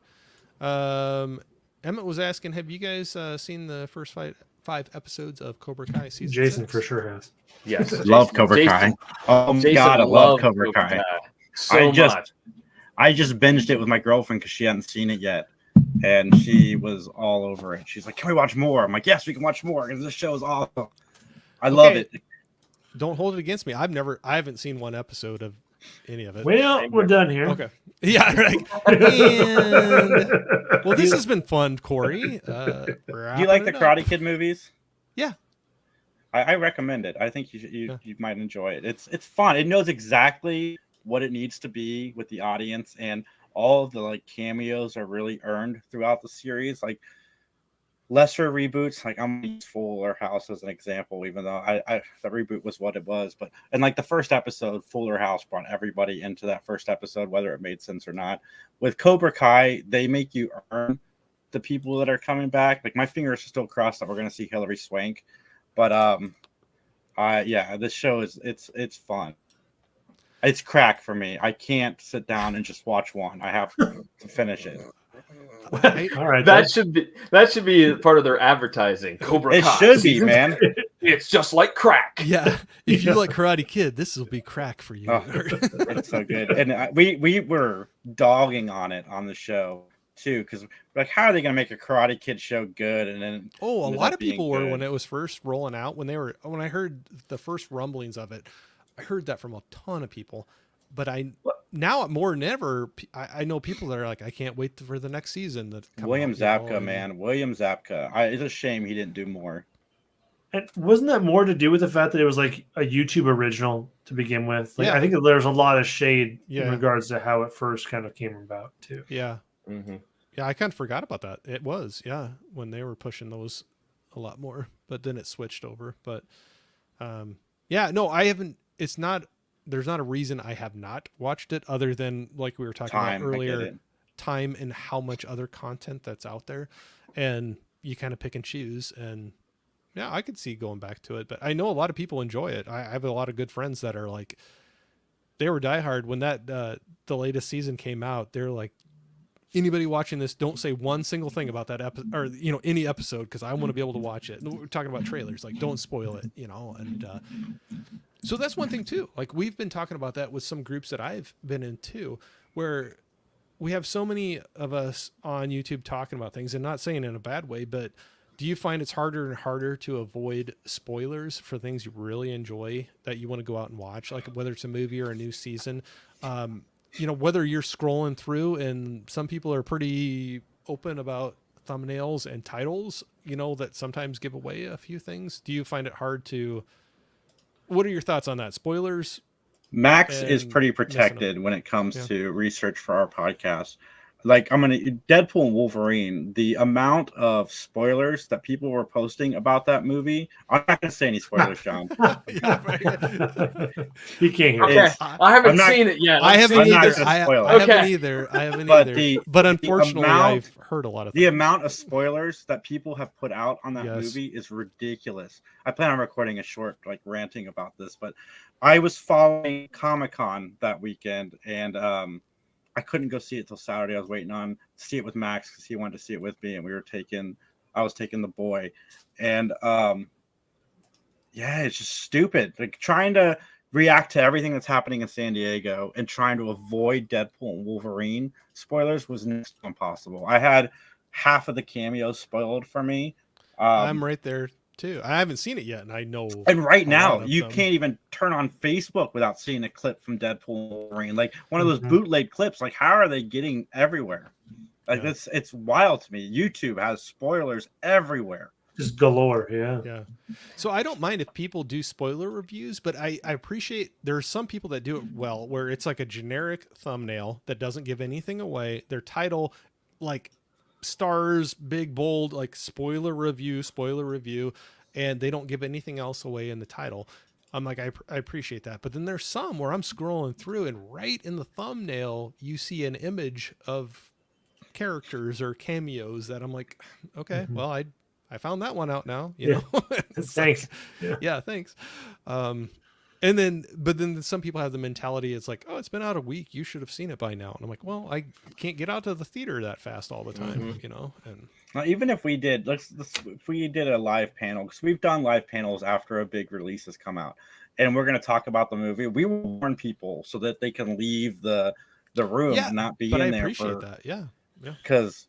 Emmett was asking, have you guys seen the first five episodes of Cobra Kai season Jason 6? for sure has. Yes. Love Cobra Kai. Oh my God, I love Cobra Kai. So much. I just binged it with my girlfriend because she hadn't seen it yet, and she was all over it. She's like, "Can we watch more?" I'm like, "Yes, we can watch more because this show is awesome. I love it." Don't hold it against me. I haven't seen one episode of any of it. Well, we're done here. Okay. Yeah. Right. And well, this has been fun, Corey. Do you like the Karate Kid movies? Yeah. I recommend it. I think you might enjoy it. It's fun. It knows exactly what it needs to be with the audience, and all of the like cameos are really earned throughout the series. Like lesser reboots, like I'm gonna use Fuller House as an example, even though I the reboot was what it was. But in like the first episode, Fuller House brought everybody into that first episode, whether it made sense or not. With Cobra Kai, they make you earn the people that are coming back. Like my fingers are still crossed that we're gonna see Hilary Swank. But this show it's fun. It's crack for me. I can't sit down and just watch one. I have to finish it. All right, that should be part of their advertising. Cobra It Kai. should be, man. It's just like crack. Yeah. If you like Karate Kid, this will be crack for you. Oh, it's so good. And we were dogging on it on the show too, because like, how are they going to make a Karate Kid show good? And then a lot of people were when it was first rolling out. When I heard the first rumblings of it, I heard that from a ton of people. But now more than ever, I know people that are like, I can't wait for the next season. William Zabka, man, William Zabka. It's a shame he didn't do more. And wasn't that more to do with the fact that it was like a YouTube original to begin with? Like, Yeah. I think that there's a lot of shade Yeah. in regards to how it first kind of came about too. Yeah. Mm-hmm. Yeah, I kind of forgot about that. It was, when they were pushing those a lot more, but then it switched over. But no, I haven't. It's not. There's not a reason I have not watched it, other than like we were talking about earlier, time and how much other content that's out there, and you kind of pick and choose. And yeah, I could see going back to it, but I know a lot of people enjoy it. I have a lot of good friends that are like, they were diehard when that the latest season came out. They're like, anybody watching this, don't say one single thing about that episode or any episode, because I want to be able to watch it. And we're talking about trailers, like don't spoil it, and so that's one thing too. Like we've been talking about that with some groups that I've been in too, where we have so many of us on YouTube talking about things, and not saying in a bad way, but do you find it's harder and harder to avoid spoilers for things you really enjoy that you want to go out and watch, like whether it's a movie or a new season? Whether you're scrolling through, and some people are pretty open about thumbnails and titles, that sometimes give away a few things. Do you find it hard to, what are your thoughts on that? Spoilers? Max is pretty protected when it comes to research for our podcast. Like Deadpool and Wolverine, the amount of spoilers that people were posting about that movie. I'm not going to say any spoilers, John. You can't hear Okay, it. I haven't seen it yet. I haven't either. I haven't either. But unfortunately, I've heard a lot of things. The amount of spoilers that people have put out on that movie is ridiculous. I plan on recording a short ranting about this, but I was following Comic-Con that weekend, and I couldn't go see it till Saturday. I was waiting on to see it with Max because he wanted to see it with me, and I was taking the boy, and it's just stupid. Like trying to react to everything that's happening in San Diego and trying to avoid Deadpool and Wolverine spoilers was next to impossible. I had half of the cameos spoiled for me. I'm right there too. I haven't seen it yet, and I know. And right now, you can't even turn on Facebook without seeing a clip from Deadpool and Wolverine, like one of those bootleg clips. Like, how are they getting everywhere? Like, it's wild to me. YouTube has spoilers everywhere, just galore. Yeah. So I don't mind if people do spoiler reviews, but I appreciate there are some people that do it well, where it's like a generic thumbnail that doesn't give anything away. Their title, like, stars big bold, like spoiler review, and they don't give anything else away in the title. I'm like, I appreciate that. But then there's some where I'm scrolling through, and right in the thumbnail you see an image of characters or cameos that I'm like, okay, well, I found that one out now, you know. Thanks. Thanks. And then some people have the mentality, it's like, oh, it's been out a week, you should have seen it by now. And I'm like, well, I can't get out to the theater that fast all the time, And even if we did, if we did a live panel, because we've done live panels after a big release has come out, and we're going to talk about the movie, we will warn people so that they can leave the the room Yeah, and not be but I in there appreciate that. Yeah. because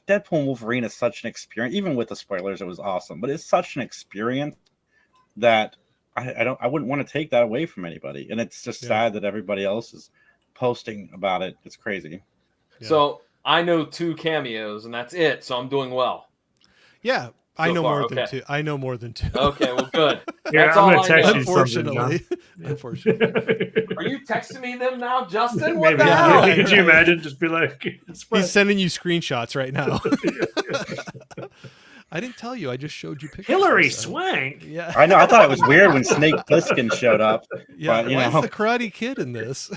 Deadpool and Wolverine is such an experience. Even with the spoilers, it was awesome, but it's such an experience that I wouldn't want to take that away from anybody. And it's just sad that everybody else is posting about it. It's crazy. Yeah. So I know 2 cameos, and that's it. So I'm doing well. Yeah, I So know far, more than 2. I know more than 2. Okay, well, good. Yeah, That's I'm all gonna I text know. you something, Unfortunately, John. unfortunately, Are you texting me them now, Justin? What Maybe. the hell? Yeah. Could you imagine? Just be like, he's sending you screenshots right now. I didn't tell you. I just showed you pictures. Hillary so. Swank. Yeah. I know. I thought it was weird when Snake Plissken showed up. Yeah. But, you Why know. is the Karate Kid in this?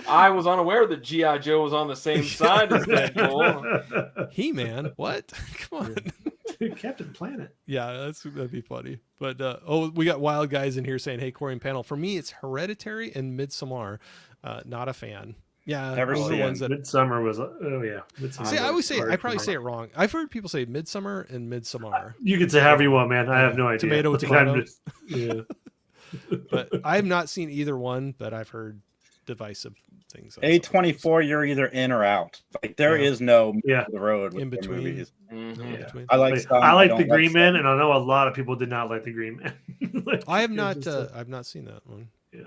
I was unaware that G.I. Joe was on the same side as Deadpool. He-Man. What? Come on. Captain Planet. Yeah, that'd be funny. But we got wild guys in here saying, "Hey, Corey and panel." For me, it's Hereditary and Midsommar. Not a fan. Yeah, Never those are seen the ones that. Midsummer was. Oh yeah. Midsummer See, I always say was I probably hard say it wrong. I've heard people say Midsummer and Midsommar, You can say however you want, man. I have no idea. Tomato with I think I'm tomato. just- yeah. but I have not seen either one. But I've heard divisive things. on A24, you're either in or out. Like there Yeah. is no middle Yeah. of the road with In their between. movies. some of them. Mhm. In between. I like Like, some. I like don't the Green some. Man, and I know a lot of people did not like the Green Man. Like, I have it's not. just I've not seen that one. Yeah.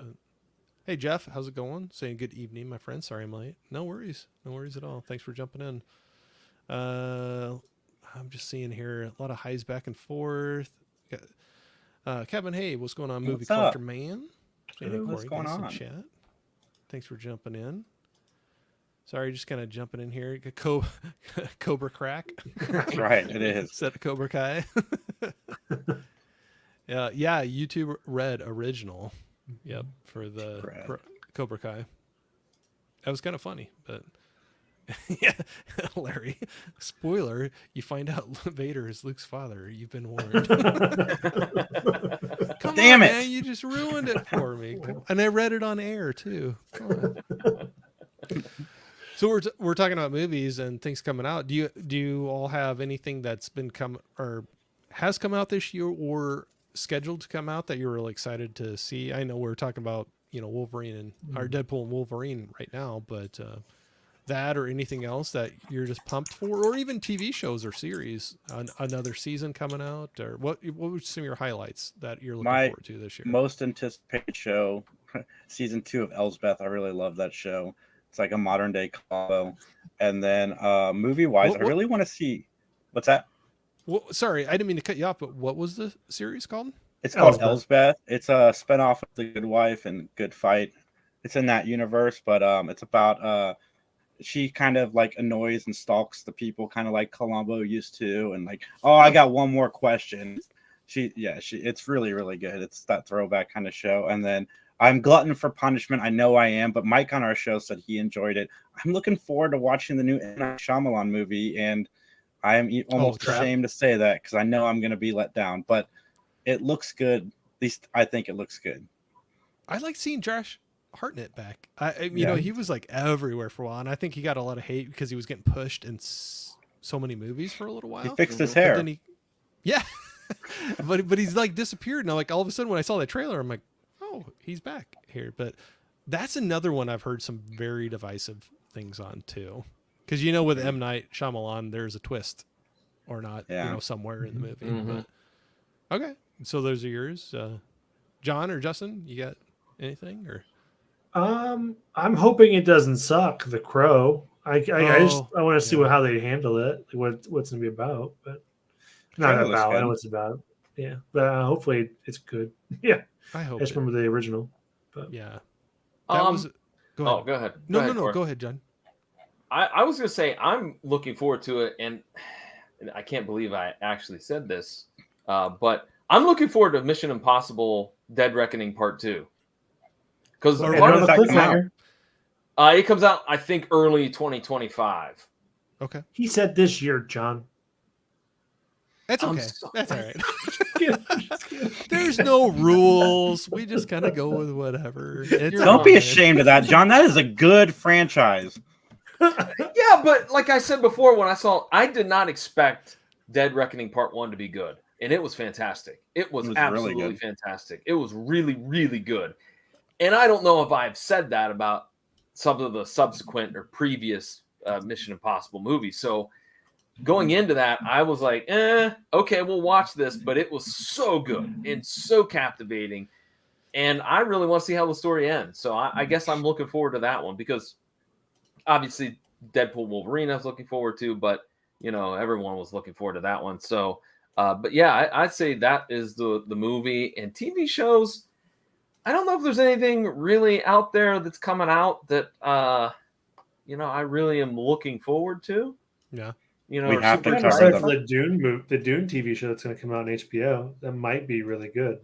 Hey Jeff, how's it going? Saying good evening, my friend. Sorry I'm late. No worries. No worries at all. Thanks for jumping in. I'm just seeing here a lot of highs back and forth. Kevin, hey, what's going on, movie What's collector up? man? Hey, Hey, what's Corey, going nice in on? Chat. Thanks for jumping in. Sorry, just kind of jumping in here. Cobra Crack. Right, it is. Set Cobra Kai. Yeah, YouTube Red original. Yep, for the Red. Cobra Kai. That was kind of funny, but yeah, Larry. Spoiler: you find out Vader is Luke's father. You've been warned. Come Damn on, it. man! You just ruined it for me. And I read it on air too. Come on. So we're talking about movies and things coming out. Do you all have anything that's been has come out this year or scheduled to come out that you're really excited to see? I know we're talking about Wolverine and or Deadpool and Wolverine right now, but that or anything else that you're just pumped for, or even TV shows or series, another season coming out, or what would some of your highlights that you're looking forward to this year? Most anticipated show, season 2 of Elsbeth. I really love that show. It's like a modern day combo. And then movie wise, I really want to see. What's that? Well, sorry, I didn't mean to cut you off, but what was the series called? It's called Elsbeth. It's a spinoff of The Good Wife and Good Fight. It's in that universe, but it's about she kind of like annoys and stalks the people, kind of like Columbo used to, and like, oh, I got one more question. It's really, really good. It's that throwback kind of show. And then I'm glutton for punishment. I know I am, but Mike on our show said he enjoyed it. I'm looking forward to watching the new M. Night Shyamalan movie, and I am almost ashamed to say that because I know I'm going to be let down, but it looks good. At least I think it looks good. I like seeing Josh Hartnett back. You know, he was like everywhere for a while, and I think he got a lot of hate because he was getting pushed in so many movies for a little while. He fixed his hair. But then but he's like disappeared. And like all of a sudden when I saw that trailer, I'm like, oh, he's back here. But that's another one I've heard some very divisive things on too. Because with M. Night Shyamalan, there's a twist or not, somewhere in the movie. Mm-hmm. But okay, so those are yours. John or Justin, you got anything or? I'm hoping it doesn't suck. The Crow. I want to see how they handle it. What's it gonna be about? But not about. I know what it's about. Yeah, but hopefully it's good. Yeah, I hope. I just remember the original. But yeah, that was. Go ahead. Go ahead. No. Go ahead, John. I was gonna say I'm looking forward to it, and I can't believe I actually said this, but I'm looking forward to Mission Impossible: Dead Reckoning Part 2. Because it comes out, I think, early 2025. Okay. He said this year, John. That's okay. That's all right. There's no rules. We just kind of go with whatever. Don't be ashamed of that, John. That is a good franchise. Yeah, but like I said before, I did not expect Dead Reckoning Part 1 to be good. And it was fantastic. It was absolutely really good. Fantastic. It was really, really good. And I don't know if I've said that about some of the subsequent or previous Mission Impossible movies. So going into that, I was like, okay, we'll watch this. But it was so good and so captivating. And I really want to see how the story ends. So I guess I'm looking forward to that one because obviously Deadpool Wolverine I was looking forward to, but everyone was looking forward to that one. So, but yeah, I'd say that is the movie. And TV shows, I don't know if there's anything really out there that's coming out that I really am looking forward to. Yeah. We have to cover the Dune TV show that's going to come out on HBO. That might be really good.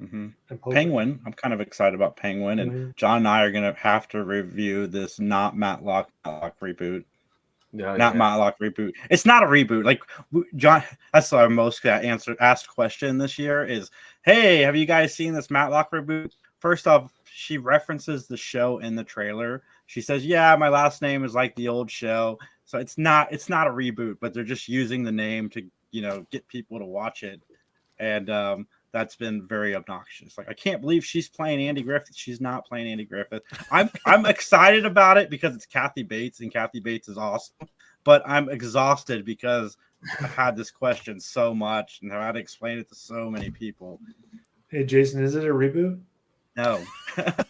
Mm-hmm. Penguin. I'm kind of excited about Penguin, and John and I are going to have to review this not Matlock reboot. Matlock reboot. It's not a reboot. Like John, that's our most asked question this year is, hey, have you guys seen this Matlock reboot? First off, she references the show in the trailer. She says, yeah, my last name is like the old show. So it's not a reboot, but they're just using the name to, get people to watch it. And that's been very obnoxious. Like, I can't believe she's playing Andy Griffith. She's not playing Andy Griffith. I'm excited about it because it's Kathy Bates, and Kathy Bates is awesome. But I'm exhausted because I've had this question so much, and I've had to explain it to so many people. Hey, Jason, is it a reboot? No,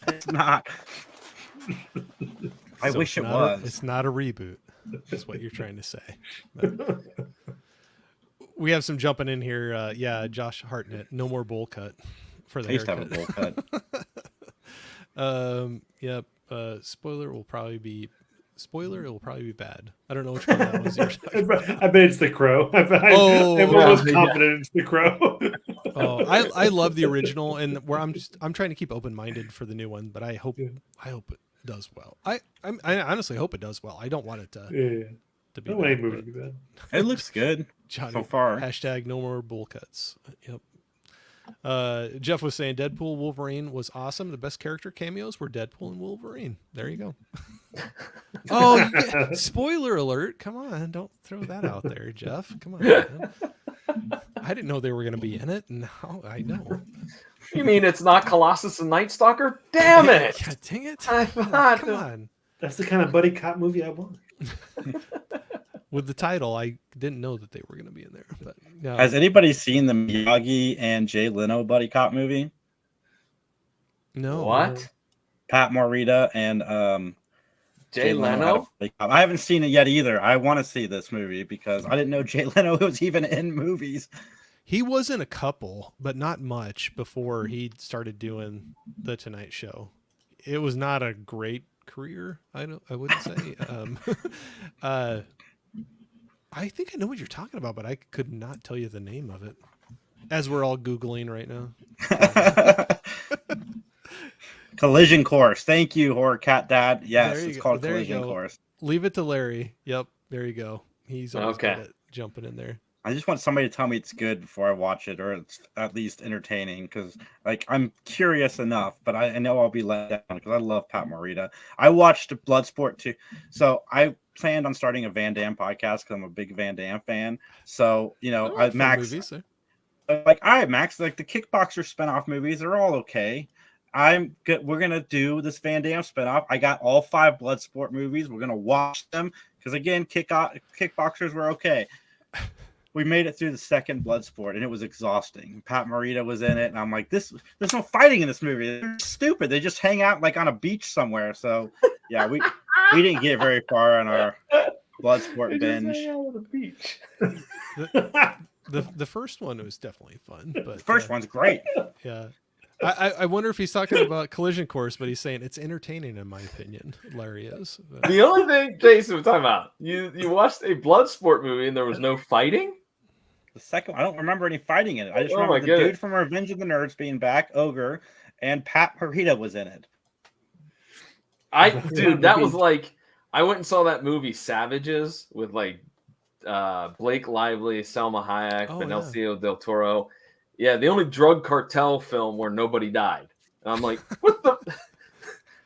it's not. I wish it was. It's not a reboot. That's what you're trying to say. But we have some jumping in here. Josh Hartnett, no more bowl cut for the haircut. Have a bowl cut. Yep. Spoiler, it will probably be bad. I don't know which one that was. I bet it's The Crow. I'm almost confident it's The Crow. I love the original, and where I'm trying to keep open-minded for the new one, but I hope it does well. I honestly hope it does well. I don't want it to be bad. It looks good so far. Hashtag no more bull cuts. Yep. Jeff was saying Deadpool Wolverine was awesome. The best character cameos were Deadpool and Wolverine. There you go. Spoiler alert. Come on, don't throw that out there, Jeff. Come on, man. I didn't know they were going to be in it. Now I know. You mean it's not Colossus and Night Stalker? Damn it! God, dang it! I thought. Come on. That's the kind of buddy cop movie I want. With the title, I didn't know that they were going to be in there. But no. Has anybody seen the Miyagi and Jay Leno buddy cop movie? No. What? Pat Morita and Jay Leno? I haven't seen it yet either. I want to see this movie because I didn't know Jay Leno was even in movies. He was in a couple, but not much before he started doing the Tonight Show. It was not a great career. I wouldn't say. I think I know what you're talking about, but I could not tell you the name of it. As we're all Googling right now. Collision Course. Thank you, Horror Cat Dad. Yes, it's called Collision Course. Leave it to Larry. Yep, there you go. He's always good at jumping in there. I just want somebody to tell me it's good before I watch it, or it's at least entertaining, because I'm curious enough, but I know I'll be let down because I love Pat Morita. I watched Bloodsport too, so I planned on starting a Van Damme podcast because I'm a big Van Damme fan. So Max, movies, Max, like the Kickboxer spinoff movies, they're all okay. I'm good. We're gonna do this Van Damme spinoff. I got all 5 Bloodsport movies. We're gonna watch them because again, Kickboxers were okay. We made it through the second Bloodsport, and it was exhausting. Pat Morita was in it, and I'm like, there's no fighting in this movie. They're stupid. They just hang out like on a beach somewhere. So, yeah, we didn't get very far on our Bloodsport binge. Just hang out on the beach. The first one was definitely fun. But the first one's great. Yeah. I wonder if he's talking about Collision Course, but he's saying it's entertaining, in my opinion. Larry is. The only thing, Jason, we're talking about, you watched a Bloodsport movie and there was no fighting? The second, I don't remember any fighting in it. I just remember the dude from Revenge of the Nerds being back, Ogre, and Pat Morita was in it. That was like, I went and saw that movie Savages with like Blake Lively, Salma Hayek, Benicio del Toro. Yeah, the only drug cartel film where nobody died. And I'm like, what the?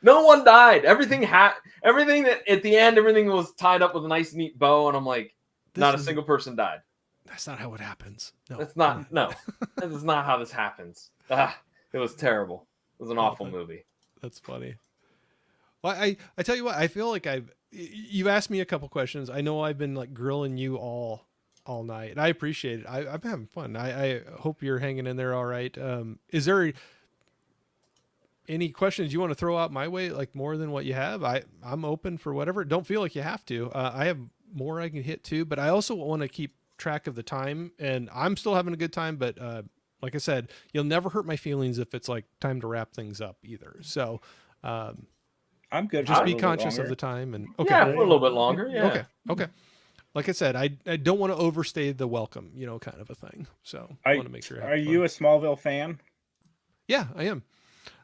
No one died. Everything that at the end, everything was tied up with a nice, neat bow. And I'm like, not a single person died. That's not how it happens. No, that's not. No, that is not how this happens. It was terrible. was an awful movie. That's funny. Well, I tell you what, I feel like you've asked me a couple questions. I know I've been like grilling you all night, and I appreciate it. I'm having fun. I hope you're hanging in there all right. Is there any questions you want to throw out my way, like more than what you have? I'm open for whatever. Don't feel like you have to. I have more I can hit too, but I also want to keep track of the time, and I'm still having a good time. But like I said, you'll never hurt my feelings if it's like time to wrap things up either. So I'm good. just be conscious of the time. And okay, Yeah, for a little bit longer. Yeah. Okay. Like I said, I don't want to overstay the welcome, kind of a thing. So I want to make sure. Are you a Smallville fan? Yeah, I am.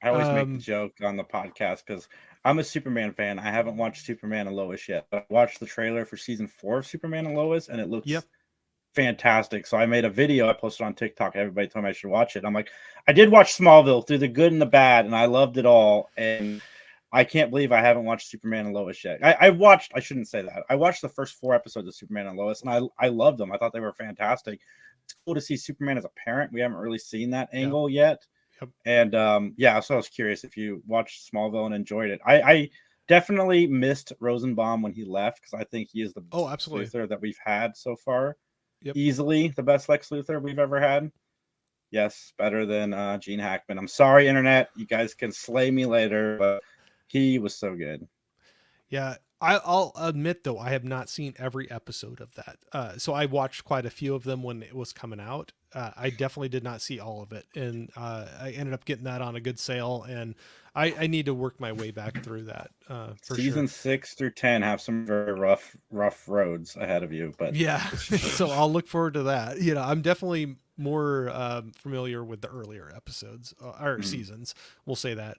I always make the joke on the podcast because I'm a Superman fan. I haven't watched Superman and Lois yet, but I watched the trailer for season 4 of Superman and Lois, and it looks fantastic. So I made a video I posted on TikTok. Everybody told me I should watch it. I'm like, I did watch Smallville through the good and the bad, and I loved it all. And I can't believe I haven't watched Superman and Lois yet. I shouldn't say that. I watched the first 4 episodes of Superman and Lois, and I loved them. I thought they were fantastic. It's cool to see Superman as a parent. We haven't really seen that angle yet. Yep. And so I was curious if you watched Smallville and enjoyed it. I definitely missed Rosenbaum when he left because I think he is the best Lex Luthor that we've had so far. Yep. Easily the best Lex Luthor we've ever had. Yes, better than Gene Hackman. I'm sorry, internet. You guys can slay me later, but he was so good. Yeah, I'll admit, though, I have not seen every episode of that. So I watched quite a few of them when it was coming out. I definitely did not see all of it. And I ended up getting that on a good sale. And I need to work my way back through that. Season 6 through 10 have some very rough roads ahead of you. But yeah, so I'll look forward to that. I'm definitely more familiar with the earlier episodes or seasons. We'll say that.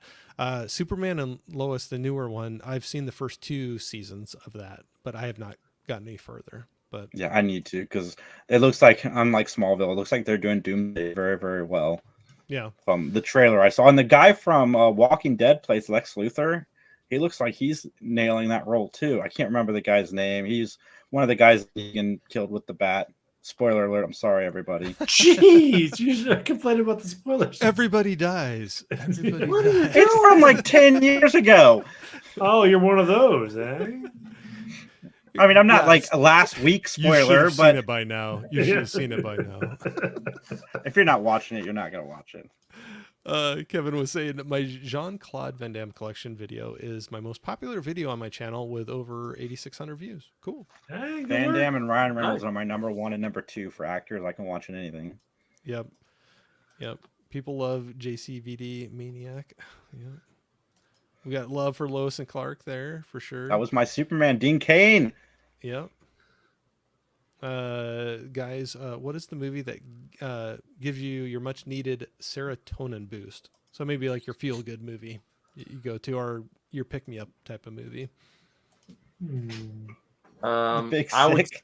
Superman and Lois, the newer one, I've seen the first 2 seasons of that, but I have not gotten any further. But yeah, I need to because it looks like, unlike Smallville, it looks like they're doing Doomsday very, very well. Yeah. From the trailer I saw, and the guy from Walking Dead plays Lex Luthor. He looks like he's nailing that role too. I can't remember the guy's name. He's one of the guys Negan killed with the bat. Spoiler alert! I'm sorry, everybody. Jeez, you're complaining about the spoilers. Everybody dies. Everybody dies. It's from like 10 years ago. Oh, you're one of those, eh? I mean, I'm not like a last week spoiler, but seen it by now. You should have seen it by now. If you're not watching it, you're not gonna watch it. Kevin was saying that my Jean-Claude Van Damme collection video is my most popular video on my channel with over 8,600 views. Cool. Hey, Van Damme and Ryan Reynolds are my number 1 and number 2 for actors I can watch in anything. Yep. People love JCVD Maniac. Yep. We got love for Lois and Clark there for sure. That was my Superman, Dean Cain. Yep. Guys, what is the movie that gives you your much needed serotonin boost? So maybe like your feel good movie you go to, or your pick me up type of movie. Big Sick.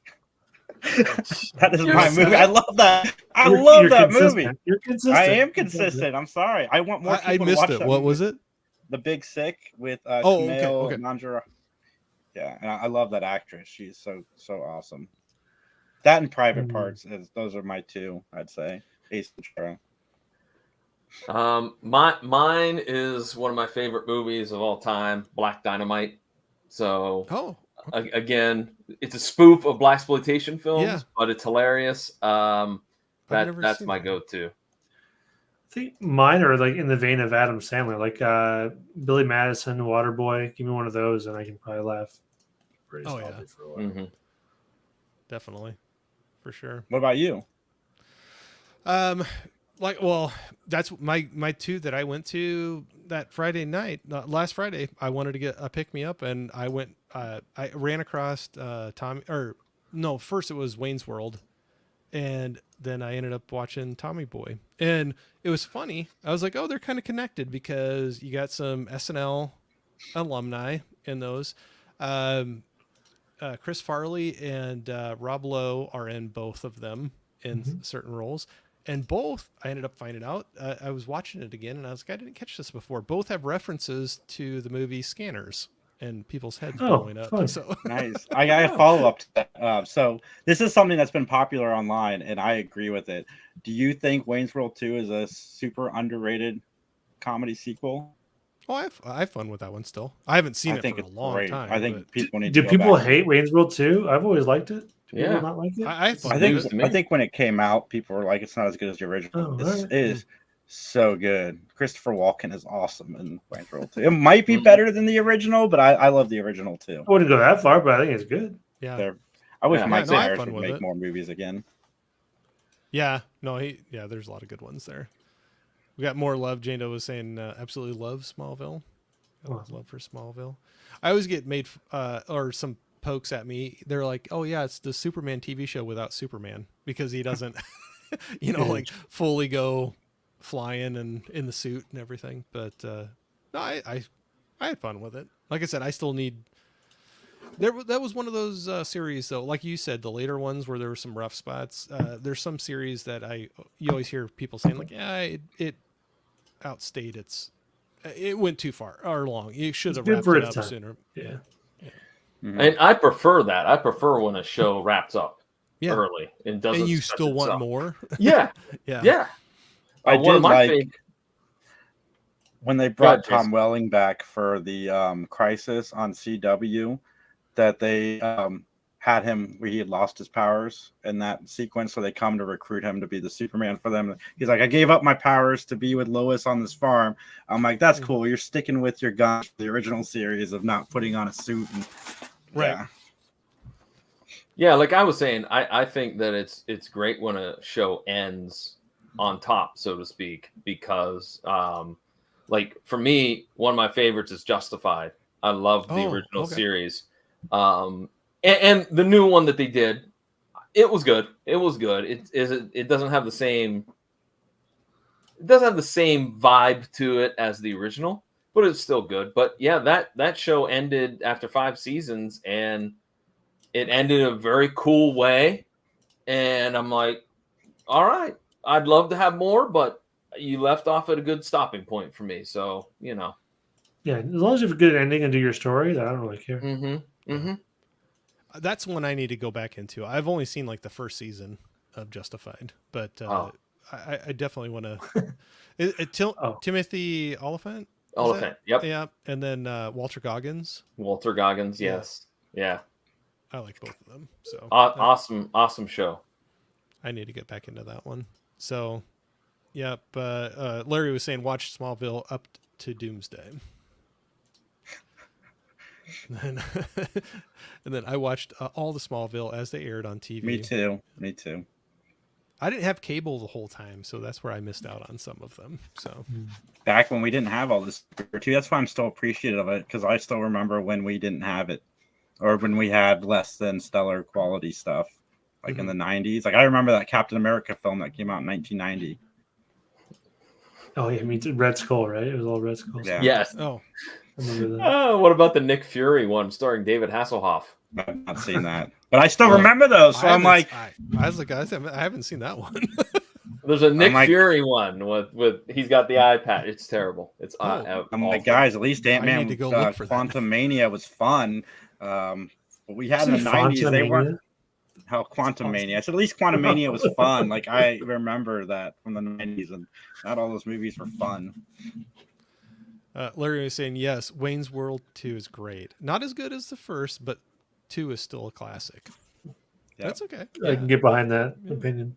That is my movie. I love that. I love that movie. You're consistent. I am consistent. I'm sorry. I want more people I missed to watch it. that What movie. was it? The Big Sick with Kumail Kumail Nanjiani. Yeah, and I love that actress. She's so awesome. That and Private Parts, those are my 2, I'd say. Ace Ventura. Mine is one of my favorite movies of all time, Black Dynamite. So, again, it's a spoof of blaxploitation films, but it's hilarious. That's my go-to. I think mine are like in the vein of Adam Sandler, like Billy Madison, Waterboy. Give me one of those, and I can probably laugh. For a while. Mm-hmm. Definitely, for sure. What about you? That's my 2 that I went to that Friday night. Last Friday, I wanted to get a pick me up, and I went. I ran across first it was Wayne's World. And then I ended up watching Tommy Boy. And it was funny. I was like, oh, they're kind of connected because you got some SNL alumni in those. Chris Farley and Rob Lowe are in both of them in certain roles. And both, I ended up finding out, I was watching it again, and I was like, I didn't catch this before. Both have references to the movie Scanners. And people's heads blowing up. Fun. So nice. I got a follow up to that. So this is something that's been popular online, and I agree with it. Do you think Wayne's World 2 is a super underrated comedy sequel. Oh, I have fun with that one still. I haven't seen I it think for a it's long great. time. I think but people need Do to go people back. hate Wayne's World 2? I've always liked it. Do people Yeah. not like it? I have fun I with think news it. to me. I think when it came out, people were like, "It's not as good as the original." Oh, This right. is so good. Christopher Walken is awesome in Wayne's World 2. It might be Mhm. better than the original, but I love the original too. I wouldn't go that far, but I think it's good. Yeah. I wish Yeah. Mike Yeah, no, I have Myers fun would with make it. more movies again. Yeah. No, there's a lot of good ones there. We got more love. Jane Doe was saying absolutely love Smallville. Love for Smallville. I always get made or some pokes at me. They're like, "Oh yeah, it's the Superman TV show without Superman because he doesn't, like fully go flying and in the suit and everything." But no, I had fun with it. Like I said, I still need. That was one of those series though, like you said, the later ones where there were some rough spots. There's some series that you always hear people saying like, "Yeah, it outstayed it went too far or long. You should have good wrapped for it its up time. sooner." Yeah. Mhm. And I prefer that. I prefer when a show wraps up Yeah. early and doesn't. And you stretch still want itself. more. Yeah, Yeah. yeah. I One of did my like favorite. when they Go brought ahead, Tom Jason. Welling back for the Crisis on CW, that they had him where he had lost his powers in that sequence, so they come to recruit him to be the Superman for them. He's like, "I gave up my powers to be with Lois on this farm." I'm like, "That's cool. You're sticking with your guns for the original series of not putting on a suit." And, Right. Yeah. Yeah, like I was saying, I think that it's great when a show ends on top, so to speak, because like for me, one of my favorites is Justified. I love the original series. And the new one that they did, it was good. It was good. It doesn't have the same vibe to it as the original, but it's still good. But yeah, that show ended after 5 seasons, and it ended in a very cool way. And I'm like, all right, I'd love to have more, but you left off at a good stopping point for me. So, Yeah, as long as you have a good ending and do your story, I don't really care. That's one I need to go back into. I've only seen like the first season of Justified, but I definitely want to. Timothy Oliphant. Oliphant. Yep. Yeah, and then Walter Goggins. Walter Goggins. Yes. Yeah. I like both of them. So awesome show. I need to get back into that one. So, yeah. But Larry was saying watch Smallville up to Doomsday. And then I watched all the Smallville as they aired on TV. Me too. I didn't have cable the whole time, so that's where I missed out on some of them. So back when we didn't have all this too, that's why I'm still appreciative of it, because I still remember when we didn't have it, or when we had less than stellar quality stuff, like in the 90s. Like I remember that Captain America film that came out in 1990. Oh yeah, I mean Red Skull, right? It was all Red Skull. Yeah. Yes. Oh. I remember that. Oh, what about the Nick Fury one starring David Hasselhoff? I've not seen that, but I still remember those. So I'm like, I was like, I haven't seen that one. There's a Nick Fury one with he's got the eye patch. It's terrible. It's I'm like, guys, at least Ant-Man Quantum Mania was fun. But we had in the 90s, they weren't. How Quantum Mania? I said at least Quantum Mania was fun. Like I remember that from the 90s, and not all those movies were fun. Larry was saying, yes, Wayne's World 2 is great. Not as good as the first, but 2 is still a classic. Yep. That's okay. I can get behind that opinion.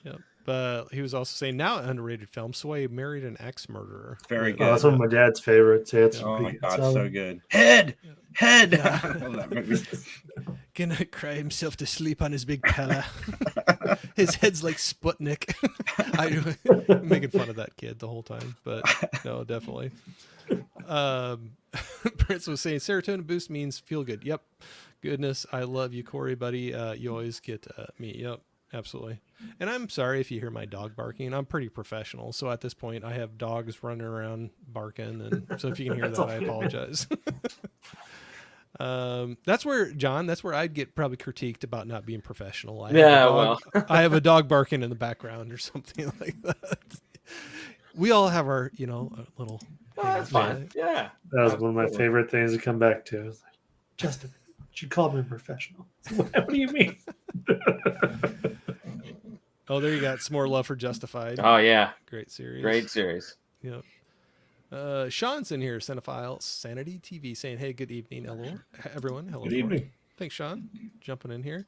Yeah. But he was also saying, now an underrated film, Sway married an ex-murderer. Very good. That's one of my dad's favorites. Yeah, oh my God, so good. Head! Yeah. I love that movie. Gonna cry himself to sleep on his big pillow. His head's like Sputnik. I'm making fun of that kid the whole time, but no, definitely. Prince was saying serotonin boost means feel good. Yep. Goodness, I love you, Corey, buddy. You always get me. Yep, absolutely. And I'm sorry if you hear my dog barking. I'm pretty professional, so at this point, I have dogs running around barking, and so if you can hear that, I apologize. That's where I'd get probably critiqued about not being professional. I have a dog barking in the background or something like that. We all have our, little. Oh, that's fine. Yeah. That was one of my favorite things to come back to. I was like, Justin, you called me professional. What do you mean? Oh, there you got some more love for Justified. Oh yeah. Great series. Great series. Yep. Sean's in here, Cinephile Sanity TV, saying, "Hey, good evening, hello, everyone. Hello, Good evening. Thanks, Sean, jumping in here.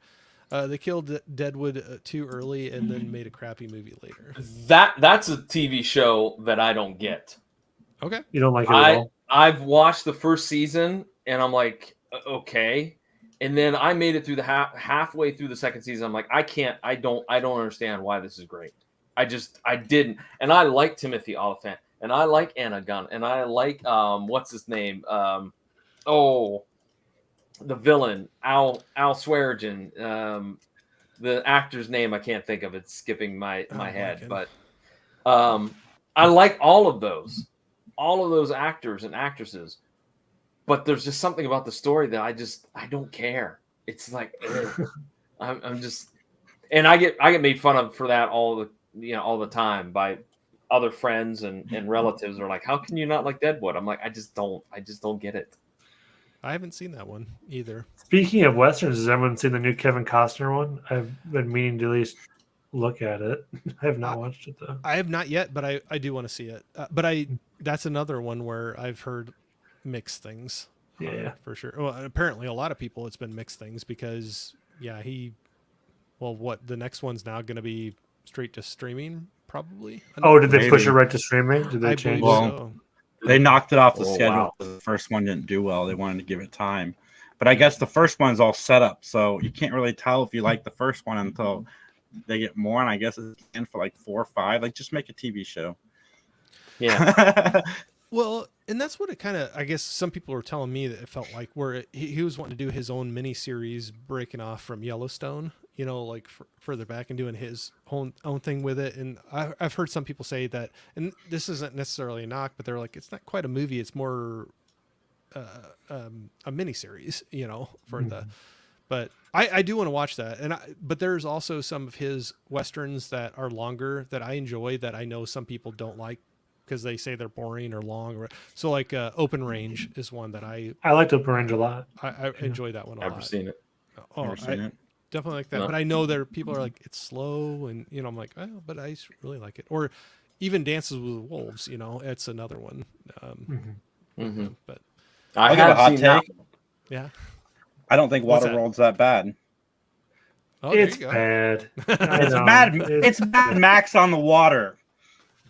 They killed Deadwood too early and then made a crappy movie later. That's a TV show that I don't get. Okay, You don't like it at all? I've watched the first season and I'm like, okay. And then I made it through the halfway through the second season. I'm like, I don't understand why this is great. I didn't. And I like Timothy Oliphant and I like Anna Gunn and I like, what's his name? The villain, Al Swearingen. The actor's name I can't think of. It's skipping my head. But I like all of those actors and actresses. But there's just something about the story that I don't care. It's like I'm just, and I get made fun of for that all the time by other friends and relatives are like, how can you not like Deadwood? I'm like, I just don't get it. I haven't seen that one either. Speaking of Westerns, has everyone seen the new Kevin Costner one? I've been meaning to at least look at it. I have not watched it though. I have not yet, but I do want to see it. That's another one where I've heard mixed things. Yeah, for sure. Well, apparently a lot of people it's been mixed things because the next one's now going to be straight to streaming probably. Oh, did they Maybe. push it right to streaming? Did they I change? believe Well, so. They knocked it off the Oh, schedule. wow. The first one didn't do well. They wanted to give it time. But I guess the first one's all set up, so you can't really tell if you like the first one until they get more. And I guess it's in for like 4 or 5. Like, just make a TV show. Yeah. Well, and that's what it kind of, I guess some people were telling me that it felt like where he was wanting to do his own mini series breaking off from Yellowstone, like further back and doing his own thing with it. And I've heard some people say that, and this isn't necessarily a knock, but they're like, it's not quite a movie. It's more a mini series, for but I do want to watch that. But there's also some of his Westerns that are longer that I enjoy that I know some people don't like, because they say they're boring or long. So like Open Range is one that I liked Open Range a lot. I enjoy that one a lot. Never seen it. Never seen it. Definitely like that. No. But I know there people are like, it's slow, and I'm like, oh, but I really like it. Or even Dances with Wolves, it's another one. But I'll I give a have hot seen that. take. yeah. I don't think What's that? Waterworld's that bad. Oh, there It's you go. bad. It's Mad Max on the water.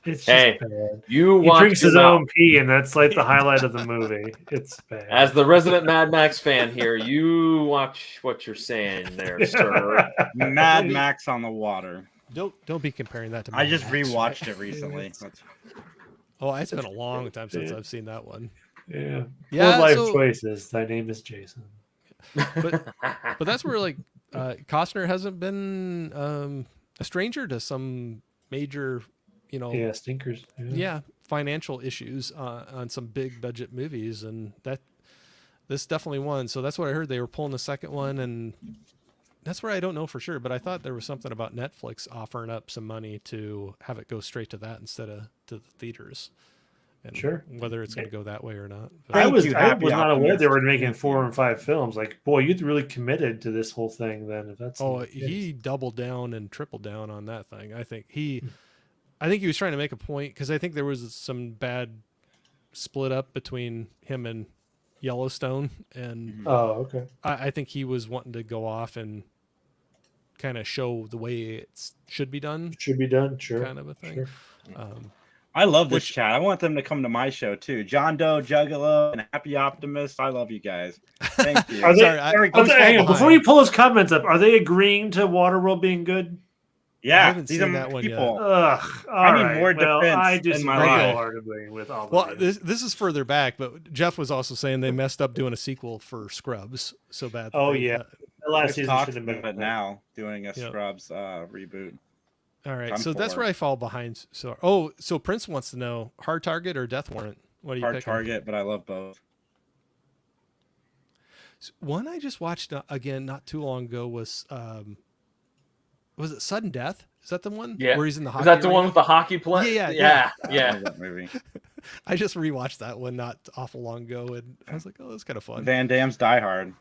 It's just Hey, bad. You He watch drinks his your mouth. own pee, and that's like the highlight of the movie. It's bad. As the resident Mad Max fan here, you watch what you're saying there, sir. Mad Max on the water. Don't be comparing that to I Mad just Max. rewatched it recently. Oh, it's been a long time since I've seen that one. Yeah. Yeah, Poor life so- choices. Thy name is Jason. But that's where like Costner hasn't been a stranger to some major, Yeah, stinkers. financial issues on some big budget movies, and this definitely one. So that's what I heard. They were pulling the second one, and that's where I don't know for sure, but I thought there was something about Netflix offering up some money to have it go straight to that instead of to the theaters. And Sure. whether it's going to go that way or not. But- Thank I was you, not Happy aware they Optimist. were making 4 and 5 films. Like, boy, you're really committed to this whole thing. Then, if that's he doubled down and tripled down on that thing. I think he was trying to make a point, because I think there was some bad split up between him and Yellowstone, and Oh, okay. I think he was wanting to go off and kind of show the way it should be done, Should be done. Sure. kind of a thing. Sure. I love this chat. I want them to come to my show too. John Doe, Juggalo, and Happy Optimist. I love you guys. Thank you. Are they- Sorry, Very I was good. Hang on, falling before behind. you pull those comments up, are they agreeing to Waterworld being good? I Yeah, haven't these seen are that one yet. people. Ugh. I need alright. more well, defense I in disagree my life. wholeheartedly with all Well, of you. this is further back, but Jeff was also saying they messed up doing a sequel for Scrubs so bad. that Oh, they- yeah. The last I've season talked should have been about it now, doing a Yeah. Scrubs reboot. All right, I'm so that's for where it. I fall behind. So Prince wants to know Hard Target or Death Warrant. What do you Hard pick? target, but I love both. One I just watched again not too long ago was it Sudden Death? Is that the one? Yeah. Where he's in the hockey Is that the arena? one with the hockey play? Yeah. I love that movie. I just rewatched that one not awful long ago, and I was like, oh, that's kind of fun. Van Damme's Die Hard.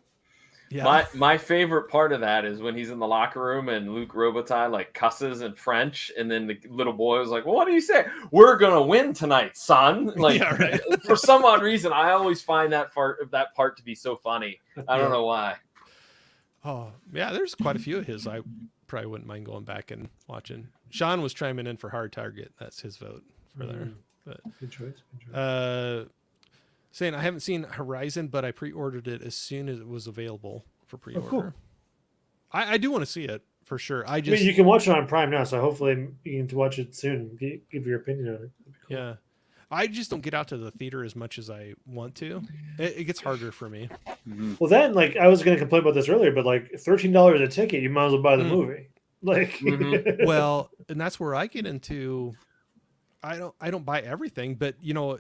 Yeah. My favorite part of that is when he's in the locker room and Luke Robitaille like cusses in French, and then the little boy was like, well, "What do you say? We're gonna win tonight, son!" Like, Yeah, right. for some odd reason, I always find that part to be so funny. I don't know why. Oh, yeah, there's quite a few of his I probably wouldn't mind going back and watching. Sean was chiming in for Hard Target. That's his vote for there. But, Good choice. saying I haven't seen Horizon, but I pre-ordered it as soon as it was available for pre-order. cool. I do want to see it for sure. I I just mean, you can watch it on Prime now, so hopefully you can watch it soon. Give your opinion on it. Cool. yeah. I just don't get out to the theater as much as I want to. It gets harder for me. Well, then, like, I was going to complain about this earlier, but like $13 a ticket, you might as well buy the Mm. movie. Like, Well, and that's where I get into. I don't buy everything, but you know,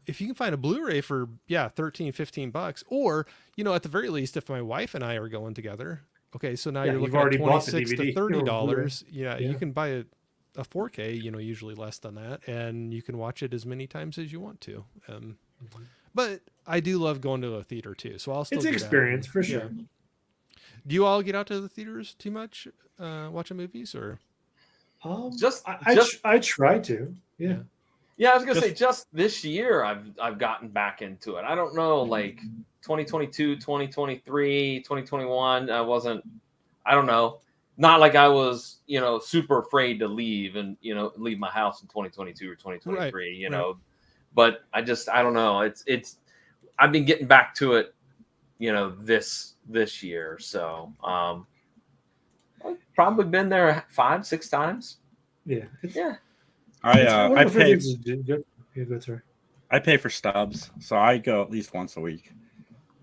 if you can find a Blu-ray for $13-15, or you know, at the very least, if my wife and I are going together, okay, so now Yeah, you're you've looking already at bought the $26 to DVD or $30. Yeah, Yeah. you can buy a 4K, you know, usually less than that, and you can watch it as many times as you want to. But I do love going to a theater too, so I'll still. it's an get out. experience for sure. Yeah. Do you all get out to the theaters too much, watching movies, or? I try to. Yeah. Yeah, I was gonna say just this year I've gotten back into it. I don't know, like 2022, 2023, 2021. I don't know. Not like I was, you know, super afraid to leave and, you know, leave my house in 2022 or 2023, Right, you know. But I don't know. It's I've been getting back to it, you know, this year. So I've probably been there 5-6 times. Yeah. Yeah. I pay. Good. Yeah, good, sir. I pay for stubs, so I go at least once a week,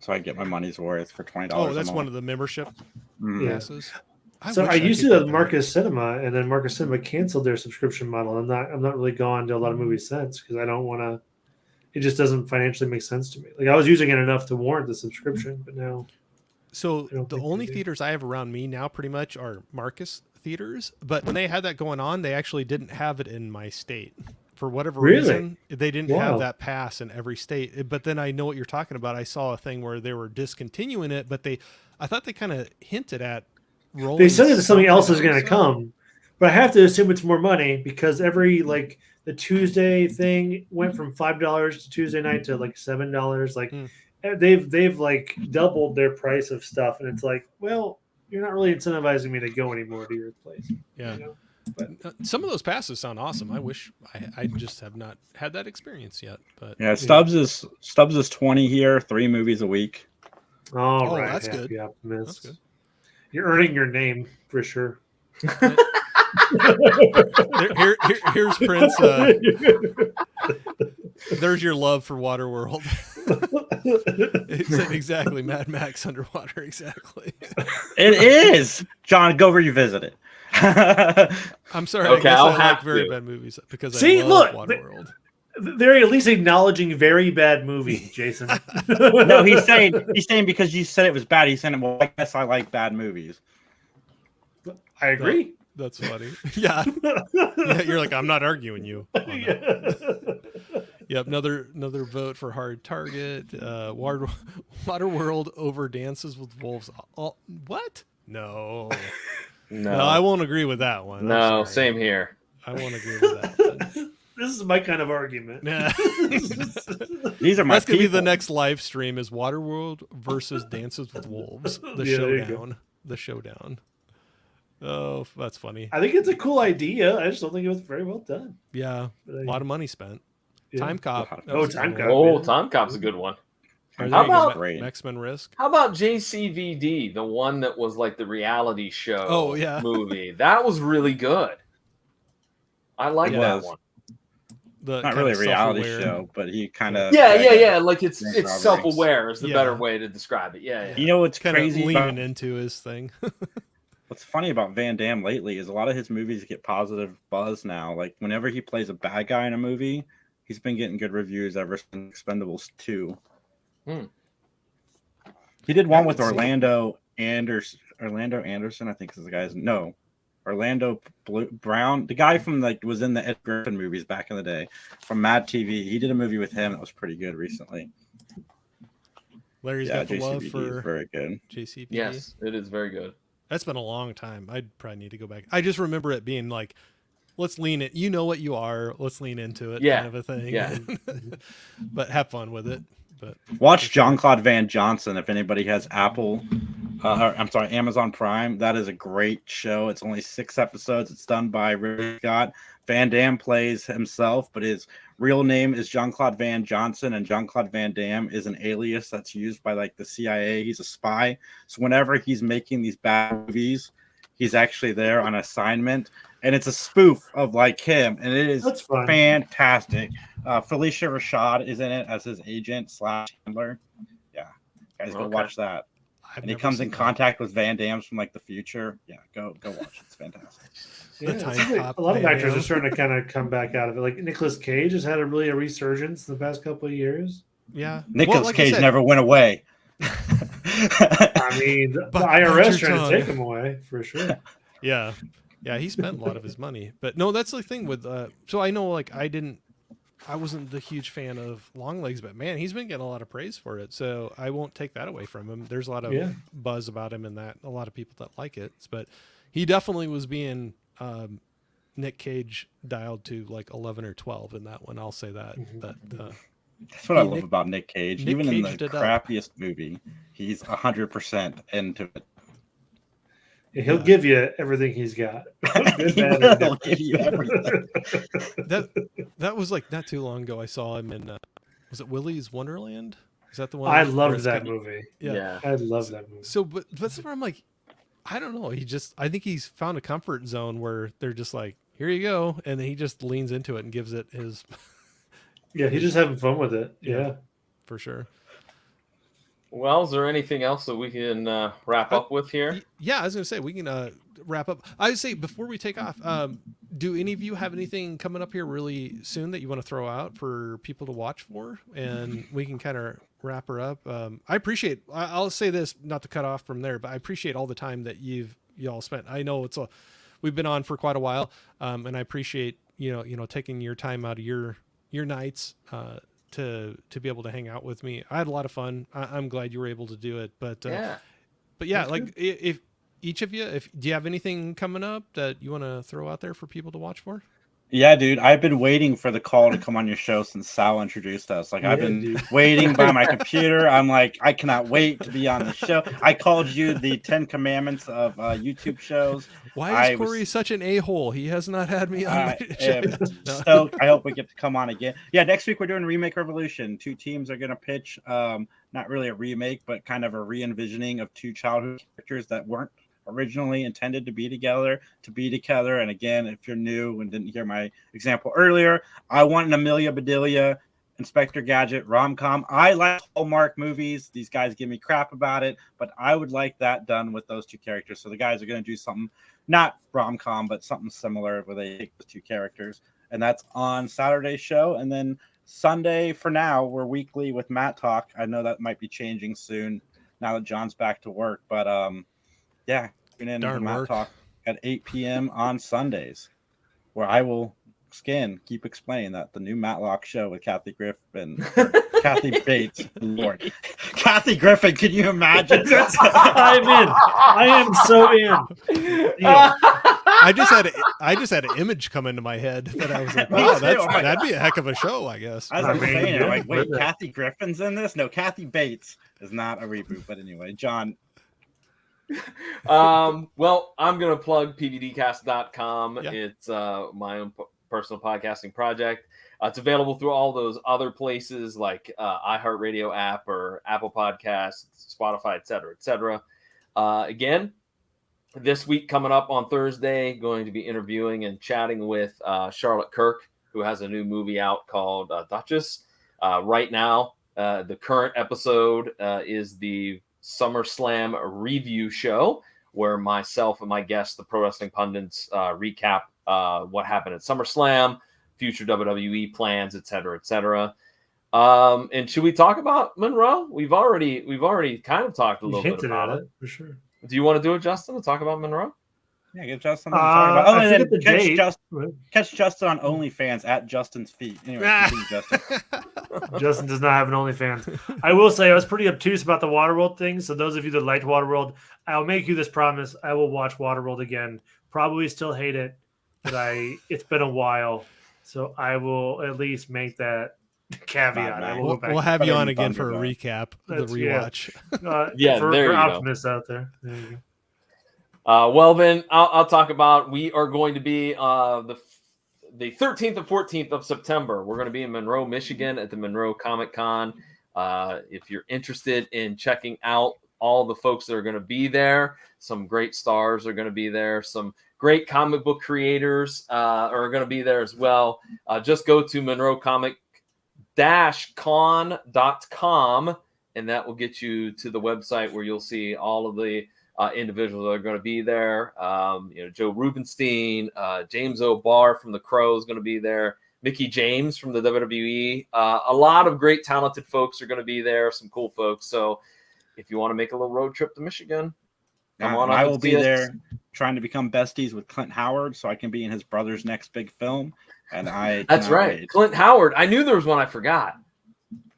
so I get my money's worth for $20. Oh, that's one of the membership Mhm. passes. So wish I used to could do get that. Marcus Cinema, and then Marcus Cinema canceled their subscription model. I'm not really gone to a lot of movies since because I don't want to. It just doesn't financially make sense to me. Like I was using it enough to warrant the subscription, but now. So I don't the think they only do. theaters I have around me now pretty much are Marcus theaters. But when they had that going on, they actually didn't have it in my state. For whatever Really? reason, they didn't Wow. have that pass in every state. But then I know what you're talking about. I saw a thing where they were discontinuing it, but I thought they kind of hinted at rolling. They said that something else is going to else come, but I have to assume it's more money because every like the Tuesday thing went from $5 to Tuesday night to like $7. Like they've like doubled their price of stuff, and it's like, well, you're not really incentivizing me to go anymore to your place. Yeah. You know? But Some of those passes sound awesome. I wish I just have not had that experience yet. But Yeah, Stubbs is 20 here, 3 movies a week. all Oh, right, that's happy good. optimist. That's good. You're earning your name for sure. Here's Prince. There's your love for Waterworld. Exactly, Mad Max underwater. Exactly. It is. John, go revisit it. I'm sorry. Okay, I guess I'll I like have very to. bad movies because See, I love look, Waterworld. They're at least acknowledging very bad movie, Jason. No, he's saying because you said it was bad. He's saying, well, I guess I like bad movies. I agree. That's funny. Yeah. Yeah, you're like, I'm not arguing you. On that. Yep, another vote for Hard Target. Waterworld over Dances with Wolves. What? No. No, No, I won't agree with that one. I'm no, sorry. same here. I won't agree with that one. This is my kind of argument. Nah. These are my That's gonna be the people. next live stream is Waterworld versus Dances with Wolves. The Yeah, there you go. showdown. The showdown. Oh, that's funny. I think it's a cool idea. I just don't think it was very well done. Yeah, But a lot of money spent. yeah. Time Cop. Wow. That was a Time good Cop. one. Oh, yeah. Time Cop's a good one. Or How there you go, about- Great. X-Men Risk? How about JCVD, the one that was like the reality show Oh, yeah. movie? That was really good. I like It that was. one. The Not kind really a of reality self-aware- show, but he kind of Yeah. Like it's Robert self-aware is the Yeah. better way to describe it. Yeah. You know what's Kind of crazy? leaning About, into his thing. what's funny about Van Damme lately is a lot of his movies get positive buzz now. Like whenever he plays a bad guy in a movie, he's been getting good reviews ever since Expendables 2. He did one with Orlando Anderson, I think is the guy's Orlando Brown, the guy from was in the Ed Griffin movies back in the day from Mad TV. He did a movie with him that was pretty good recently. Larry's Yeah, got the love JCVD is for very good. JCVD. Yes, it is very good. That's been a long time. I'd probably need to go back. I just remember it being like, let's lean it. You know what you are. Let's lean into it, Yeah. kind of a thing. Yeah. But have fun with it. But Watch Jean-Claude Van Johnson if anybody has Amazon Prime. That is a great show. It's only 6 episodes. It's done by Ridley Scott. Van Damme plays himself, but his real name is Jean-Claude Van Johnson, and Jean-Claude Van Damme is an alias that's used by like the CIA. He's a spy. So whenever he's making these bad movies, he's actually there on assignment, and it's a spoof of like him, and it is fantastic. Felicia Rashad is in it as his agent / handler. Yeah, guys, go watch that. And he comes in contact with Van Damme from like the future. Yeah, go watch it. It's fantastic. Yeah, like a lot of actors are starting to kind of come back out of it. Like Nicolas Cage has had a resurgence in the past couple of years. Yeah, Nicolas Cage never went away. I mean, the IRS trying to take him away for sure. Yeah, he spent a lot of his money, but no, that's the thing with. So I know, like, I wasn't the huge fan of Longlegs, but man, he's been getting a lot of praise for it. So I won't take that away from him. There's a lot of buzz about him, and that a lot of people that like it. But he definitely was being Nick Cage dialed to like 11 or 12 in that one. I'll say that. That's what I love about Nick Cage. Even in the crappiest movie, he's 100% into it. He'll give you everything he's got. He'll give you everything. That was like not too long ago. I saw him in was it Willy's Wonderland? Is that the one? I loved that movie. Yeah, I love that movie. So, but that's where I'm like, I don't know. I think he's found a comfort zone where they're just like, here you go, and then he just leans into it and gives it his. Yeah, he's just having fun with it. Yeah, for sure. Well, is there anything else that we can wrap up with here? Yeah, I was going to say we can wrap up. I would say before we take off, do any of you have anything coming up here really soon that you want to throw out for people to watch for? And we can kind of wrap her up. I appreciate, I'll say this, not to cut off from there, but I appreciate all the time that y'all spent. I know we've been on for quite a while, and I appreciate, you know, taking your time out of your nights, to be able to hang out with me. I had a lot of fun. I'm glad you were able to do it, but yeah, like if each of you, do you have anything coming up that you want to throw out there for people to watch for? Yeah, dude, I've been waiting for the call to come on your show since Sal introduced us. Like, I've been waiting by my computer. I'm like, I cannot wait to be on the show. I called you the 10 Commandments of YouTube shows. Why is Corey such an a-hole? He has not had me on my show. So I hope we get to come on again. Yeah, next week we're doing Remake Revolution. 2 teams are going to pitch, not really a remake, but kind of a re-envisioning of 2 childhood characters that weren't originally intended to be together. And again, if you're new and didn't hear my example earlier, I want an Amelia Bedelia Inspector Gadget rom-com. I like Hallmark movies. These guys give me crap about it, but I would like that done with those 2 characters. So the guys are going to do something, not rom-com, but something similar where they take the 2 characters, and that's on Saturday's show. And then Sunday, for now, we're weekly with Matt Talk. I know that might be changing soon now that John's back to work, but yeah, tune in to Matt Talk at 8 p.m. on Sundays, where I will keep explaining that the new Matlock show with Kathy Griffin, Kathy Bates, Lord, Kathy Griffin. Can you imagine? I'm in. I am so in. Yeah. I just had an image come into my head that I was like, wow, that'd be a heck of a show, I guess. As I'm saying, I'm like, wait, Kathy Griffin's in this? No, Kathy Bates is not a reboot. But anyway, John. Well, I'm going to plug pvdcast.com. Yeah. It's my own personal podcasting project. It's available through all those other places like iHeartRadio app or Apple Podcasts, Spotify, et cetera. Again, this week coming up on Thursday, going to be interviewing and chatting with Charlotte Kirk, who has a new movie out called Duchess. Right now, the current episode is the SummerSlam review show, where myself and my guests, the Pro Wrestling Pundits, recap what happened at SummerSlam, future WWE plans, et cetera. And should we talk about Monroe? We've already kind of talked a little bit about it for sure. Do you want to do it, Justin, to talk about Monroe? Yeah, get Justin on. Talk about. Oh, I and forget the then date. catch Justin on OnlyFans at Justin's feet. Anyway, continue, Justin. Justin does not have an OnlyFans. I will say I was pretty obtuse about the Waterworld thing. So those of you that liked Waterworld, I'll make you this promise: I will watch Waterworld again. Probably still hate it, but it's been a while, so I will at least make that caveat. I will go back. We'll have you on again for a Thunderbird. recap, the That's- rewatch. Yeah, for there you go. optimists out there. There you go. Well, then I'll talk about. We are going to be the 13th and 14th of September. We're going to be in Monroe, Michigan, at the Monroe Comic Con. If you're interested in checking out all the folks that are going to be there, some great stars are going to be there. Some great comic book creators are going to be there as well. Just go to monroecomic-con.com, and that will get you to the website where you'll see all of the individuals that are going to be there. Joe Rubenstein, James O'Barr from The Crow is going to be there. Mickey James from the WWE. A lot of great talented folks are going to be there. Some cool folks. So if you want to make a little road trip to Michigan, come on. I will be there trying to become besties with Clint Howard so I can be in his brother's next big film. And That's right. Wait. Clint Howard. I knew there was one I forgot.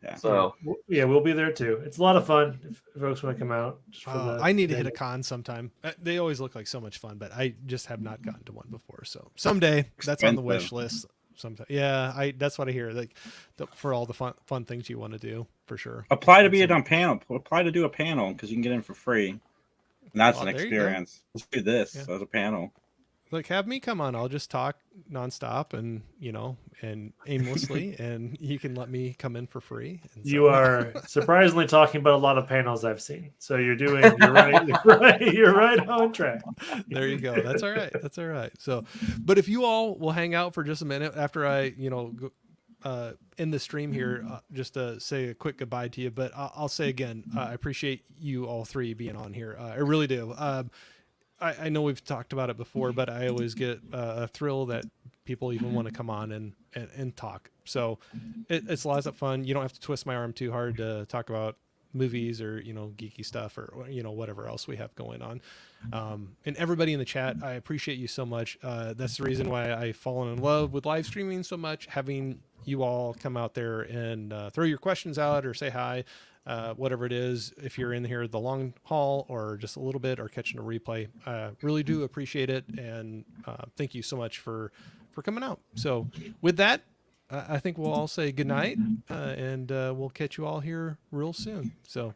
Yeah. So yeah, we'll be there too. It's a lot of fun if folks want to come out. Just for I need to hit a con sometime. They always look like so much fun, but I just have not gotten to one before. So someday, that's on the wish list. Sometime, yeah. That's what I hear. Like for all the fun things you want to do, for sure. Apply to be on panel. Apply to do a panel because you can get in for free. And that's an experience. Let's do this as a panel. Like, have me come on. I'll just talk nonstop and and aimlessly, and you can let me come in for free. And you are surprisingly talking about a lot of panels I've seen. So you're right. You're right on track. There you go. That's all right. That's all right. So, but if you all will hang out for just a minute after I, end the stream here, just to say a quick goodbye to you. But I'll say again, I appreciate you all three being on here. I really do. I know we've talked about it before, but I always get a thrill that people even want to come on and talk. So it's lots of fun. You don't have to twist my arm too hard to talk about movies or, geeky stuff or, whatever else we have going on. And everybody in the chat, I appreciate you so much. That's the reason why I've fallen in love with live streaming so much, having you all come out there and throw your questions out or say hi. Whatever it is, if you're in here the long haul or just a little bit or catching a replay, really do appreciate it. And thank you so much for coming out. So with that, I think we'll all say goodnight and we'll catch you all here real soon. So